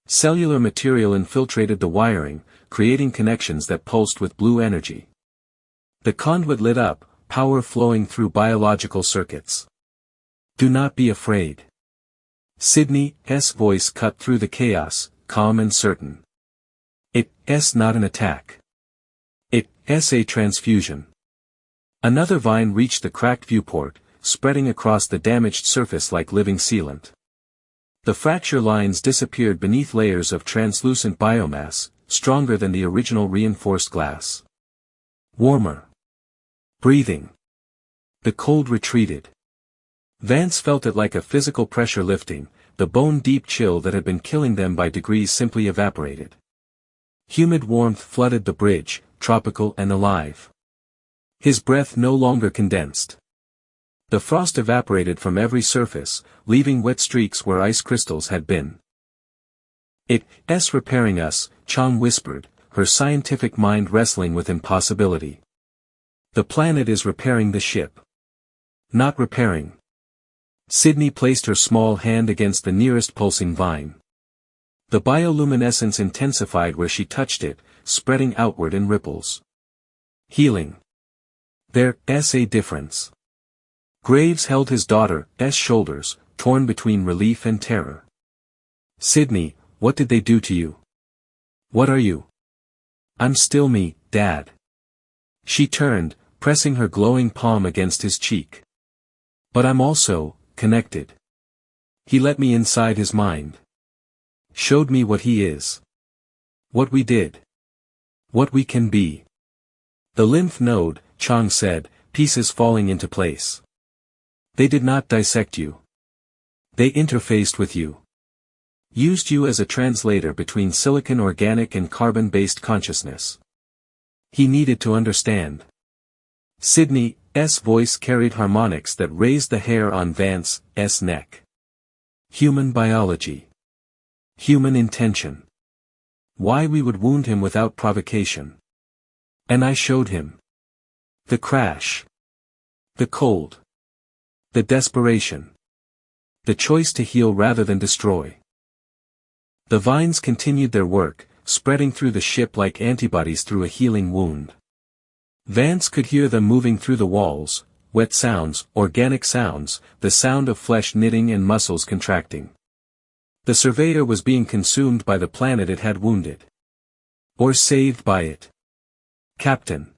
Cellular material infiltrated the wiring, creating connections that pulsed with blue energy. The conduit lit up, power flowing through biological circuits. Do not be afraid. Sydney's voice cut through the chaos, calm and certain. It's not an attack. It's a transfusion. Another vine reached the cracked viewport, spreading across the damaged surface like living sealant. The fracture lines disappeared beneath layers of translucent biomass, stronger than the original reinforced glass. Warmer. Breathing. The cold retreated. Vance felt it like a physical pressure lifting, the bone-deep chill that had been killing them by degrees simply evaporated. Humid warmth flooded the bridge, tropical and alive. His breath no longer condensed. The frost evaporated from every surface, leaving wet streaks where ice crystals had been. It's repairing us, Chang whispered, her scientific mind wrestling with impossibility. The planet is repairing the ship. Not repairing. Sydney placed her small hand against the nearest pulsing vine. The bioluminescence intensified where she touched it, spreading outward in ripples. Healing. There's a difference. Graves held his daughter's shoulders, torn between relief and terror. Sydney, what did they do to you? What are you? I'm still me, Dad. She turned, pressing her glowing palm against his cheek. But I'm also connected. He let me inside his mind. Showed me what he is. What we did. What we can be. The lymph node, Chang said, pieces falling into place. They did not dissect you. They interfaced with you. Used you as a translator between silicon organic and carbon-based consciousness. He needed to understand. Sydney's voice carried harmonics that raised the hair on Vance's neck. Human biology. Human intention. Why we would wound him without provocation. And I showed him. The crash. The cold. The desperation. The choice to heal rather than destroy. The vines continued their work, spreading through the ship like antibodies through a healing wound. Vance could hear them moving through the walls, wet sounds, organic sounds, the sound of flesh knitting and muscles contracting. The surveyor was being consumed by the planet it had wounded. Or saved by it. Captain.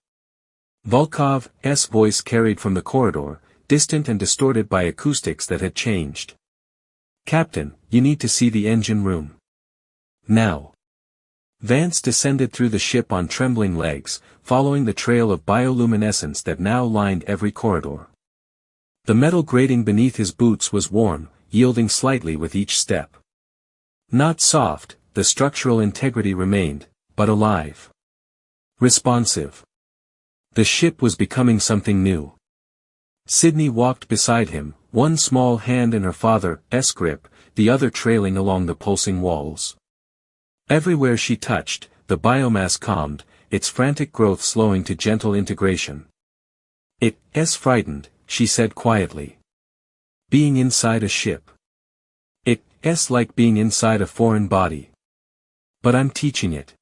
Volkov's voice carried from the corridor, distant and distorted by acoustics that had changed. Captain, you need to see the engine room. Now. Vance descended through the ship on trembling legs, following the trail of bioluminescence that now lined every corridor. The metal grating beneath his boots was warm, yielding slightly with each step. Not soft, the structural integrity remained, but alive. Responsive. The ship was becoming something new. Sydney walked beside him, one small hand in her father's grip, the other trailing along the pulsing walls. Everywhere she touched, the biomass calmed, its frantic growth slowing to gentle integration. It's frightened, she said quietly. Being inside a ship. It's like being inside a foreign body. But I'm teaching it.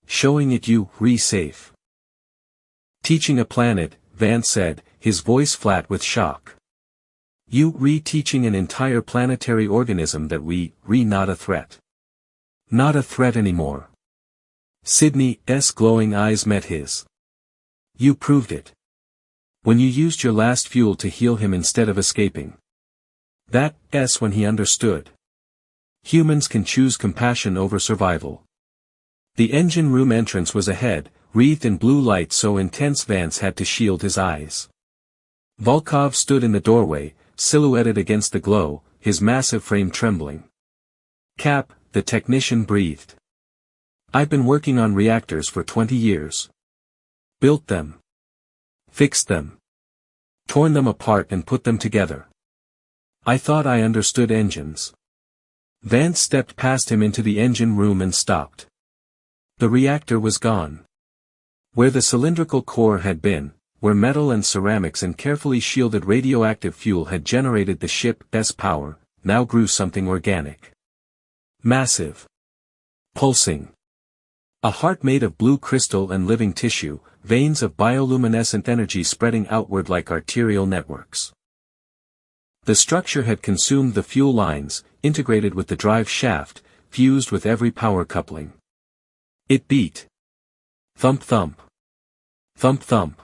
Showing it you, safe. Teaching a planet, Vance said, his voice flat with shock. You teaching an entire planetary organism that we not a threat. Not a threat anymore. Sydney's glowing eyes met his. You proved it. When you used your last fuel to heal him instead of escaping. That's when he understood. Humans can choose compassion over survival. The engine room entrance was ahead, wreathed in blue light so intense Vance had to shield his eyes. Volkov stood in the doorway, silhouetted against the glow, his massive frame trembling. Cap, the technician breathed. I've been working on reactors for 20 years. Built them. Fixed them. Torn them apart and put them together. I thought I understood engines. Vance stepped past him into the engine room and stopped. The reactor was gone. Where the cylindrical core had been, where metal and ceramics and carefully shielded radioactive fuel had generated the ship's power, now grew something organic. Massive. Pulsing. A heart made of blue crystal and living tissue, veins of bioluminescent energy spreading outward like arterial networks. The structure had consumed the fuel lines, integrated with the drive shaft, fused with every power coupling. It beat. Thump thump. Thump thump.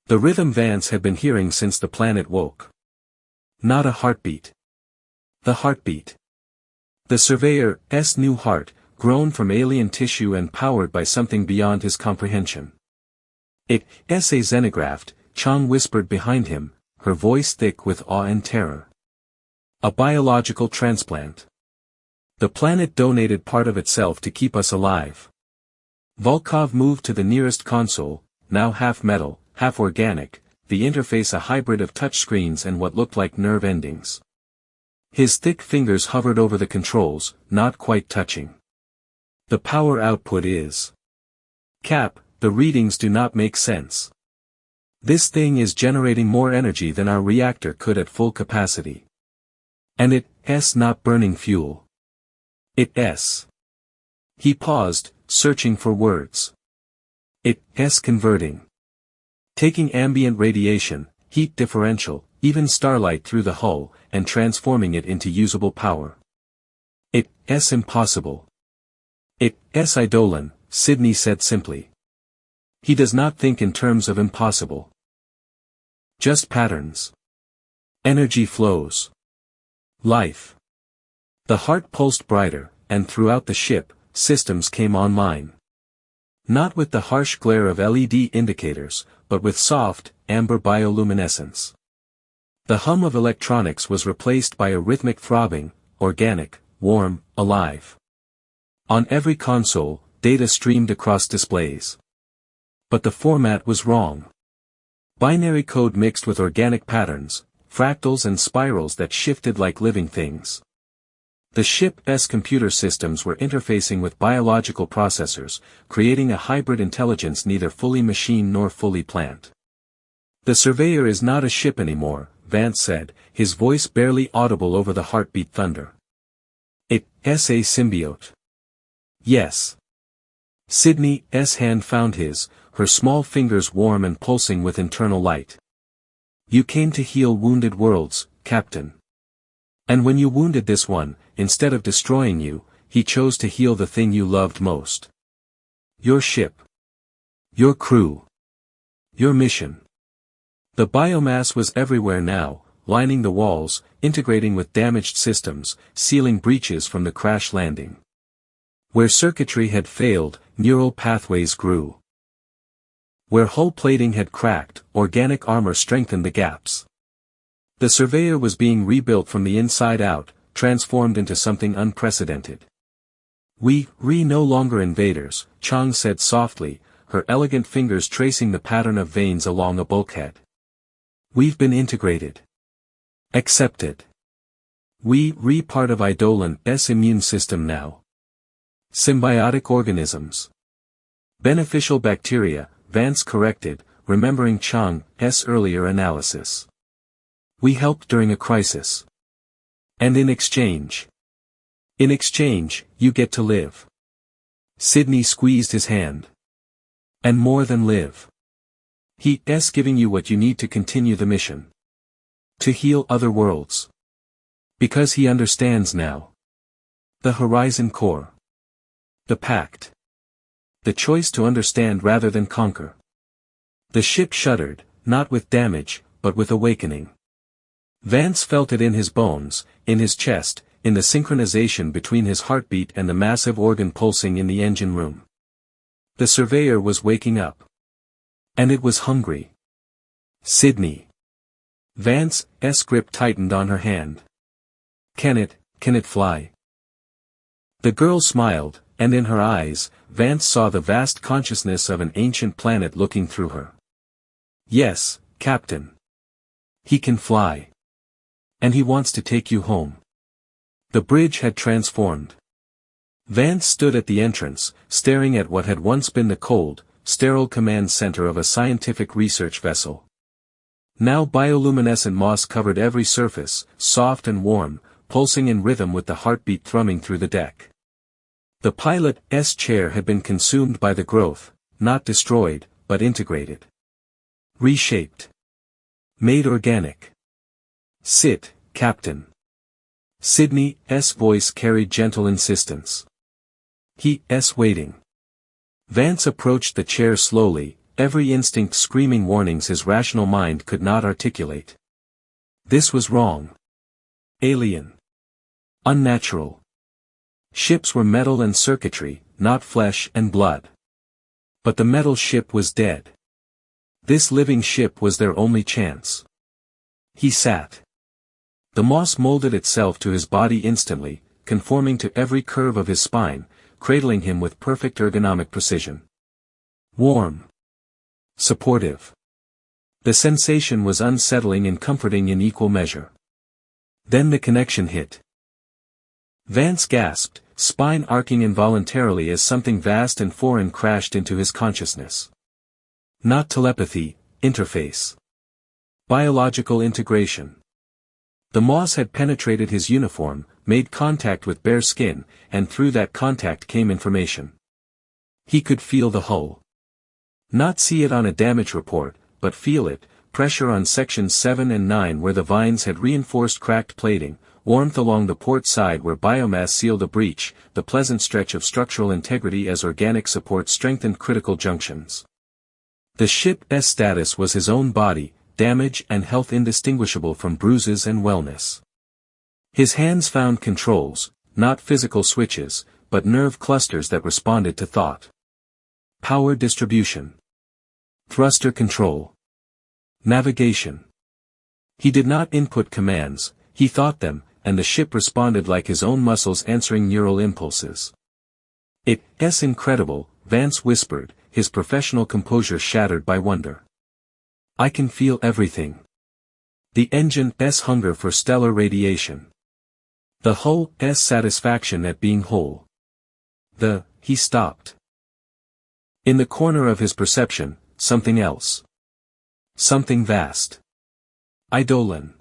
The rhythm Vance had been hearing since the planet woke. Not a heartbeat. The heartbeat. The surveyor's new heart, grown from alien tissue and powered by something beyond his comprehension. It's a xenograft, Chang whispered behind him, her voice thick with awe and terror. A biological transplant. The planet donated part of itself to keep us alive. Volkov moved to the nearest console, now half metal, half organic, the interface a hybrid of touchscreens and what looked like nerve endings. His thick fingers hovered over the controls, not quite touching. The power output is. Cap, the readings do not make sense. This thing is generating more energy than our reactor could at full capacity. And it's not burning fuel. It's. He paused, searching for words. It's converting. Taking ambient radiation, heat differential, even starlight through the hull, and transforming it into usable power. It's impossible. It's Eidolon, Sydney said simply. He does not think in terms of impossible. Just patterns. Energy flows. Life. The heart pulsed brighter, and throughout the ship, systems came online. Not with the harsh glare of LED indicators, but with soft, amber bioluminescence. The hum of electronics was replaced by a rhythmic throbbing, organic, warm, alive. On every console, data streamed across displays. But the format was wrong. Binary code mixed with organic patterns, fractals and spirals that shifted like living things. The ship's computer systems were interfacing with biological processors, creating a hybrid intelligence neither fully machine nor fully plant. The Surveyor is not a ship anymore, Vance said, his voice barely audible over the heartbeat thunder. It's a symbiote. Yes. Sydney's hand found his, her small fingers warm and pulsing with internal light. You came to heal wounded worlds, Captain. And when you wounded this one, instead of destroying you, he chose to heal the thing you loved most. Your ship. Your crew. Your mission. The biomass was everywhere now, lining the walls, integrating with damaged systems, sealing breaches from the crash landing. Where circuitry had failed, neural pathways grew. Where hull plating had cracked, organic armor strengthened the gaps. The Surveyor was being rebuilt from the inside out, transformed into something unprecedented. We no longer invaders, Chang said softly, her elegant fingers tracing the pattern of veins along a bulkhead. We've been integrated. Accepted. We part of Eidolon's immune system now. Symbiotic organisms. Beneficial bacteria, Vance corrected, remembering Chang's earlier analysis. We helped during a crisis. And in exchange. In exchange, you get to live. Sydney squeezed his hand. And more than live. He's giving you what you need to continue the mission. To heal other worlds. Because he understands now. The Horizon Core. The Pact. the choice to understand rather than conquer. The ship shuddered, not with damage, but with awakening. Vance felt it in his bones, in his chest, in the synchronization between his heartbeat and the massive organ pulsing in the engine room. The surveyor was waking up. And it was hungry. Sydney. Vance's grip tightened on her hand. Can it fly? The girl smiled, and in her eyes, Vance saw the vast consciousness of an ancient planet looking through her. Yes, Captain. He can fly. And he wants to take you home. The bridge had transformed. Vance stood at the entrance, staring at what had once been the cold, sterile command center of a scientific research vessel. Now bioluminescent moss covered every surface, soft and warm, pulsing in rhythm with the heartbeat thrumming through the deck. The pilot's chair had been consumed by the growth, not destroyed, but integrated. Reshaped. Made organic. Sit, Captain. Sydney's voice carried gentle insistence. He's waiting. Vance approached the chair slowly, every instinct screaming warnings his rational mind could not articulate. This was wrong. Alien. Unnatural. Ships were metal and circuitry, not flesh and blood. But the metal ship was dead. This living ship was their only chance. He sat. The moss molded itself to his body instantly, conforming to every curve of his spine, cradling him with perfect ergonomic precision. Warm. Supportive. The sensation was unsettling and comforting in equal measure. Then the connection hit. Vance gasped, spine arcing involuntarily as something vast and foreign crashed into his consciousness. Not telepathy, interface. Biological integration. The moss had penetrated his uniform, made contact with bare skin, and through that contact came information. He could feel the hull. Not see it on a damage report, but feel it, pressure on sections 7 and 9 where the vines had reinforced cracked plating, warmth along the port side where biomass sealed a breach, the pleasant stretch of structural integrity as organic support strengthened critical junctions. The ship's status was his own body, damage and health indistinguishable from bruises and wellness. His hands found controls, not physical switches, but nerve clusters that responded to thought. Power distribution. Thruster control. Navigation. He did not input commands, he thought them, and the ship responded like his own muscles answering neural impulses. It's incredible, Vance whispered, his professional composure shattered by wonder. I can feel everything. The engine's hunger for stellar radiation. The hull's satisfaction at being whole. He stopped. In the corner of his perception, something else. Something vast. Eidolon.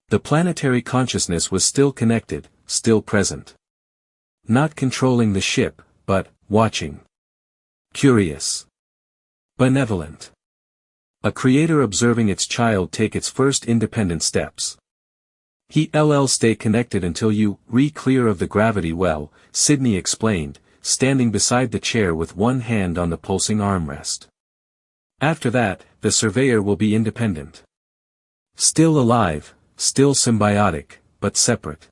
The planetary consciousness was still connected, still present. Not controlling the ship, but watching. Curious. Benevolent. A creator observing its child take its first independent steps. He'll stay connected until you re-clear of the gravity well, Sydney explained, standing beside the chair with one hand on the pulsing armrest. After that, the surveyor will be independent. Still alive, still symbiotic, but separate.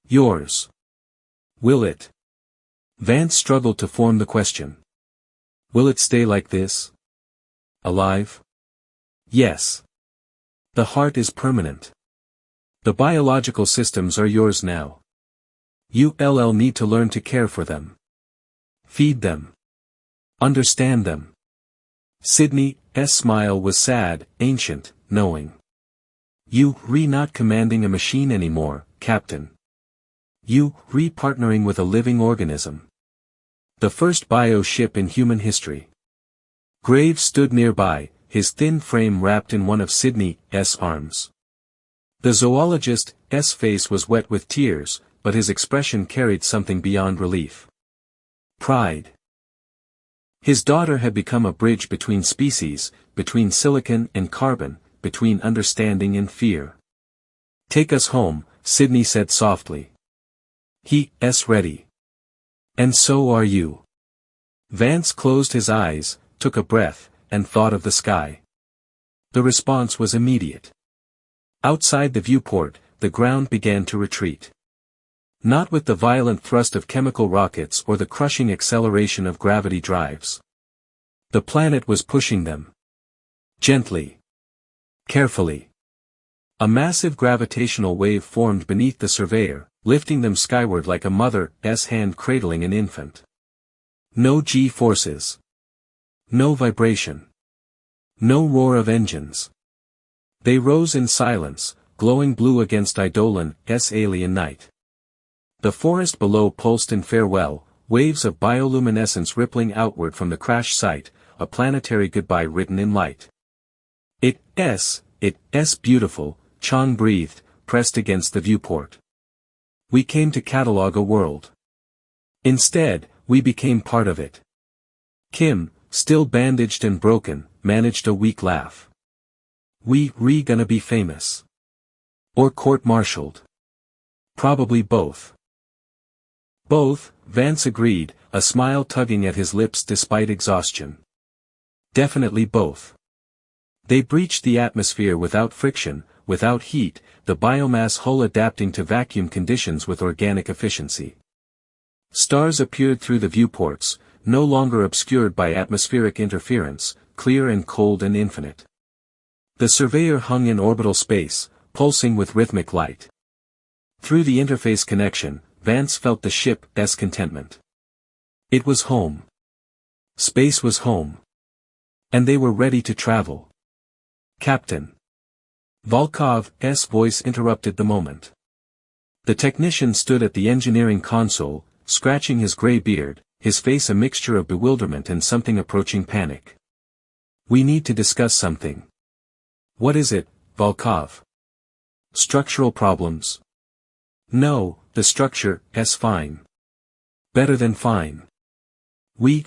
Yours. Will it? Vance struggled to form the question. Will it stay like this? Alive? Yes. The heart is permanent. The biological systems are yours now. You'll need to learn to care for them. Feed them. Understand them. Sydney's smile was sad, ancient, knowing. You're not commanding a machine anymore, Captain. You're partnering with a living organism. The first bio-ship in human history. Graves stood nearby, his thin frame wrapped in one of Sydney's arms. The zoologist's face was wet with tears, but his expression carried something beyond relief. Pride. His daughter had become a bridge between species, between silicon and carbon, between understanding and fear. Take us home, Sydney said softly. He's ready. And so are you. Vance closed his eyes, took a breath, and thought of the sky. The response was immediate. Outside the viewport, the ground began to retreat. Not with the violent thrust of chemical rockets or the crushing acceleration of gravity drives. The planet was pushing them. Gently. Carefully. A massive gravitational wave formed beneath the surveyor, lifting them skyward like a mother's hand cradling an infant. No G-forces. No vibration. No roar of engines. They rose in silence, glowing blue against Eidolon's alien night. The forest below pulsed in farewell, waves of bioluminescence rippling outward from the crash site, a planetary goodbye written in light. It's beautiful, Chang breathed, pressed against the viewport. We came to catalog a world. Instead, we became part of it. Kim, still bandaged and broken, managed a weak laugh. We gonna be famous. Or court-martialed. Probably both. Both, Vance agreed, a smile tugging at his lips despite exhaustion. Definitely both. They breached the atmosphere without friction, without heat, the biomass hull adapting to vacuum conditions with organic efficiency. Stars appeared through the viewports, no longer obscured by atmospheric interference, clear and cold and infinite. The surveyor hung in orbital space, pulsing with rhythmic light. Through the interface connection, Vance felt the ship's contentment. It was home. Space was home. And they were ready to travel. Captain. Volkov's voice interrupted the moment. The technician stood at the engineering console, scratching his gray beard, his face a mixture of bewilderment and something approaching panic. We need to discuss something. What is it, Volkov? Structural problems? No, the structure's fine. Better than fine. We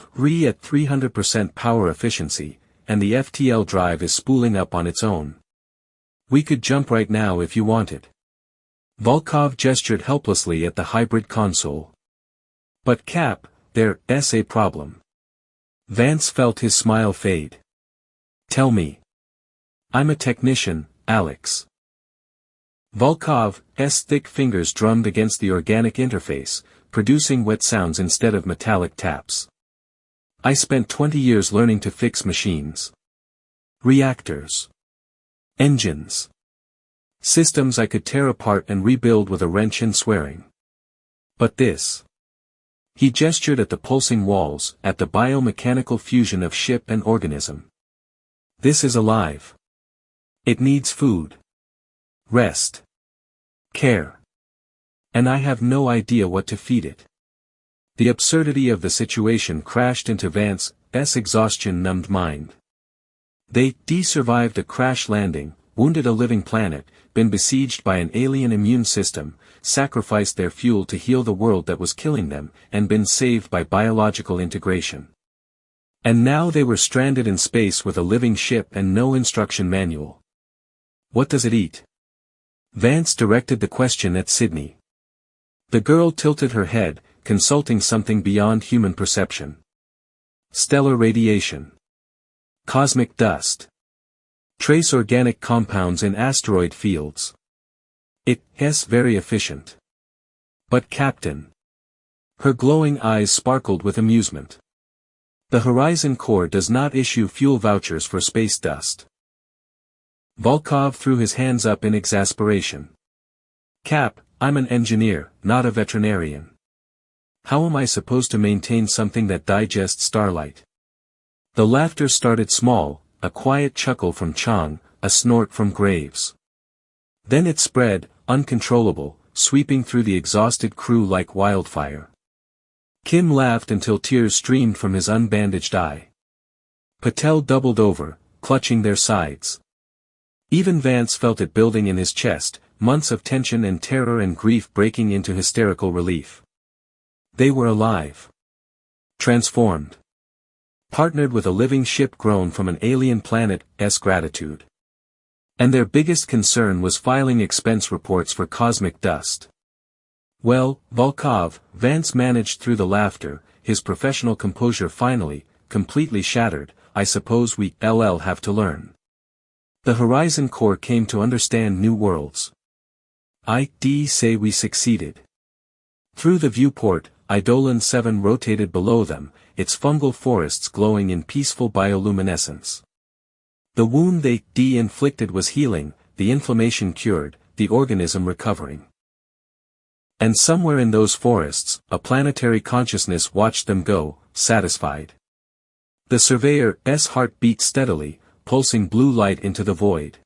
at 300% power efficiency, and the FTL drive is spooling up on its own. We could jump right now if you wanted. Volkov gestured helplessly at the hybrid console. But Cap, there's a problem. Vance felt his smile fade. Tell me. I'm a technician, Alex. Volkov's thick fingers drummed against the organic interface, producing wet sounds instead of metallic taps. I spent 20 years learning to fix machines. Reactors. Engines. Systems I could tear apart and rebuild with a wrench and swearing. But this. He gestured at the pulsing walls, at the biomechanical fusion of ship and organism. This is alive. It needs food. Rest. Care. And I have no idea what to feed it. The absurdity of the situation crashed into Vance's exhaustion-numbed mind. They survived a crash landing, wounded a living planet, been besieged by an alien immune system, sacrificed their fuel to heal the world that was killing them, and been saved by biological integration. And now they were stranded in space with a living ship and no instruction manual. What does it eat? Vance directed the question at Sydney. The girl tilted her head, consulting something beyond human perception. Stellar radiation. Cosmic dust. Trace organic compounds in asteroid fields. It's very efficient. But Captain. Her glowing eyes sparkled with amusement. The Horizon Core does not issue fuel vouchers for space dust. Volkov threw his hands up in exasperation. Cap, I'm an engineer, not a veterinarian. How am I supposed to maintain something that digests starlight? The laughter started small, a quiet chuckle from Chang, a snort from Graves. Then it spread, uncontrollable, sweeping through the exhausted crew like wildfire. Kim laughed until tears streamed from his unbandaged eye. Patel doubled over, clutching their sides. Even Vance felt it building in his chest, months of tension and terror and grief breaking into hysterical relief. They were alive. Transformed. Partnered with a living ship grown from an alien planet's gratitude. And their biggest concern was filing expense reports for cosmic dust. Well, Volkov, Vance managed through the laughter, his professional composure finally, completely shattered. I suppose we have to learn. The Horizon Corps came to understand new worlds. I say we succeeded. Through the viewport, Eidolon 7 rotated below them, its fungal forests glowing in peaceful bioluminescence. The wound they inflicted was healing, the inflammation cured, the organism recovering. And somewhere in those forests, a planetary consciousness watched them go, satisfied. The surveyor's heart beat steadily, pulsing blue light into the void.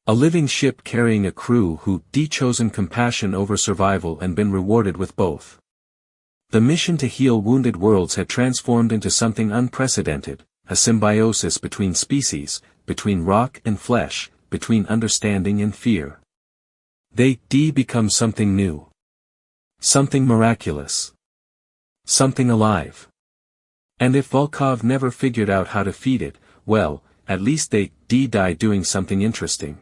A living ship carrying a crew who chosen compassion over survival and been rewarded with both. The mission to heal wounded worlds had transformed into something unprecedented, a symbiosis between species, between rock and flesh, between understanding and fear. They become something new. Something miraculous. Something alive. And if Volkov never figured out how to feed it, well, at least they died doing something interesting.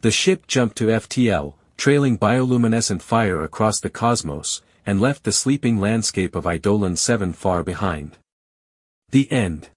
The ship jumped to FTL, trailing bioluminescent fire across the cosmos, and left the sleeping landscape of Eidolon 7 far behind. The end.